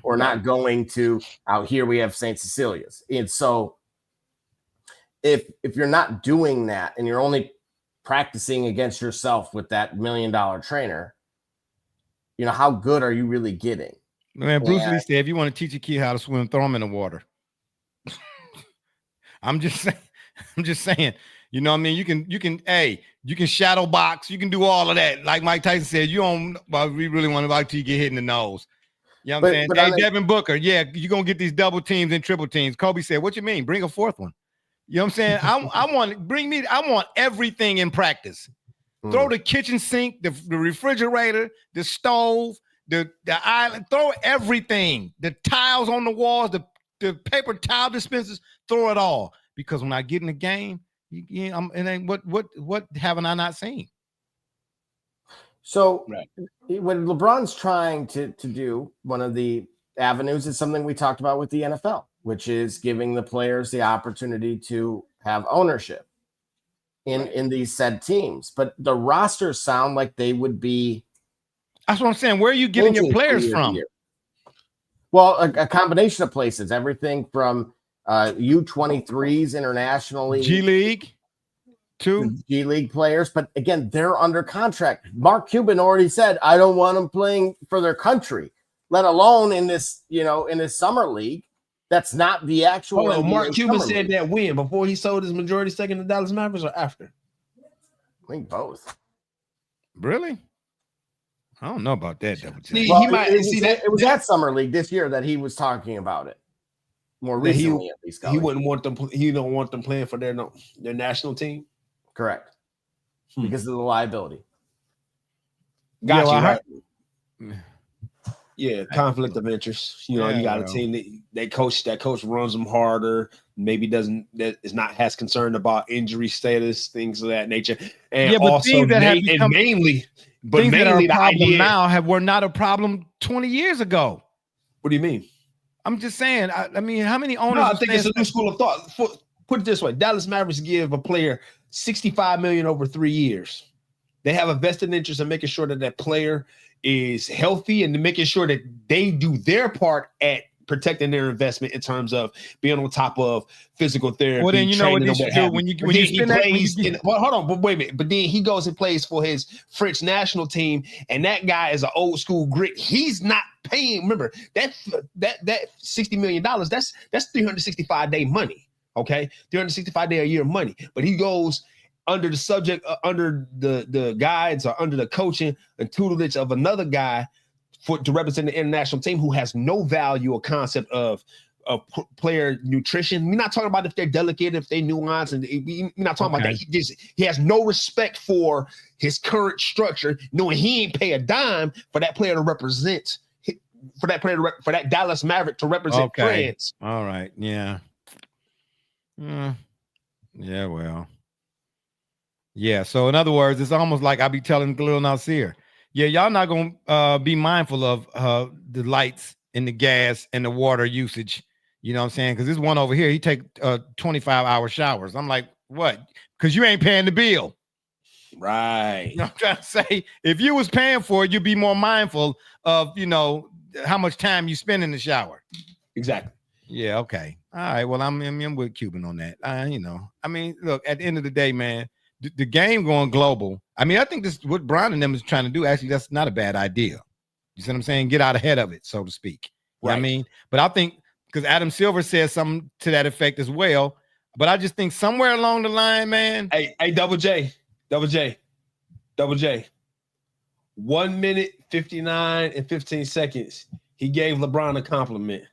Or not going to out here we have St. Cecilia's. And so if you're not doing that and you're only practicing against yourself with that $1 million trainer, how good are you really getting? Man, Bruce Lee said, if you want to teach a kid how to swim, throw him in the water. I'm just saying, you know what I mean? You can shadow box, you can do all of that. Like Mike Tyson said, we really want to about to get hit in the nose. You know what I'm saying? Hey, Devin Booker, you're going to get these double teams and triple teams. Kobe said, what you mean? Bring a fourth one. You know what I'm saying? I want everything in practice. Throw the kitchen sink, the refrigerator, the stove, the island, throw everything. The tiles on the walls, the paper towel dispensers, throw it all. Because when I get in the game, what haven't I not seen? So when LeBron's trying to do, one of the avenues is something we talked about with the NFL, which is giving the players the opportunity to have ownership in these said teams. But the rosters sound like they would be. That's what I'm saying. Where are you getting your players from? Well, a combination of places, everything from U23s internationally, G League. Two G League players, but again, they're under contract. Mark Cuban already said, I don't want them playing for their country, let alone in this, in this summer league. That's not the actual. Oh, Mark Cuban said that when? Before he sold his majority stake in the Dallas Mavericks or after? I think both. Really? I don't know about that. It was that summer league this year that he was talking about it. More recently, at least. He wouldn't want them. He don't want them playing for their national team. Correct. Because of the liability. Gotcha. Yeah, conflict of interest. You got a team that coach runs them harder. Maybe is not as concerned about injury status, things of that nature. And but also things that have become mainly that are a problem now were not a problem 20 years ago. What do you mean? I'm just saying. I mean, how many owners? No, I think it's a new school of thought. Put it this way: Dallas Mavericks give a player $65 million over 3 years. They have a vested interest in making sure that player is healthy and making sure that they do their part at protecting their investment in terms of being on top of physical therapy. Well, then you know what they should do when you hold on, but wait a minute. But then he goes and plays for his French national team, and that guy is an old school grit. He's not paying. Remember that $60 million. That's 365-day money. Okay, 365-day a year money. But he goes under the subject, under the guides or under the coaching and tutelage of another guy to represent the international team who has no value or concept of player nutrition. We're not talking about if they're delicate, if they nuance, and we're not talking about that. He has no respect for his current structure, knowing he ain't pay a dime for that player to represent, for that Dallas Maverick to represent France. All right. Yeah. Yeah, well. Yeah, so in other words, it's almost like I be telling Lil Nasir, y'all not going to be mindful of the lights and the gas and the water usage. You know what I'm saying? Because this one over here, he take 25-hour showers. I'm like, what? Because you ain't paying the bill. Right. You know what I'm trying to say? If you was paying for it, you'd be more mindful of, how much time you spend in the shower. Exactly. Yeah, okay. All right, well, I'm with Cuban on that. I mean, look, at the end of the day, man, the game going global. I mean, I think this what Brian and them is trying to do. Actually, that's not a bad idea. You see what I'm saying? Get out ahead of it, so to speak. You know what I mean? But I think because Adam Silver says something to that effect as well. But I just think somewhere along the line, man. Hey, Double J. 1 minute, 59 and 15 seconds. He gave LeBron a compliment.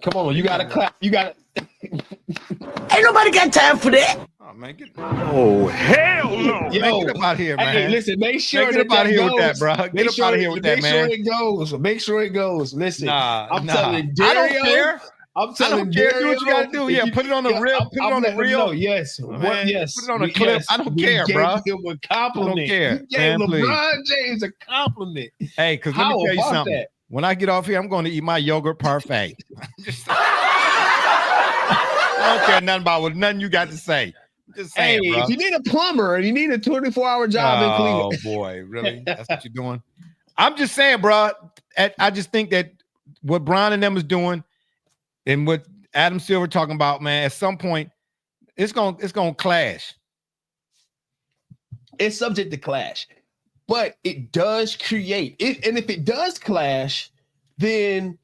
Come on, you gotta clap. You gotta. Ain't nobody got time for that. Oh man, oh hell no! Yo, get up out here, man. Hey, listen, make sure get up out here with that, bro. Get up out of here with that, man. Make sure it goes. Listen, I'm telling Dario, I don't care. I'm telling I don't care. Dario, Do what you gotta do. Yeah, put it on the reel. Put it on the reel. Yes, yes. Put it on a clip. Yes. I don't care, bro. Gave him a compliment. I don't care. He gave LeBron James a compliment. Hey, because let me tell you something. That? When I get off here, I'm going to eat my yogurt parfait. I don't care nothing about what nothing you got to say. Just saying, hey, bro. if you need a plumber and you need a 24-hour job in Cleveland. Oh boy, really? That's what you're doing? I'm just saying, bro. I just think that what Brian and them is doing, and what Adam Silver talking about, man, at some point, it's gonna clash. It's subject to clash, but it does create it, and if it does clash, then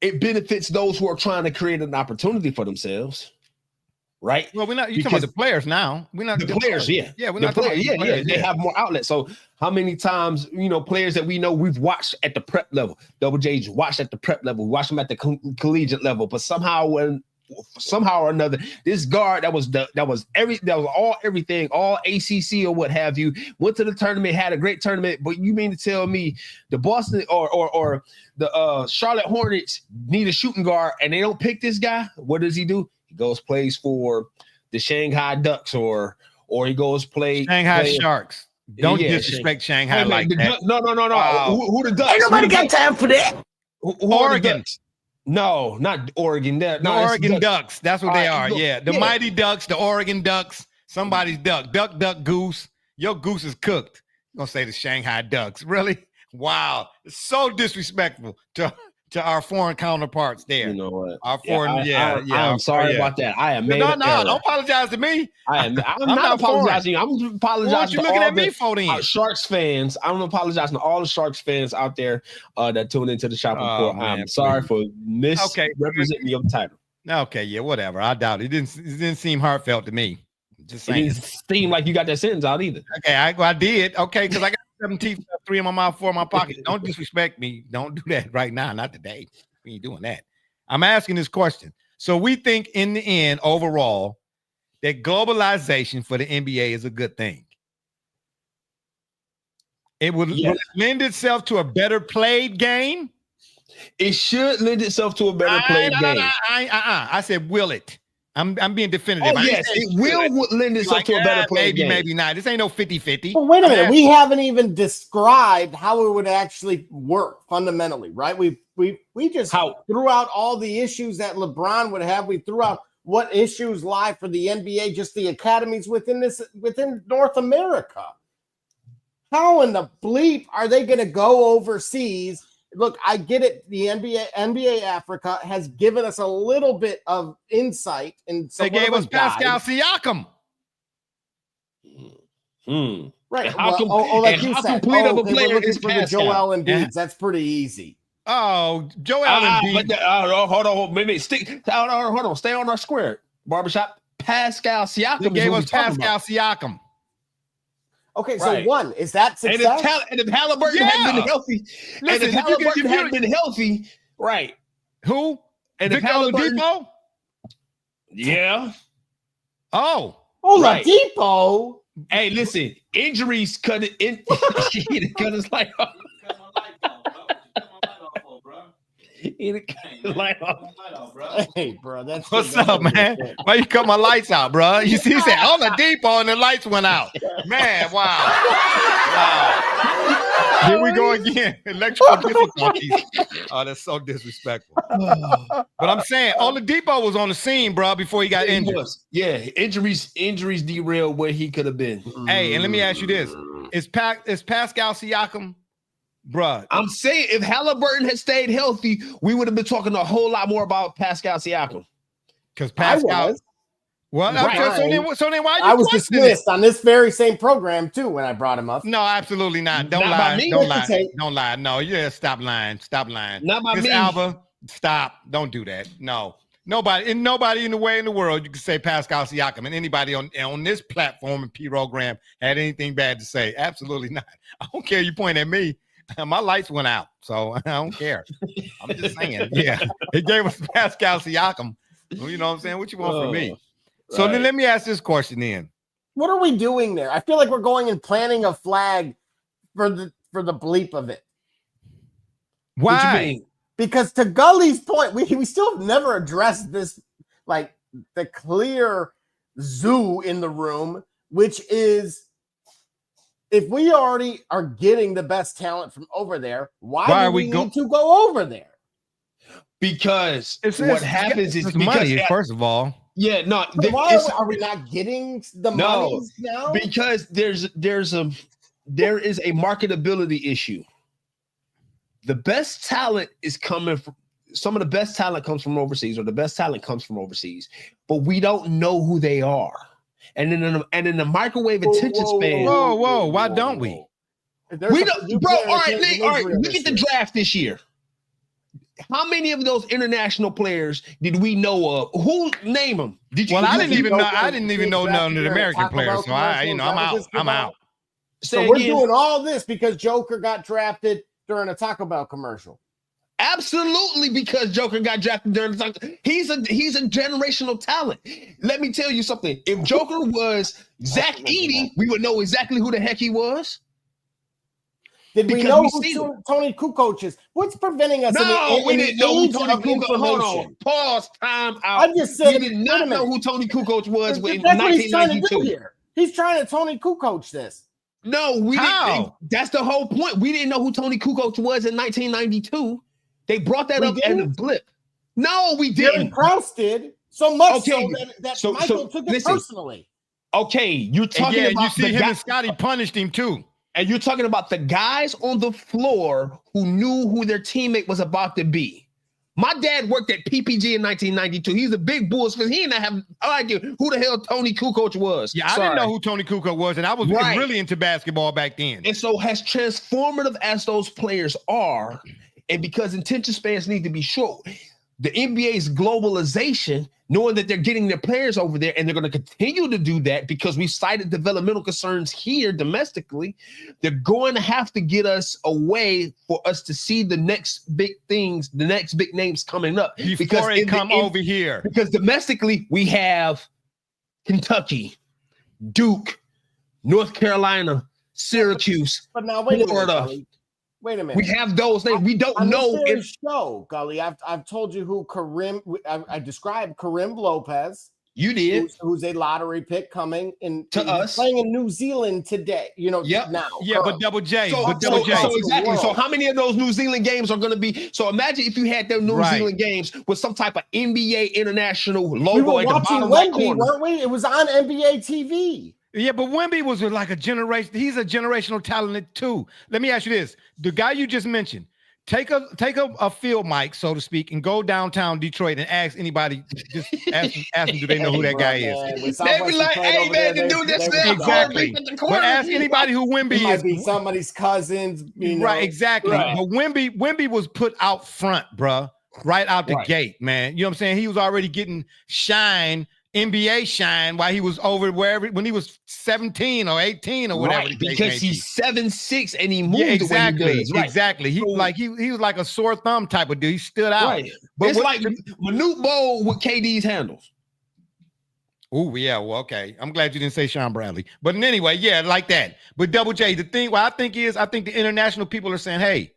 it benefits those who are trying to create an opportunity for themselves. Right. Well, we're not. You talking about the players now? We're not the players. Yeah. Yeah. We're the not. Players, Talking about yeah. players, They have more outlets. So how many times, players that we know we've watched at the prep level, Double J's watched at the prep level, we watched them at the collegiate level, but somehow or another, this guard that was everything, all ACC or what have you, went to the tournament, had a great tournament. But you mean to tell me the Boston or the Charlotte Hornets need a shooting guard and they don't pick this guy? What does he do? He goes plays for the Shanghai Ducks or he goes play Shanghai Sharks. Don't disrespect Shanghai like that. No. Who the Ducks? Ain't nobody got time for that. Who Oregon. No, not Oregon. The Oregon Ducks. That's what they are. Yeah. The Mighty Ducks, the Oregon Ducks, somebody's duck. Duck, goose. Your goose is cooked. You're going to say the Shanghai Ducks. Really? Wow. It's so disrespectful to our foreign counterparts there. You know what? Our foreign, I'm sorry about that. I am made No, don't apologize to me. I'm not apologizing. I'm apologizing. What you looking at me for then? Sharks fans. I'm apologizing to all the Sharks fans out there that tune into the Shop Report. I'm sorry for misrepresenting your title. Okay, yeah, whatever. I doubt it. It didn't seem heartfelt to me. Just saying. It didn't seem like you got that sentence out either. Okay, I did. Okay, because I got 7 teeth, 3 in my mouth, 4 in my pocket. Don't disrespect me. Don't do that right now. Not today. We ain't doing that. I'm asking this question. So we think in the end, overall, that globalization for the NBA is a good thing. It would lend itself to a better played game. It should lend itself to a better played game. I said, will it? I'm being definitive. Oh, yes, it will lend itself to a better played game. Maybe not. This ain't no 50-50. Well, wait a minute. We haven't even described how it would actually work fundamentally, right? We just threw out all the issues that LeBron would have. We threw out what issues lie for the NBA, just the academies within North America. How in the bleep are they going to go overseas? Look, I get it. The NBA Africa has given us a little bit of insight. And they gave us Pascal Siakam. Right. Like you said, we're looking for the Joel Embiid. That's pretty easy. Oh, Joel Embiid. Hold on. Maybe hold on. Stay on our square. Barbershop. Pascal Siakam. They gave us Pascal Siakam. Okay, so one, is that success? And if Halliburton had been healthy, right? Who? And Victor Oladipo? Yeah. Oladipo? Hey, listen, injuries cut it in. Cut his light off. Hey, bro, that's what's up, man? Why you cut my lights out, bro? You see, he said Oladipo and the lights went out. Man, wow. Here we go again. Electrical difficulties. Oh, that's so disrespectful. But I'm saying Oladipo was on the scene, bro, before he got injured. Yeah, injuries derailed where he could have been. Hey, and let me ask you this: Is Pascal Siakam? Bruh, I'm saying if Halliburton had stayed healthy, we would have been talking a whole lot more about Pascal Siakam. Because Pascal, well, right. so then why you? I was dismissed on this very same program too when I brought him up. No, absolutely not. Don't lie. Don't lie. No, yeah, stop lying. Stop lying. Not by me. Alva, stop. Don't do that. No. Nobody in the way in the world you can say Pascal Siakam and anybody on this platform and program had anything bad to say. Absolutely not. I don't care. You point at me. My lights went out, so I don't care. I'm just saying, yeah. He gave us Pascal Siakam. You know what I'm saying? What you want from me? So then let me ask this question then. What are we doing there? I feel like we're going and planting a flag for the bleep of it. Why? Because to Gully's point, we still have never addressed this, like the clear zoo in the room, which is, if we already are getting the best talent from over there, why do we need to go over there? Because what happens is money, first of all. Yeah, no. Why are we not getting the money now? Because there is a marketability issue. The best talent is coming from some of the best talent comes from overseas, or the best talent comes from overseas, but we don't know who they are. And in the microwave attention span. Whoa, why don't we? We don't, bro. All right. Look at the draft this year. How many of those international players did we know of? Who name them? Did you? Well, I didn't even know none of the American players. So I'm out. So we're doing all this because Joker got drafted during a Taco Bell commercial. Absolutely, because Joker got drafted during the Taco. He's a generational talent. Let me tell you something. If Joker was Zach Edey, we would know exactly who the heck he was. Did we know who Tony Kukoc is? What's preventing us? No, we didn't know who Tony Kukoc. Hold on, pause, time out. I just said we did not know who Tony Kukoc was in 1992. He's trying to Tony Kukoc this. No, we didn't. That's the whole point. We didn't know who Tony Kukoc was in 1992. They brought that up in a blip. No, we didn't. Jerry Krause did so much that Michael took it personally. Okay, you're talking about you see him and Scotty punished him too. And you're talking about the guys on the floor who knew who their teammate was about to be. My dad worked at PPG in 1992. He's a big Bulls fan. He didn't have no idea who the hell Tony Kukoc was. Yeah, I didn't know who Tony Kukoc was, and I was really into basketball back then. And so, as transformative as those players are, and because attention spans need to be short, the NBA's globalization, knowing that they're getting their players over there and they're going to continue to do that because we cited developmental concerns here domestically, they're going to have to get us a way for us to see the next big things, the next big names coming up. Before they come over here. Because domestically, we have Kentucky, Duke, North Carolina, Syracuse, but now wait Florida. Wait a minute. We have those names. We don't know. Show, Gully. I've told you who I described Karim Lopez. You did. Who's a lottery pick coming to us, playing in New Zealand today. Now. Yeah, but Double J. So exactly. So how many of those New Zealand games are going to be? So imagine if you had them New Zealand games with some type of NBA international logo we were at the bottom right corner, weren't we? It was on NBA TV. Yeah, but Wemby was like a generation. He's a generational talent too. Let me ask you this: the guy you just mentioned, take a field mic, so to speak, and go downtown Detroit and ask anybody. Just ask them, do they know who that guy is? They be like, "Hey man, the dude that's there, exactly." But ask anybody who Wemby is. Might be somebody's cousins, right? Exactly. Right. But Wemby was put out front, bruh, right out the gate, man. You know what I'm saying? He was already getting shine. NBA shine while he was over when he was 17 or 18 or whatever. Because he's 7'6" and he moved exactly. The way he does. Exactly. He was like a sore thumb type of dude. He stood out. Right. But it's like Manute Bol with KD's handles. Oh, yeah. Well, okay. I'm glad you didn't say Sean Bradley. But anyway, yeah, like that. But Double J, the thing what I think the international people are saying, hey,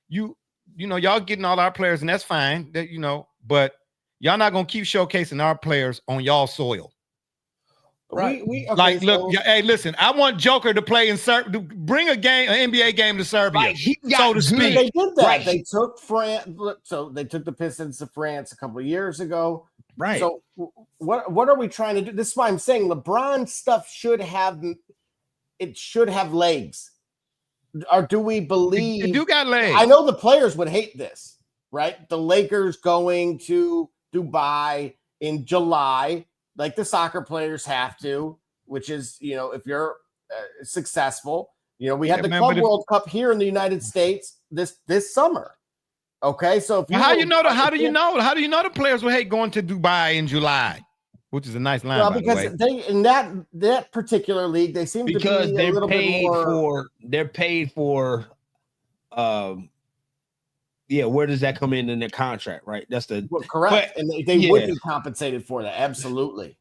you know, y'all getting all our players, and that's fine. That but y'all not gonna keep showcasing our players on y'all soil, right? Hey, listen, I want Joker to play bring an NBA game to Serbia, so to speak. They did that. Right. They took France. So they took the Pistons to France a couple of years ago. Right. So what are we trying to do? This is why I'm saying LeBron stuff should have legs. Or do we believe it do got legs? I know the players would hate this, right? The Lakers going to Dubai in July, like the soccer players have to, which is, if you're successful, we had the Club World Cup here in the United States this summer. Okay, so if how do you know the players will hate going to Dubai in July, which is a nice line. Well, because they in that particular league, they seem to be a little bit more. They're paid for. Yeah, where does that come in their contract, right? That's correct, and they would be compensated for that, absolutely.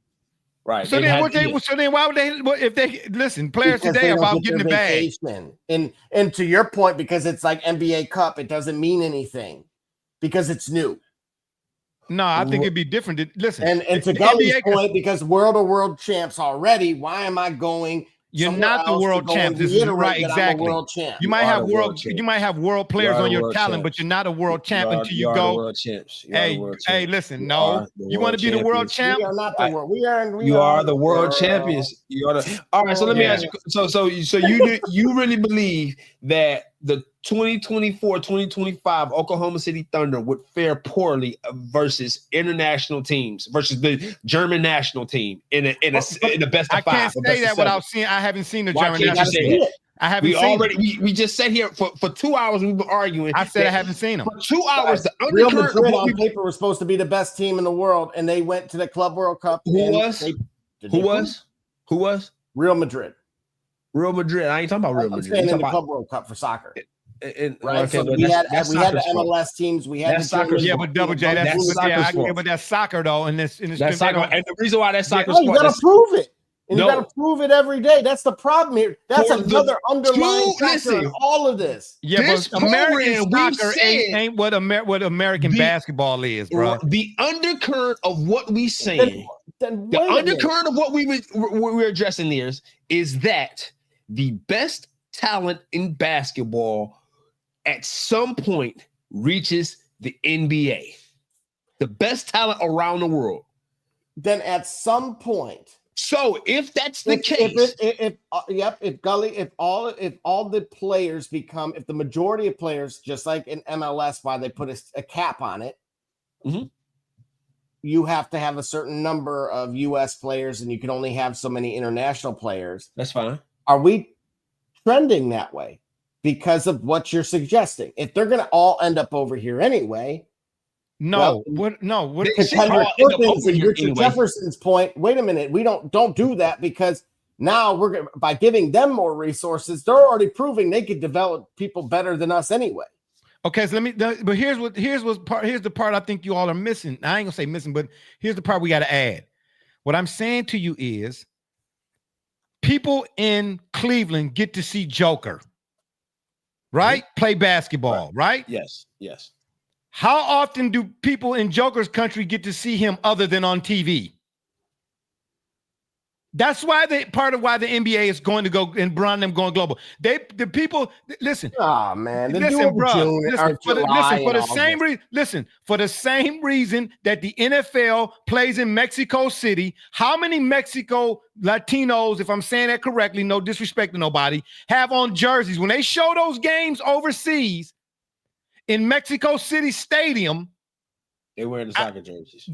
Right. So then, why would they? If they listen, players today are about getting the bag. And to your point, because it's like NBA Cup, it doesn't mean anything because it's new. No, I think it'd be different. Listen, and to Gully's point, because world champs already, why am I going You're not the world champ. This is right, exactly. You might have world players on your talent, but you're not a world champ until you go. World champs. Hey, listen, no, you want to be the world champ? We are not the world. You are the world champions. You are the. All right, so let me ask you. So you really believe that the 2024-2025 Oklahoma City Thunder would fare poorly versus international teams, versus the German national team in the best of five? I can't say that without seeing. I haven't seen the German national team. I haven't seen it. We just sat here for 2 hours. We've been arguing. I said I haven't seen them. For 2 hours, the Real Madrid on paper was supposed to be the best team in the world, and they went to the Club World Cup. Who was? Real Madrid. Real Madrid. I ain't talking about Real Madrid. I'm saying in the Club World Cup for soccer. Right. Okay, so we had the MLS teams. We had the soccer. Yeah, but Double J, but that's soccer though. And that's soccer. And the reason why that's soccer, you got to prove it. And you got to prove it every day. That's the problem here. That's another underlying factor in all of this. Yeah, but American soccer ain't what American basketball is, bro. The undercurrent of what we saying, the undercurrent of what we're addressing is that the best talent in basketball at some point reaches the NBA. The best talent around the world. Then at some point. So if that's the case, if all the players become, if the majority of players, just like in MLS, why they put a cap on it, you have to have a certain number of U.S. players, and you can only have so many international players. That's fine. Are we trending that way because of what you're suggesting? If they're going to all end up over here anyway. Richard Jefferson's point. Wait a minute, we don't do that because now by giving them more resources, they're already proving they could develop people better than us anyway. Okay, so but here's the part I think you all are missing. I ain't gonna say missing, but here's the part we got to add. What I'm saying to you is, people in Cleveland get to see Joker, right? Play basketball, right? Yes. How often do people in Joker's country get to see him other than on TV? That's why part of why the NBA is going to go and Brown them going global. The people listen. Oh man, listen, bro. For the same reason that the NFL plays in Mexico City. How many Mexico Latinos, if I'm saying that correctly, no disrespect to nobody, have on jerseys when they show those games overseas in Mexico City Stadium? They wearing the soccer jerseys.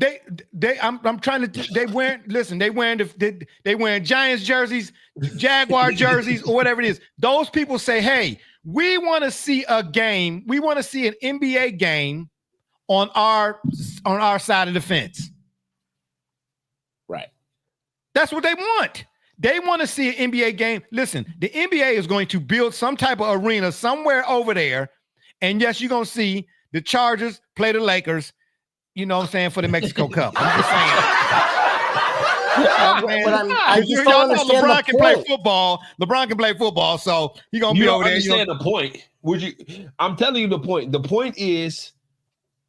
I'm trying to. They wearing Giants jerseys, Jaguar jerseys, or whatever it is. Those people say, "Hey, we want to see a game. We want to see an NBA game on our side of the fence." Right. That's what they want. They want to see an NBA game. Listen, the NBA is going to build some type of arena somewhere over there, and yes, you're gonna see the Chargers play the Lakers. You know what I'm saying, for the Mexico Cup. I'm just saying. I just don't understand LeBron can play football. LeBron can play football, so he's gonna be over there. You don't understand the point. I'm telling you the point. The point is,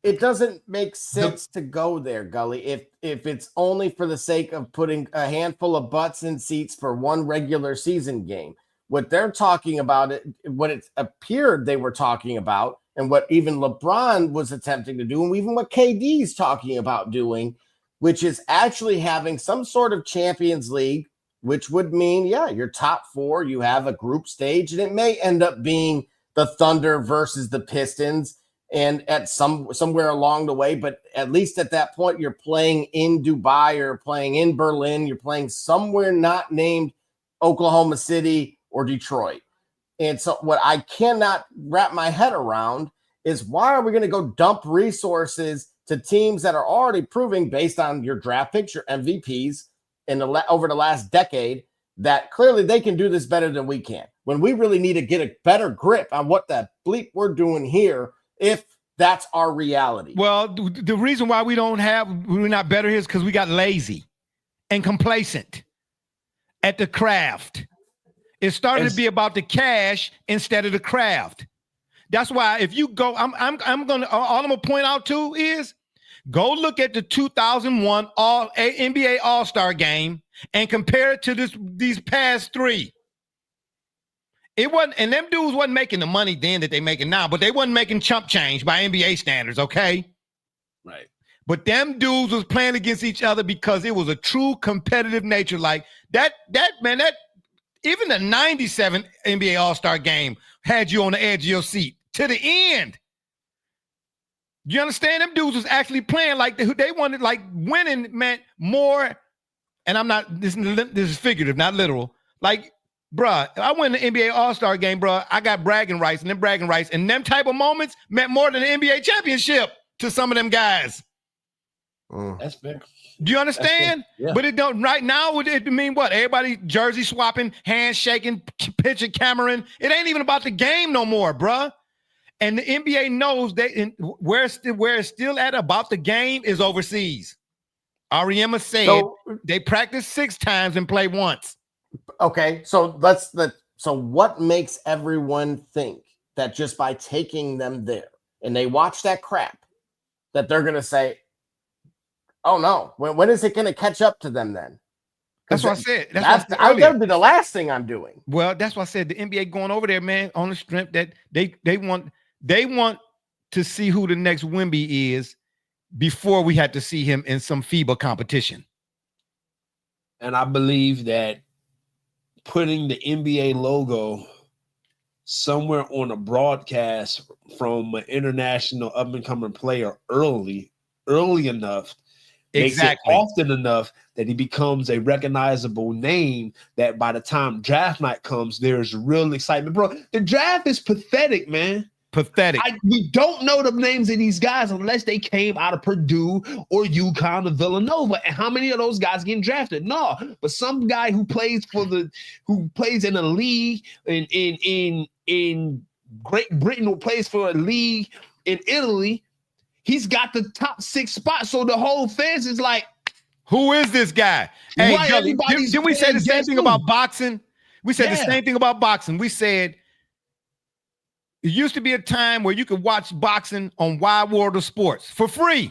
it doesn't make sense to go there, Gully. If it's only for the sake of putting a handful of butts in seats for one regular season game. What they're talking about, what it appeared they were talking about, and what even LeBron was attempting to do, and even what KD's talking about doing, which is actually having some sort of Champions League, which would mean, your top four, you have a group stage, and it may end up being the Thunder versus the Pistons, and at somewhere along the way, but at least at that point, you're playing in Dubai, or playing in Berlin, you're playing somewhere not named Oklahoma City or Detroit. And so what I cannot wrap my head around is, why are we going to go dump resources to teams that are already proving, based on your draft picks, your MVPs over the last decade, that clearly they can do this better than we can, when we really need to get a better grip on what the bleep we're doing here, if that's our reality. Well, the reason why we're not better here is because we got lazy and complacent at the craft. It started to be about the cash instead of the craft. That's why if you go, all I'm gonna point out too is, go look at the 2001 NBA All-Star game and compare it to these past three. It wasn't, and them dudes wasn't making the money then that they making now, but they wasn't making chump change by NBA standards, okay? Right. But them dudes was playing against each other because it was a true competitive nature. Like that even the 97 NBA All-Star game had you on the edge of your seat to the end. You understand? Them dudes was actually playing like they wanted, like winning meant more. And I'm not, this is figurative, not literal. Like, bruh, I win the NBA All-Star game, bruh. I got bragging rights, and them type of moments meant more than the NBA championship to some of them guys. That's fair. Do you understand? Yeah. But it don't right now. It mean what? Everybody jersey swapping, hands shaking, pitching, Cameron. It ain't even about the game no more, bruh. And the NBA knows where it's still at about the game is overseas. Ariema said they practice 6 times and play once. Okay, so what makes everyone think that just by taking them there and they watch that crap, that they're going to say, oh no, when is it going to catch up to them then? That's what I said. That would be the last thing I'm doing. Well, that's why I said the NBA going over there, man, on the strength that they want to see who the next Wemby is before we had to see him in some FIBA competition. And I believe that putting the NBA logo somewhere on a broadcast from an international up-and-coming player early enough, makes it often enough that he becomes a recognizable name that by the time draft night comes, there's real excitement. Bro, the draft is pathetic, man. Pathetic. We don't know the names of these guys unless they came out of Purdue or UConn or Villanova. And how many of those guys getting drafted? No, but some guy who plays in a league in Great Britain, who plays for a league in Italy, he's got the top 6 spots. So the whole fans is like, who is this guy? Hey, right, didn't we say the same thing about boxing? We said the same thing about boxing. We said it used to be a time where you could watch boxing on Wide World of Sports for free.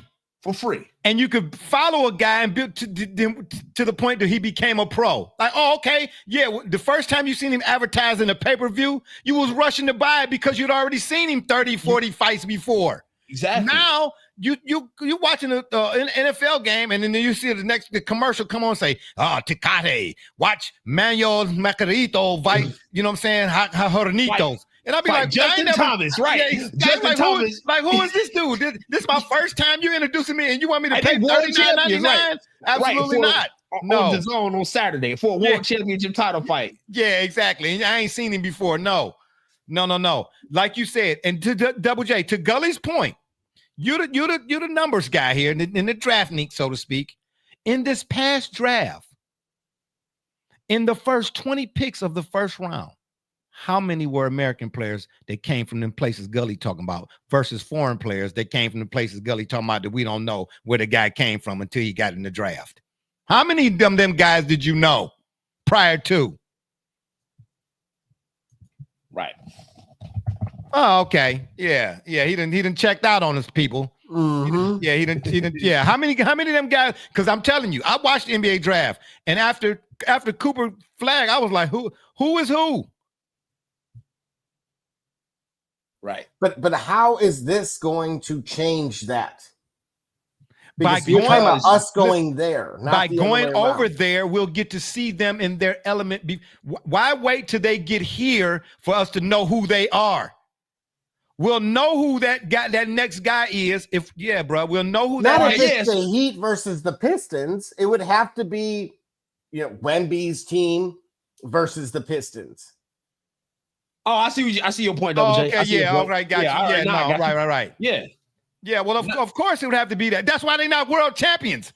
And you could follow a guy and build to the point that he became a pro. Like, oh, okay. Yeah, the first time you seen him advertised in a pay-per-view, you was rushing to buy it because you'd already seen him 30, 40 fights before. Exactly. Now you watching an NFL game, and then you see the commercial come on and say, Tecate, watch Manuel Macarito fight, you know what I'm saying, Hornitos. And I'll be like, Justin Thomas, right? Yeah, Justin Thomas. Who is this dude? This is my first time you're introducing me, and you want me to pay $39.99? Right. Absolutely not. No. On the Zone on Saturday for a world championship title fight. Yeah, exactly. And I ain't seen him before. No. Like you said, and to Double J, to Gully's point, you're the numbers guy here in the draft neat, so to speak. In this past draft, in the first 20 picks of the first round, how many were American players that came from them places Gully talking about versus foreign players that came from the places Gully talking about that we don't know where the guy came from until he got in the draft? How many of them guys did you know prior to? Right. Oh, okay. Yeah. He didn't checked out on his people. Mm-hmm. He didn't. Yeah. How many of them guys? Because I'm telling you, I watched the NBA draft, and after Cooper Flag, I was like, who is who? Right. But how is this going to change that? Because you're talking about us going there. By going over there, we'll get to see them in their element. Why wait till they get here for us to know who they are? We'll know who that next guy is. We'll know who that is. The Heat versus the Pistons. It would have to be, Wemby's team versus the Pistons. Oh, I see your point, Double J. Okay, yeah, all right, got you. Right. Yeah. Yeah, well, of course it would have to be that. That's why they're not world champions.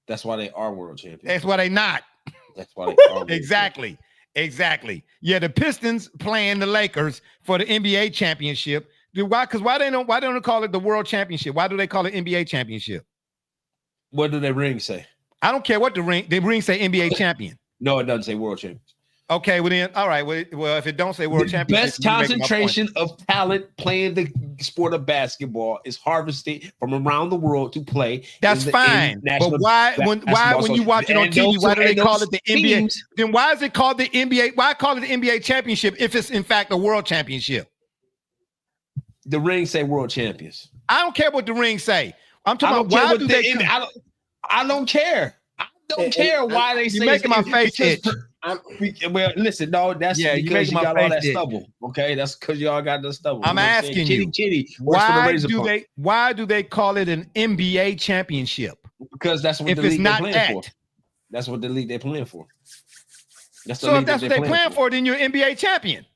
That's why they are world champions. That's why they're not. That's why they are. Exactly. Yeah, the Pistons playing the Lakers for the NBA championship. Why? Because why don't they call it the world championship? Why do they call it NBA championship? What do their ring say? I don't care what the ring say NBA champion. No, it doesn't say world champion. Okay, well then, all right. Well, if it don't say world champion, best concentration of talent playing sport of basketball is harvested from around the world to play. That's fine. But why when you watch it on TV, why do they call it the NBA? Then why is it called the NBA? Why call it the NBA championship if it's in fact a world championship? The rings say world champions. I don't care what the rings say. I'm talking about why do they? I don't care. I don't care why they say. You're making my face itch. Well, listen, no, that's because you got all that stubble. Okay, that's because y'all got the stubble. I'm asking you, why do they call it an NBA championship? Because that's what if it's not that. For. That's what the league they're playing for. So if that's what they're playing for, then you're NBA champion.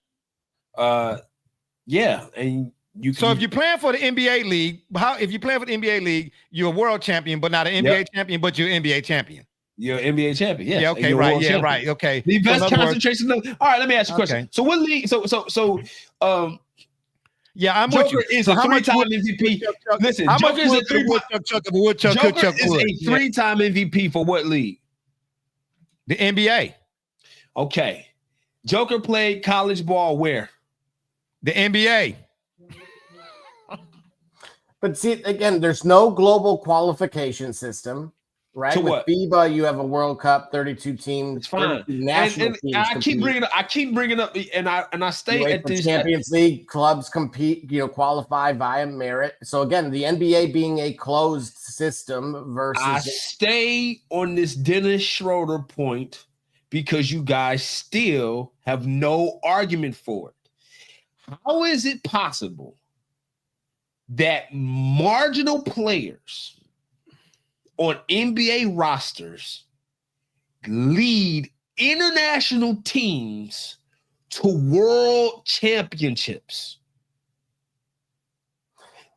Yeah, and you. So if you're playing for the NBA league, if you're playing for the NBA league, you're a world champion, but not an NBA champion, but you're an NBA champion. You're an NBA champion. Yes. Yeah. Okay. Right. Yeah. Champion. Right. Okay. The best concentration. All right. Let me ask you a question. Okay. So what league? Yeah, I'm Joker with you. is a three-time MVP. Listen, Joker is a three-time MVP for what league? The NBA. Okay. Joker played college ball where? The NBA. But see, again, there's no global qualification system, right? To With what? FIBA, you have a World Cup, 32 teams, It's fine. national teams. I keep bringing up, and I stay at this Champions League clubs compete, qualify via merit. So again, the NBA being a closed system versus. I stay on this Dennis Schroeder point because you guys still have no argument for it. How is it possible that marginal players on NBA rosters lead international teams to world championships?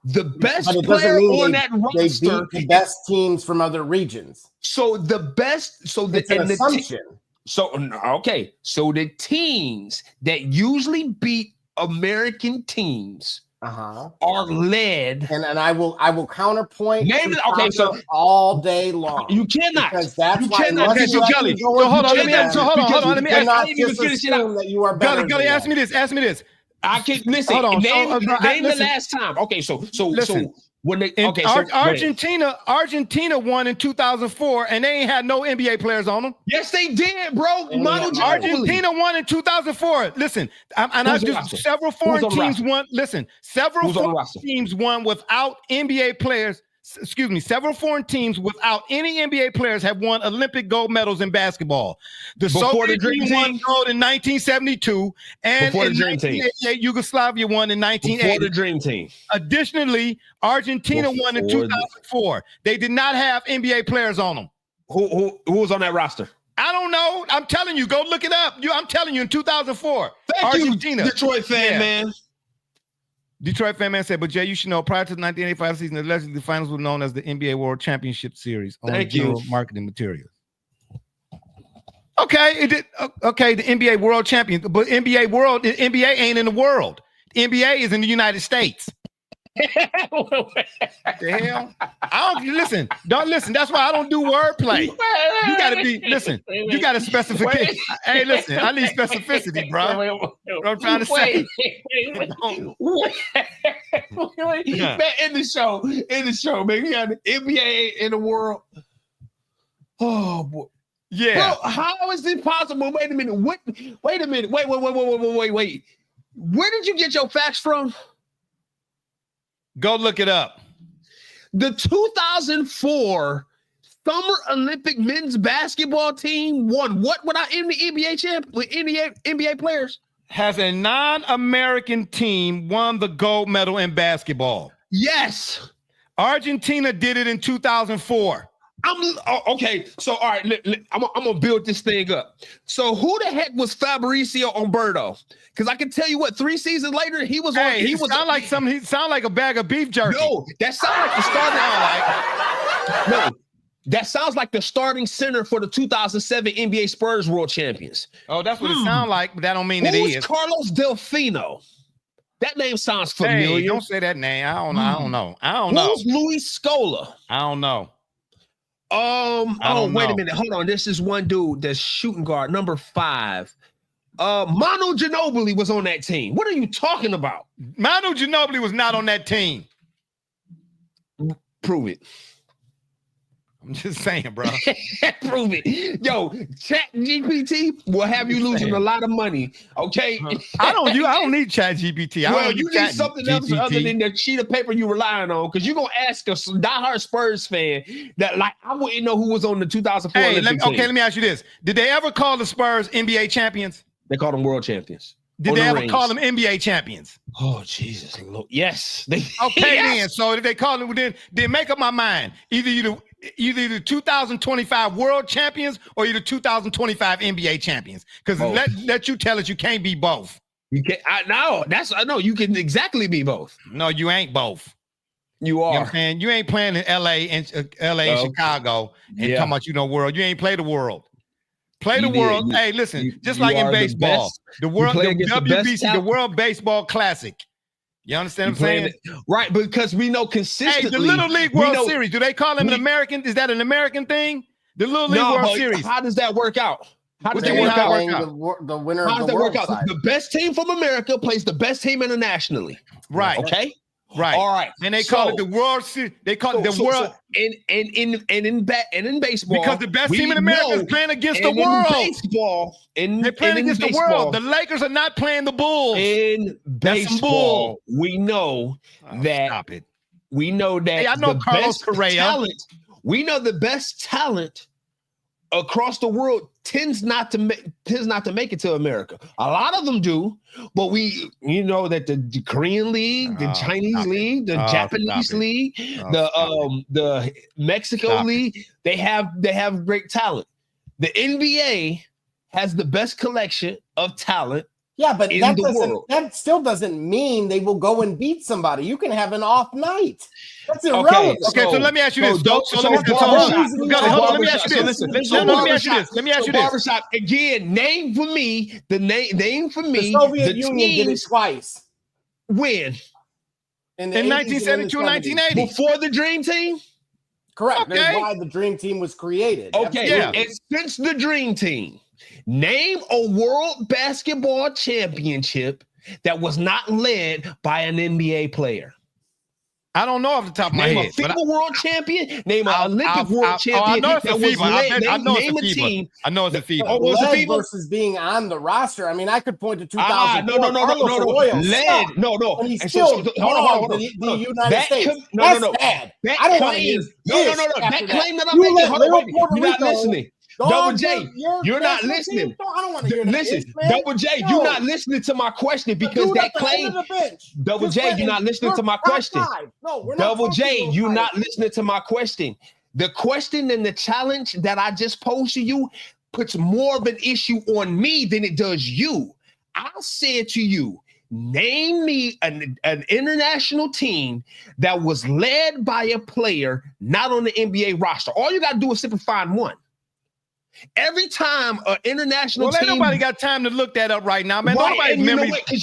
The best player on that roster, the best teams from other regions. So the best, so the, it's an assumption. So the teams that usually beat American teams are led, and I will counterpoint. Okay, so all day long, you cannot, because that's you why. Cannot. Okay, so Gully, hold on. Let me ask. Hold on. Let me ask. I didn't even finish it out. That you are better. Gully, ask me this. I can listen. Hold on. Name the last time. Okay, so when they Argentina won in 2004, and they ain't had no NBA players on them. Yes, they did, bro. Argentina won in 2004. Listen, several foreign teams won. Listen, several foreign teams won without NBA players. Excuse me, several foreign teams without any NBA players have won Olympic gold medals in basketball. The Soviet Union won gold in 1972, and in 1988, Yugoslavia won in 1980. Before the Dream Team. Additionally, Argentina won in 2004. They did not have NBA players on them. Who was on that roster? I don't know. I'm telling you, go look it up. I'm telling you, in 2004, Thank Argentina. you, Detroit fan, man. Detroit fan man said, but Jay, you should know, prior to the 1985 season, allegedly the finals were known as the NBA World Championship Series on marketing materials. Okay, the NBA World Champion, but the NBA ain't in the world. The NBA is in the United States. The hell? Don't listen. That's why I don't do wordplay. You gotta you gotta specify. Hey, listen, I need specificity, bro. What I'm trying to say. Man, in the show, man. We got the NBA in the world. Oh boy. Yeah. Bro, how is this possible? Wait a minute. Wait a minute. Wait. Where did you get your facts from? Go look it up. The 2004 Summer Olympic men's basketball team won what without any NBA champ with any NBA players? Has a non-American team won the gold medal in basketball? Yes. Argentina did it in 2004. Okay. So all right, I'm gonna build this thing up. So who the heck was Fabrizio Umberto? Because I can tell you what, 3 seasons later, he was on. He sound like a bag of beef jerky. No, that sounds like the starting. No, that sounds like the starting center for the 2007 NBA Spurs World Champions. Oh, that's what it sounds like, but that don't mean it is. Who's Carlos Delfino? That name sounds familiar. Hey, don't say that name. I don't know. Who's Luis Scola? I don't know. Wait a minute. Hold on. This is one dude that's shooting guard, number 5. Manu Ginobili was on that team. What are you talking about? Manu Ginobili was not on that team. Prove it. I'm just saying, bro. Prove it. Yo, ChatGPT will have you losing a lot of money. Okay. I don't need ChatGPT. Well, you need something else other than the sheet of paper you relying on, because you're gonna ask a diehard Spurs fan that, like, I wouldn't know who was on the 2004 Olympic team. Let me ask you this: did they ever call the Spurs NBA champions? They called them world champions. Did they ever call them NBA champions? Oh, Jesus Lord. Yes. Okay, then. So if they call them, then make up my mind. Either the 2025 world champions or you're the 2025 NBA champions. Because let you tell us you can't be both. You can't. I know you can exactly be both. No, you ain't both. You are. You know what I'm saying? You ain't playing in LA and Chicago and talking about world. You ain't play the world. Play the world. Hey, listen, just like in baseball, the world, the WBC, the World Baseball Classic. You understand what I'm saying? Right, because we know consistently. Hey, the Little League World Series, do they call them an American? Is that an American thing? The Little League World Series. How does that work out? How does that work out? The winner of the world side. The best team from America plays the best team internationally. Right. Okay. Right. All right. And they call it the World Series. They call it the World. And in baseball, because the best team in America is playing against the world. They're playing against the world. The Lakers are not playing the Bulls. In baseball, we know that. Stop it. We know that. Hey, I know Carlos Correa. We know the best talent across the world tends not to make it to America. A lot of them do, but you know that the Korean League, the Chinese League, the Japanese League, the Mexico League, they have great talent. The NBA has the best collection of talent. Yeah, but that still doesn't mean they will go and beat somebody. You can have an off night. That's irrelevant. Okay, so let me ask you this. Let me ask you this. Barbershop, again, name for me. The Soviet Union did it twice. When? In 1972 and 1980. Before the Dream Team? Correct. Okay. That's why the Dream Team was created. Okay, and since the Dream Team, name a world basketball championship that was not led by an NBA player. I don't know off the top of my head. Name a FIBA world champion. Name an Olympic world champion. I know it's a FIBA. I know it's a FIBA. I know it's a FIBA. Led versus being on the roster. I mean, I could point to 2004. No. Led. No. And he's still hold on. The United States. That's bad. I don't want to hear No. That claim that I'm making. Hold on. You're not listening. Double J, you're not listening. I don't want to hear Listen, Double J, you're not listening to my question because that claim. Double J, you're not listening to my question. Double J, you're not listening to my question. The question and the challenge that I just posed to you puts more of an issue on me than it does you. I said to you, name me an international team that was led by a player not on the NBA roster. All you got to do is simply find one. Every time an international team, ain't nobody got time to look that up right now, man. Right, because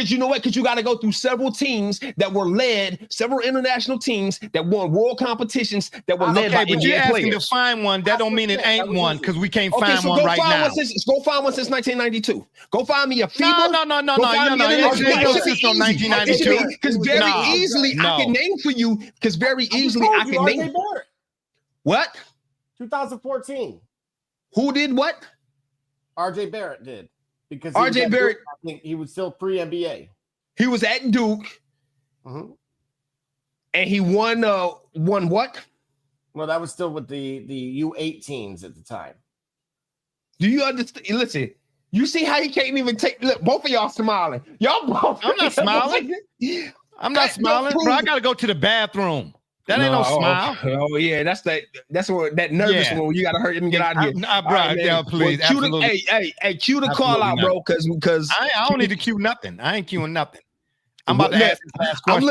you know what? Because you got to go through several teams that were led, several international teams that won world competitions that were led by NBA players. But you're asking to find one. That don't mean it ain't one because we can't find one right now. Go find one since 1992. Go find me a FIBA. No. It's from 1992. Because very easily I can name for you. Because very easily I can name. What? 2014. Who did what? RJ Barrett did. Because RJ Barrett, I think he was still pre-NBA. He was at Duke. And he won what? Well, that was still with the U18s at the time. Do you understand? Listen, you see how he can't even take. Look, both of y'all smiling. Y'all both. I'm not smiling. I'm not smiling, bro. I gotta go to the bathroom. That ain't no smile. Oh yeah, that's where that nervous one. You gotta hurry and get out of here. Bro, please. Well, cue the call out, bro. Because I don't need to cue nothing. I ain't queuing nothing. I'm about to ask this last question.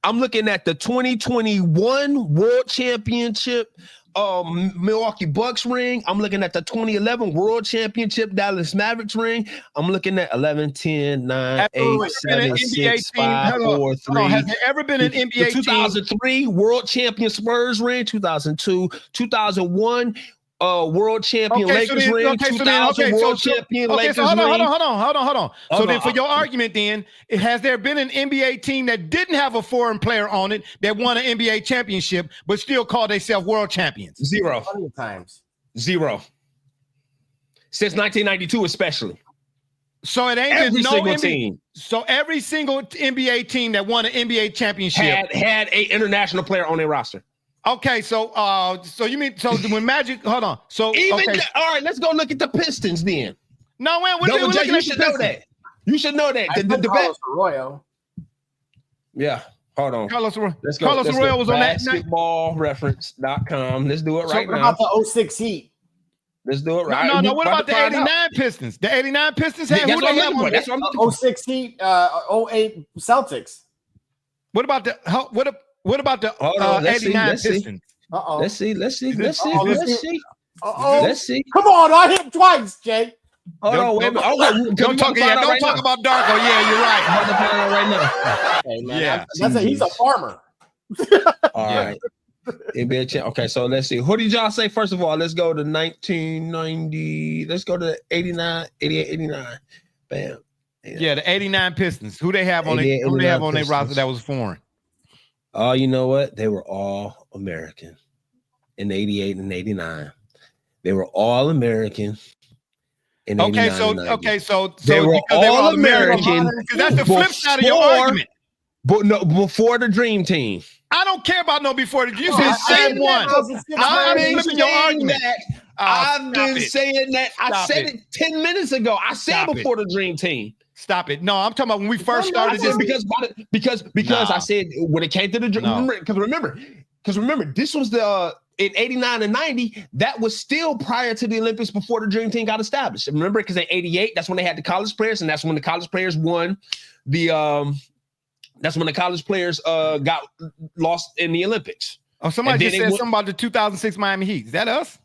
I'm looking at the 2021 World Championship Milwaukee Bucks ring. I'm looking at the 2011 World Championship Dallas Mavericks ring. I'm looking at 11, 10, 9, 8, 7, 6, 5, 4, 3. Has there ever been an NBA 2003 World Champion Spurs ring, 2002, 2001 world champion Lakers ring, 2000 world champion Lakers so hold ring. on. So then for your argument then, has there been an NBA team that didn't have a foreign player on it that won an NBA championship but still called themselves world champions? Zero. Plenty of times. Zero. Since 1992 especially. So it ain't Every no single NBA team. So every single NBA team that won an NBA championship had a international player on their roster. Okay, so you mean when Magic? Hold on. So even all right, let's go look at the Pistons then. No, man, you should know that. You should know that. The Carlos Arroyo. Yeah, hold on. Carlos Arroyo. Let's go. Carlos Arroyo was on that basketballreference.com. Let's do it right now. What about the 06 Heat? Let's do it right. No. What about the 89 Pistons? The 89 Pistons had who they have on that's what I'm looking for. 06 Heat, 08 Celtics. What about the 89 Pistons? Let's see. Let's see. Come on, I hit him twice, Jay. Hold on, wait a minute. Don't talk about Darko. Yeah, you're right. I'm about to find out right now. Hey, man, he's a farmer. All right. Okay, so let's see. Who did y'all say first of all? Let's go to 1990. Let's go to 89, 88, 89. Bam. Yeah, the 89 Pistons. Who they have on their roster that was foreign? Oh, you know what? They were all American in 88 and 89. They were all American in 89 so they were all American. Because that's the flip side of your argument. But no, before the Dream Team. I don't care about no before. You said same one. I'm flipping your argument. I've been saying that. I said it 10 minutes ago. I said before the Dream Team. Stop it. No, I'm talking about when we first started this. Because I said when it came to the Dream. Because remember, this was the in 89 and 90, that was still prior to the Olympics before the Dream Team got established. Remember, because in 88, that's when they had the college players, and that's when the college players won the that's when the college players got lost in the Olympics. Oh, somebody just said something about the 2006 Miami Heat. Is that us?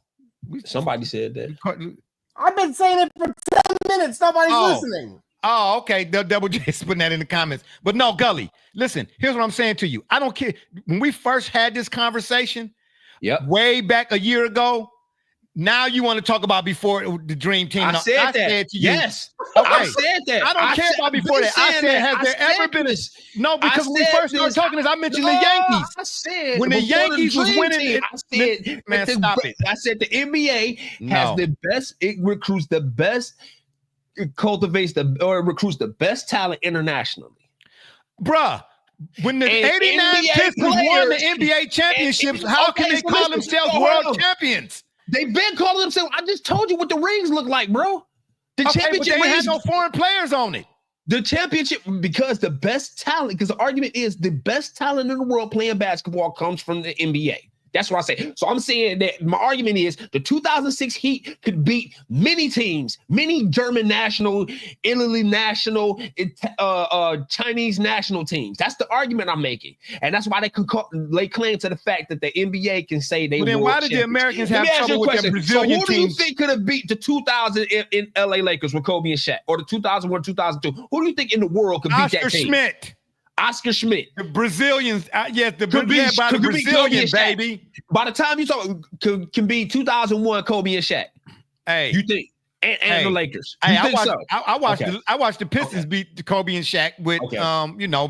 Somebody said that. I've been saying it for 10 minutes. Nobody's listening. Oh, okay. Double J's putting that in the comments. But no, Gully, listen, here's what I'm saying to you. I don't care. When we first had this conversation, way back a year ago, now you want to talk about before the Dream Team. I said that. To you, yes. Okay. I said that. I don't care about before that. I said, has there ever been a... No, because when we first started talking this, I mentioned the Yankees. I said when the Yankees was winning, man, stop it. I said the NBA has the best, it recruits the best, it cultivates recruits the best talent internationally. Bruh. When the 89 Pistons won the NBA championships, how can they call themselves world champions? They've been calling themselves. I just told you what the rings look like, bro. The championship rings had no foreign players on it. The championship, because the best talent, because the argument is the best talent in the world playing basketball comes from the NBA. That's what I say. So I'm saying that my argument is the 2006 Heat could beat many teams, many German national, Italy national, Chinese national teams. That's the argument I'm making. And that's why they could lay claim to the fact that the NBA can say they were. Then why did the Americans have trouble with their Brazilian teams? So who do you think could have beat the 2000 in LA Lakers with Kobe and Shaq, or the 2001, 2002? Who do you think in the world could beat that team? Oscar Schmidt. The Brazilians, yes, the Brazilian, baby. By the time you talk, can be 2001 Kobe and Shaq. Hey, you think? And the Lakers. Hey, I watched the Pistons beat the Kobe and Shaq with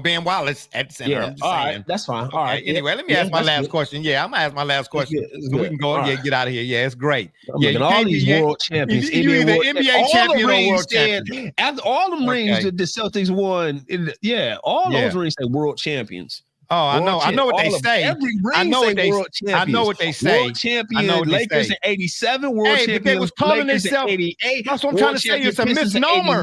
Ben Wallace at the center. Yeah, all right, that's fine. All right. Anyway, let me ask my last question. Yeah, I'm gonna ask my last question so we can go get out of here. Yeah, it's great. All these world champions. You either NBA champion or world champion. After all the rings that the Celtics won, all those rings say world champions. Oh, I know what they say. I know what they say. World champion Lakers in 87, world champion they was calling Lakers in 88. That's what I'm trying to say. It's a misnomer.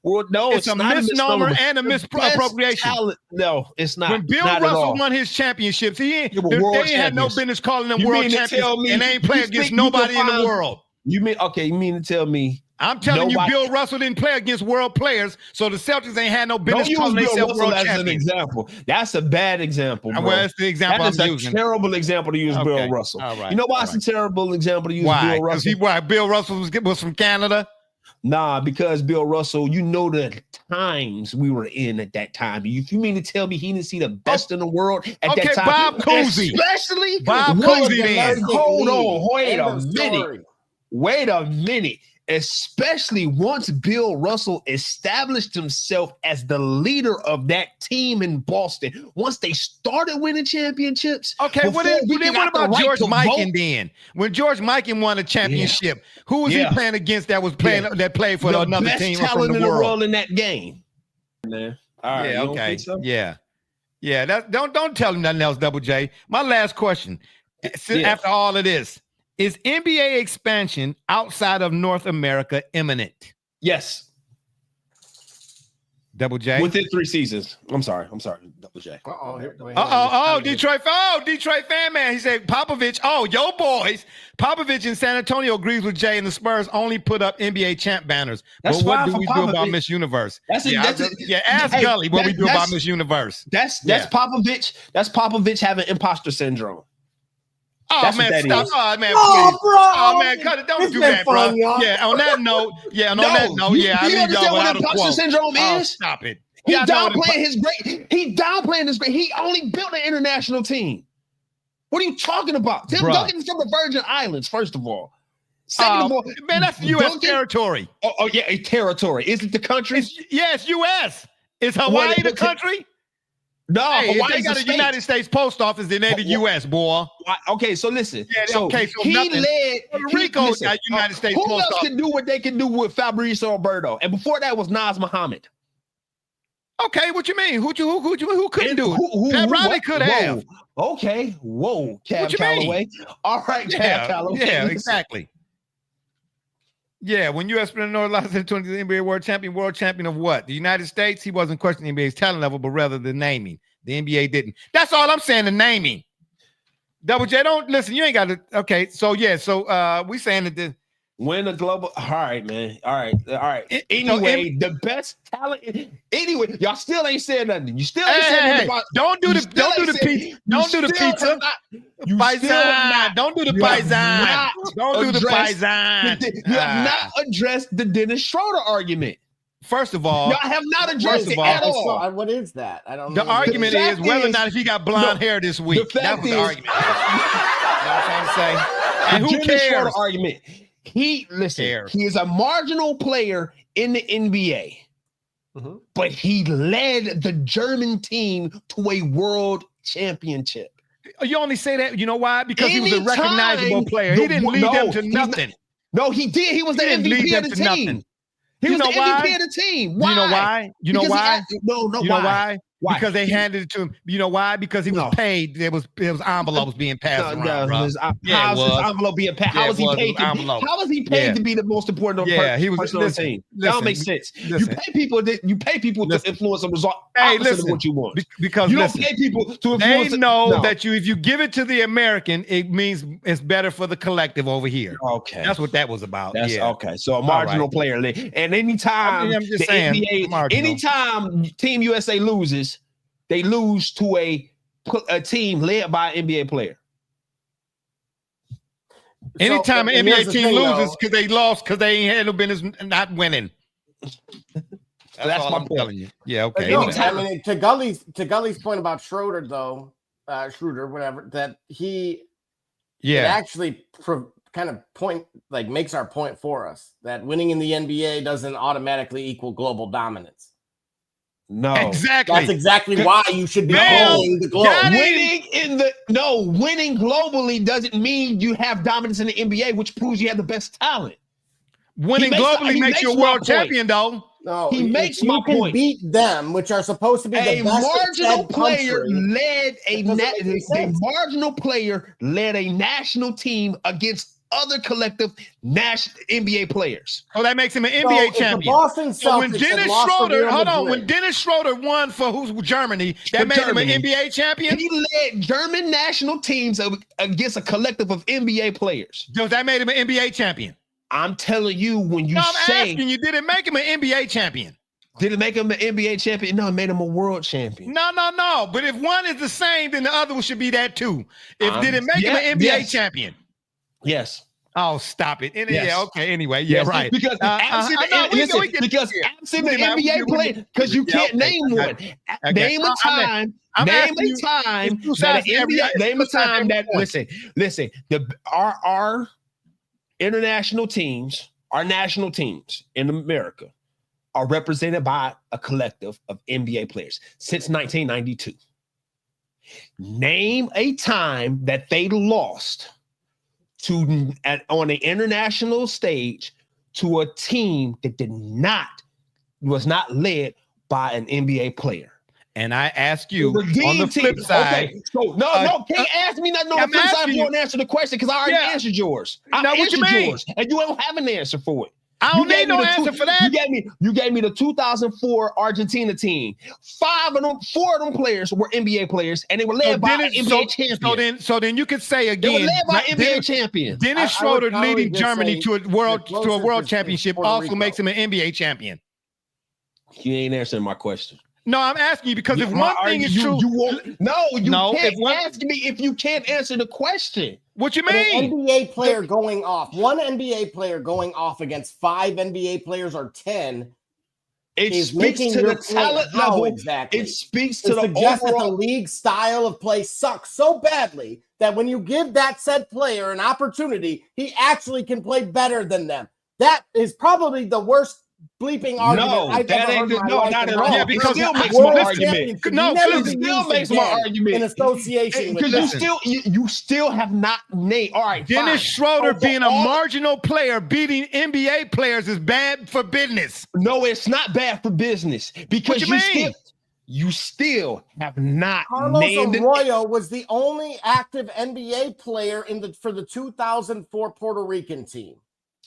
It's a misnomer and a misappropriation. No, it's not. When Bill Russell won his championships, they had no business calling them world champions, and they ain't playing against nobody in the world. You mean to tell me? I'm telling you, Bill Russell didn't play against world players, so the Celtics ain't had no business calling themselves world champions. As an example. That's a bad example, bro. Well, that's the example I'm using. That's a terrible example to use Bill Russell. All right. You know why it's a terrible example to use Bill Russell? Why? Bill Russell was from Canada? Nah, because Bill Russell, you know the times we were in at that time. You mean to tell me he didn't see the best in the world at that time? Bob Cousy. Especially Bob Cousy then. Hold on, wait a minute. Especially once Bill Russell established himself as the leader of that team in Boston. Once they started winning championships. Okay, what about George Mikan then? When George Mikan won a championship, who was he playing against that was playing that played for another team best talent from in the world in that game? Man. All right, yeah, you don't okay. think so? Yeah. That don't tell him nothing else, Double J. My last question. After all of this. Is NBA expansion outside of North America imminent? Yes. Double J? Within 3 seasons. I'm sorry, Double J. Detroit fan man. He said Popovich. Yo boys. Popovich in San Antonio agrees with Jay, and the Spurs only put up NBA champ banners. That's but what do fine we for do about Popovich. Miss Universe? Ask Hey, Gully what we do about Miss Universe. That's Popovich. That's Popovich having imposter syndrome. That's man, stop. Oh, man, please. Bro. Oh, man, cut it. Don't do that, bro. Y'all. Yeah, on that note, I leave y'all without a quote. Imposter syndrome is? Stop it. He downplaying his great. He only built an international team. What are you talking about? Tim Duncan's from the Virgin Islands, first of all. Second of all, man, that's U.S. territory. Oh, yeah, a territory. Is it the country? It's U.S. Is Hawaii the country? No, Hawaii got a United States post office, then they the U.S., boy. Okay, so listen. So he nothing. led Puerto Rico got United States who post else office. can do what they can do with Fabrizio Alberto? And before that was Naz Muhammad. Okay, what you mean? Who couldn't do it? Pat Riley could have. Okay, whoa, Cab What you Calloway. All right, Cab Calloway. Yeah, exactly. Yeah, when U.S. spent North lost in 20 the NBA world champion of what? The United States. He wasn't questioning NBA's talent level, but rather the naming. The NBA didn't. That's all I'm saying. The naming. Double J, don't listen. You ain't got to. Okay, so we saying that the win a global. All right, man. All right. Anyway, the best talent. Anyway, y'all still ain't saying nothing. You still ain't saying nothing about. Don't do the pizza. Don't do the pizza. Don't do the paisan. Don't do the paisan. You have not addressed the Dennis Schroeder argument. First of all, y'all have not addressed it at all. So, what is that? I don't know. The argument is whether or not he got blonde hair this week. That was the argument. You know what I'm trying to say? And who cares? Argument. He is a marginal player in the NBA, but he led the German team to a world championship. You only say that, you know why? Because he was a recognizable player. He didn't lead them to nothing. No, he did. He was the MVP of the team. He was the MVP of the team. Why? You know why? You know why? No, you know why? Because they handed it to him. You know why? Because he was paid. There was envelopes being passed around. How was his envelope being passed? How was he paid? How was he paid to be the most important person on the team? That don't make sense. You pay people. You pay people to influence a result opposite of what you want. Because you don't pay people to influence. They know that if you give it to the American, it means it's better for the collective over here. Okay, that's what that was about. That's okay. So a marginal player, and anytime I'm just saying, anytime Team USA loses, they lose to a team led by an NBA player. Anytime an NBA team loses because they lost because they ain't handled business not winning. That's what I'm telling you. Yeah, okay. No, I mean, to Gully's point about Schroeder, though, whatever, that he actually kind of makes our point for us that winning in the NBA doesn't automatically equal global dominance. No, exactly. That's exactly why you should be calling the globe. Winning globally doesn't mean you have dominance in the NBA, which proves you have the best talent. Winning globally makes you a world champion, though. No, he makes my point. You can beat them, which are supposed to be the best marginal player led a marginal player led a national team against other collective national NBA players. Oh, that makes him an NBA champion. So when Dennis Schroeder, when Dennis Schroeder won for Germany, that made him an NBA champion. He led German national teams against a collective of NBA players. So that made him an NBA champion. I'm telling you, when you I'm asking you, did it make him an NBA champion? Did it make him an NBA champion? No, it made him a world champion. No. But if one is the same, then the other one should be that too. Did it make him an NBA champion? Yes. Oh, stop it. Yes. Yeah, okay. Anyway, yeah, Yes, right. Because absent the NBA player, because you can't name one. Name a time. Name a time that an NBA. Name a time that listen. Our international teams, our national teams in America, are represented by a collective of NBA players since 1992. Name a time that they lost on the international stage to a team that was not led by an NBA player. And I ask you on the flip side. Okay, so can't ask me nothing on the flip side if you don't answer the question, because I already answered yours. I answered yours, and you don't have an answer for it. I don't need no answer for that. You gave me the 2004 Argentina team. 4 of them players were NBA players, and they were led by an NBA champion. So then you could say again, they were led by an NBA champion. Dennis Schroeder leading Germany to a world championship also makes him an NBA champion. You ain't answering my question. No, I'm asking you because if one thing is true, you can't ask me if you can't answer the question. What you mean? An NBA player going off, one NBA player going off against 5 NBA players or 10. It speaks to the talent level. Exactly. It speaks to the suggests overall. that the league style of play sucks so badly that when you give that said player an opportunity, he actually can play better than them. That is probably the worst bleeping argument I've ever heard in my life. Not at all. Yeah, because it still makes my argument. It still makes my argument in association with because you still have not named. All right, Dennis Schroeder being a marginal player beating NBA players is bad for business. No, it's not bad for business because you still have not named. Carlos Arroyo was the only active NBA player for the 2004 Puerto Rican team.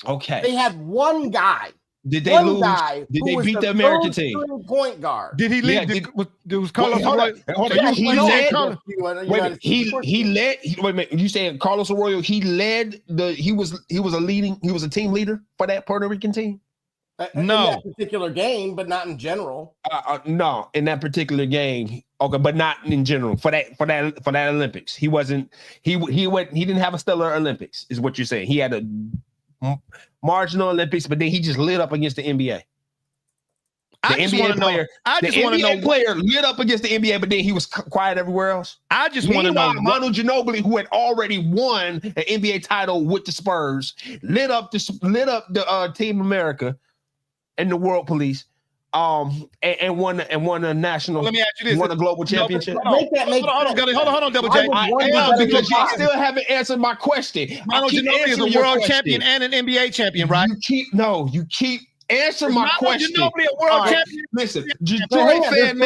Okay, they had one guy. Did they lose? Did they beat the American team? Point guard. Did he lead? It was Carlos Arroyo. He led. Wait a minute. You saying Carlos Arroyo? He led he was a team leader for that Puerto Rican team. In that particular game, but not in general. No, in that particular game. Okay, but not in general for that Olympics. He wasn't. He didn't have a stellar Olympics, is what you're saying. He had a marginal Olympics, but then he just lit up against the NBA. The NBA player lit up against the NBA, but then he was quiet everywhere else. I just want to know. Manu Ginobili, who had already won an NBA title with the Spurs, lit up the Team America and the World Police, and won a national. Let me ask you this: won a global championship. Hold on, Double J. Because you still haven't answered my question. Manu Ginobili is a world champion and an NBA champion, right? You keep answer my question. Ginobili a world champion. Listen, Detroit fan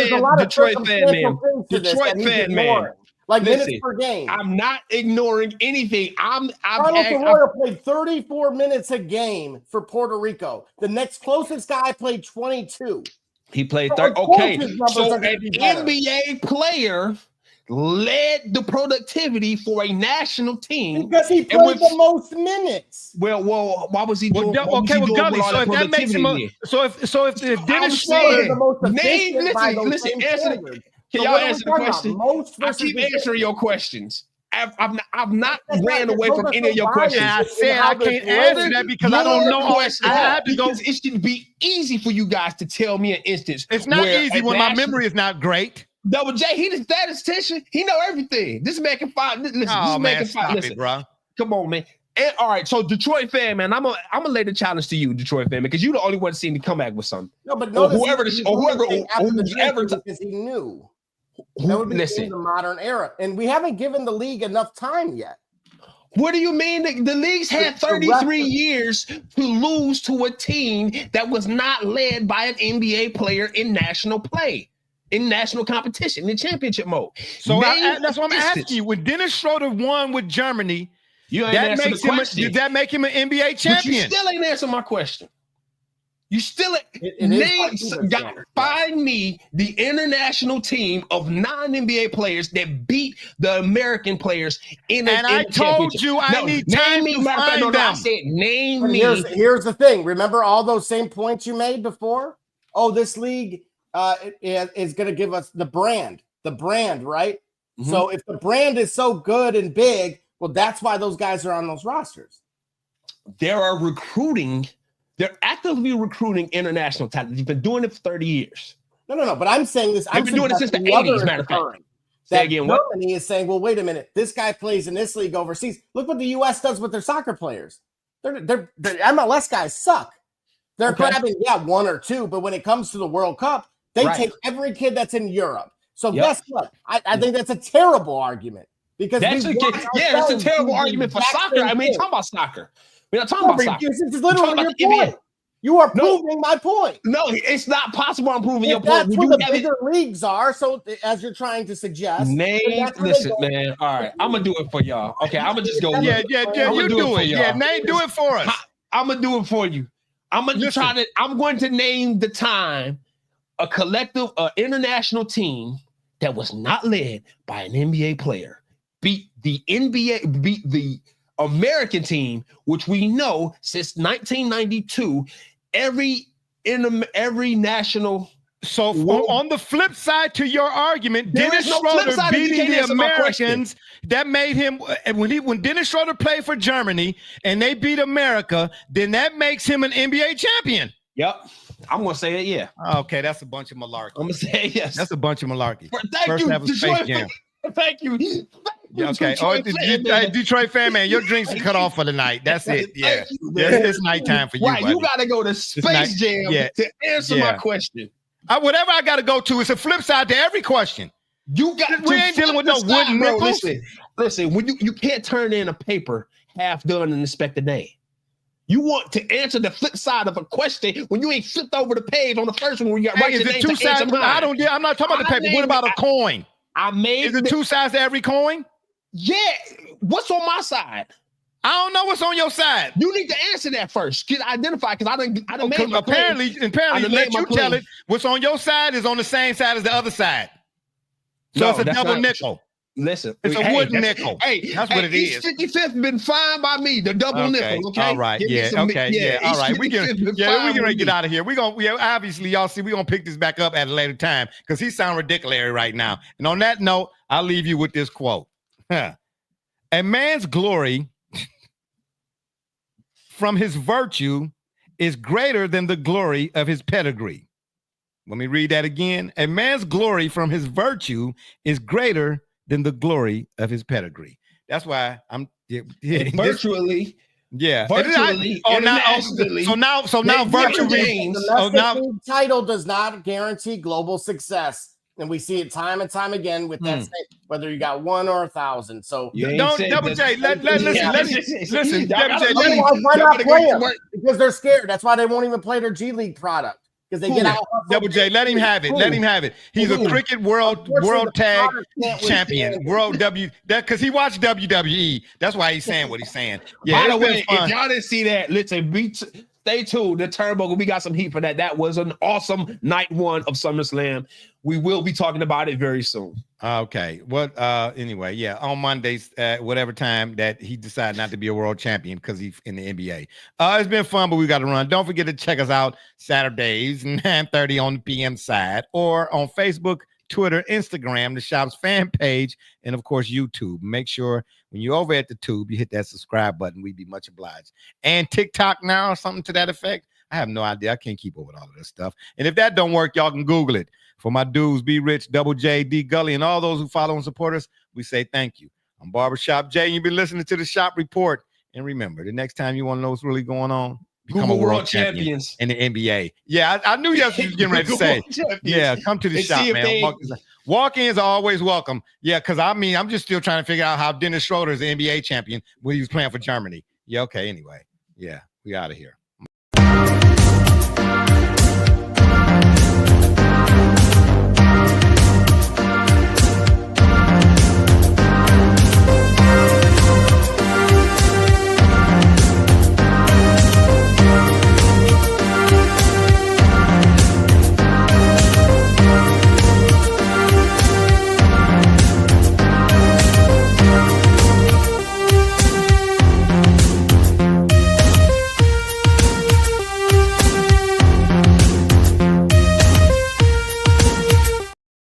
man. Like minutes per game. I'm not ignoring anything. Carlos Arroyo played 34 minutes a game for Puerto Rico. The next closest guy played 22. He played 30. Okay, so an NBA player led the productivity for a national team because he played the most minutes. Well, why was he doing? Gully. So if that makes him, if Dennis Schroeder, listen, answer. Can y'all answer the question? I keep answering your questions. I've not ran away from any of your questions. I said I can't answer that because I don't know. I have to go. It should be easy for you guys to tell me an instance. It's not easy when my memory is not great. Double J, he the statistician. He know everything. This man can find. Listen, oh man, stop it, bro. Come on, man. And, all right, so Detroit fan, man, I'm gonna lay the challenge to you, Detroit fan, because you're the only one seen to come back with something. No, but whoever because he knew. That would be in the modern era, and we haven't given the league enough time yet. What do you mean? The league's had 33 years to lose to a team that was not led by an NBA player in national play, in national competition, in championship mode. So that's what I'm asking you. When Dennis Schroeder won with Germany, that make him an NBA champion. But you still ain't answering my question. You still find me the international team of non-NBA players that beat the American players in a I told you I need time to find them. I said name me. Here's the thing. Remember all those same points you made before? Oh, this league is going to give us the brand, right? Mm-hmm. So if the brand is so good and big, well, that's why those guys are on those rosters. They're actively recruiting international talent. They've been doing it for 30 years. No. But I'm saying this. They've been doing it since the 80s, matter of fact. That Germany is saying, well, wait a minute. This guy plays in this league overseas. Look what the U.S. does with their soccer players. The MLS guys suck. They're grabbing, one or two, but when it comes to the World Cup, they take every kid that's in Europe. So guess what? I think that's a terrible argument because that's a terrible argument for soccer. I mean, talking about soccer. We're not talking about soccer. This is literally your point. You are proving my point. No, it's not possible. I'm proving your point. That's where the bigger leagues are. So, as you're trying to suggest, listen, man. All right, I'm gonna do it for y'all. Okay, I'm gonna just go. Yeah. You do it. Yeah, Nate, do it for us. I'm gonna do it for you. I'm going to name the time a collective, international team that was not led by an NBA player beat the American team, which we know since 1992, every national. So on the flip side to your argument, Dennis Schroeder beating the Americans, that made him when Dennis Schroeder played for Germany and they beat America, then that makes him an NBA champion. Yep. I'm gonna say it, yeah. Okay, that's a bunch of malarkey. I'm gonna say it, yes. That's a bunch of malarkey. Thank you, Detroit. Thank you. Yeah, okay. Detroit fan, man, your drinks are cut off for the night. That's it. Yeah. It's nighttime for you. Right, buddy. You gotta go to Space Jam to answer my question. Whatever I gotta go to, it's a flip side to every question. We ain't dealing with no wooden nickels. Listen, when you can't turn in a paper half done and expect a day. You want to answer the flip side of a question when you ain't flipped over the page on the first one where you got right. Is it two sides? I'm not talking about the paper. What about a coin? Is it two sides to every coin? Yeah. What's on my side? I don't know what's on your side. You need to answer that first. Get identified because I done made my apparently let you tell it. What's on your side is on the same side as the other side. So it's a double nickel. Listen, it's a wooden nickel. That's what it is. 55th been fine by me. The double nickel. Okay. All right. All right. We can get out of here. Obviously, y'all see, we're gonna pick this back up at a later time because he sounds ridiculous right now. And on that note, I'll leave you with this quote. A man's glory from his virtue is greater than the glory of his pedigree. Let me read that again. A man's glory from his virtue is greater than the glory of his pedigree. That's why I'm virtually. Yeah. Virtually. So now virtually. The title does not guarantee global success. And we see it time and time again with that whether you got 1 or 1,000. So Double J, listen. Double J, why not play them? Because they're scared. That's why they won't even play their G League product. Because they get out. Double J, let him have it. Let him have it. He's a cricket world tag champion. Because he watched WWE. That's why he's saying what he's saying. Yeah. By the way, if y'all didn't see that, listen, stay tuned. The Turnbuckle, we got some heat for that. That was an awesome night one of SummerSlam. We will be talking about it very soon. Okay. Well, anyway, yeah, on Mondays, whatever time that he decided not to be a world champion because he's in the NBA. It's been fun, but we got to run. Don't forget to check us out Saturdays, 9:30 on the PM side, or on Facebook, Twitter, Instagram, the shop's fan page, and of course, YouTube. Make sure when you're over at the tube, you hit that subscribe button. We'd be much obliged. And TikTok now or something to that effect. I have no idea. I can't keep up with all of this stuff. And if that don't work, y'all can Google it. For my dudes, Be Rich, Double J, D Gully, and all those who follow and support us, we say thank you. I'm Barbershop Jay, and you've been listening to the Shop Report. And remember, the next time you want to know what's really going on, become a world champion in the NBA. Yeah, I knew that's what you was getting ready to say. Yeah, come to the shop, man. Walk-ins are always welcome. Yeah, because I'm just still trying to figure out how Dennis Schroeder is the NBA champion when he was playing for Germany. Yeah, okay, anyway. Yeah, we out of here.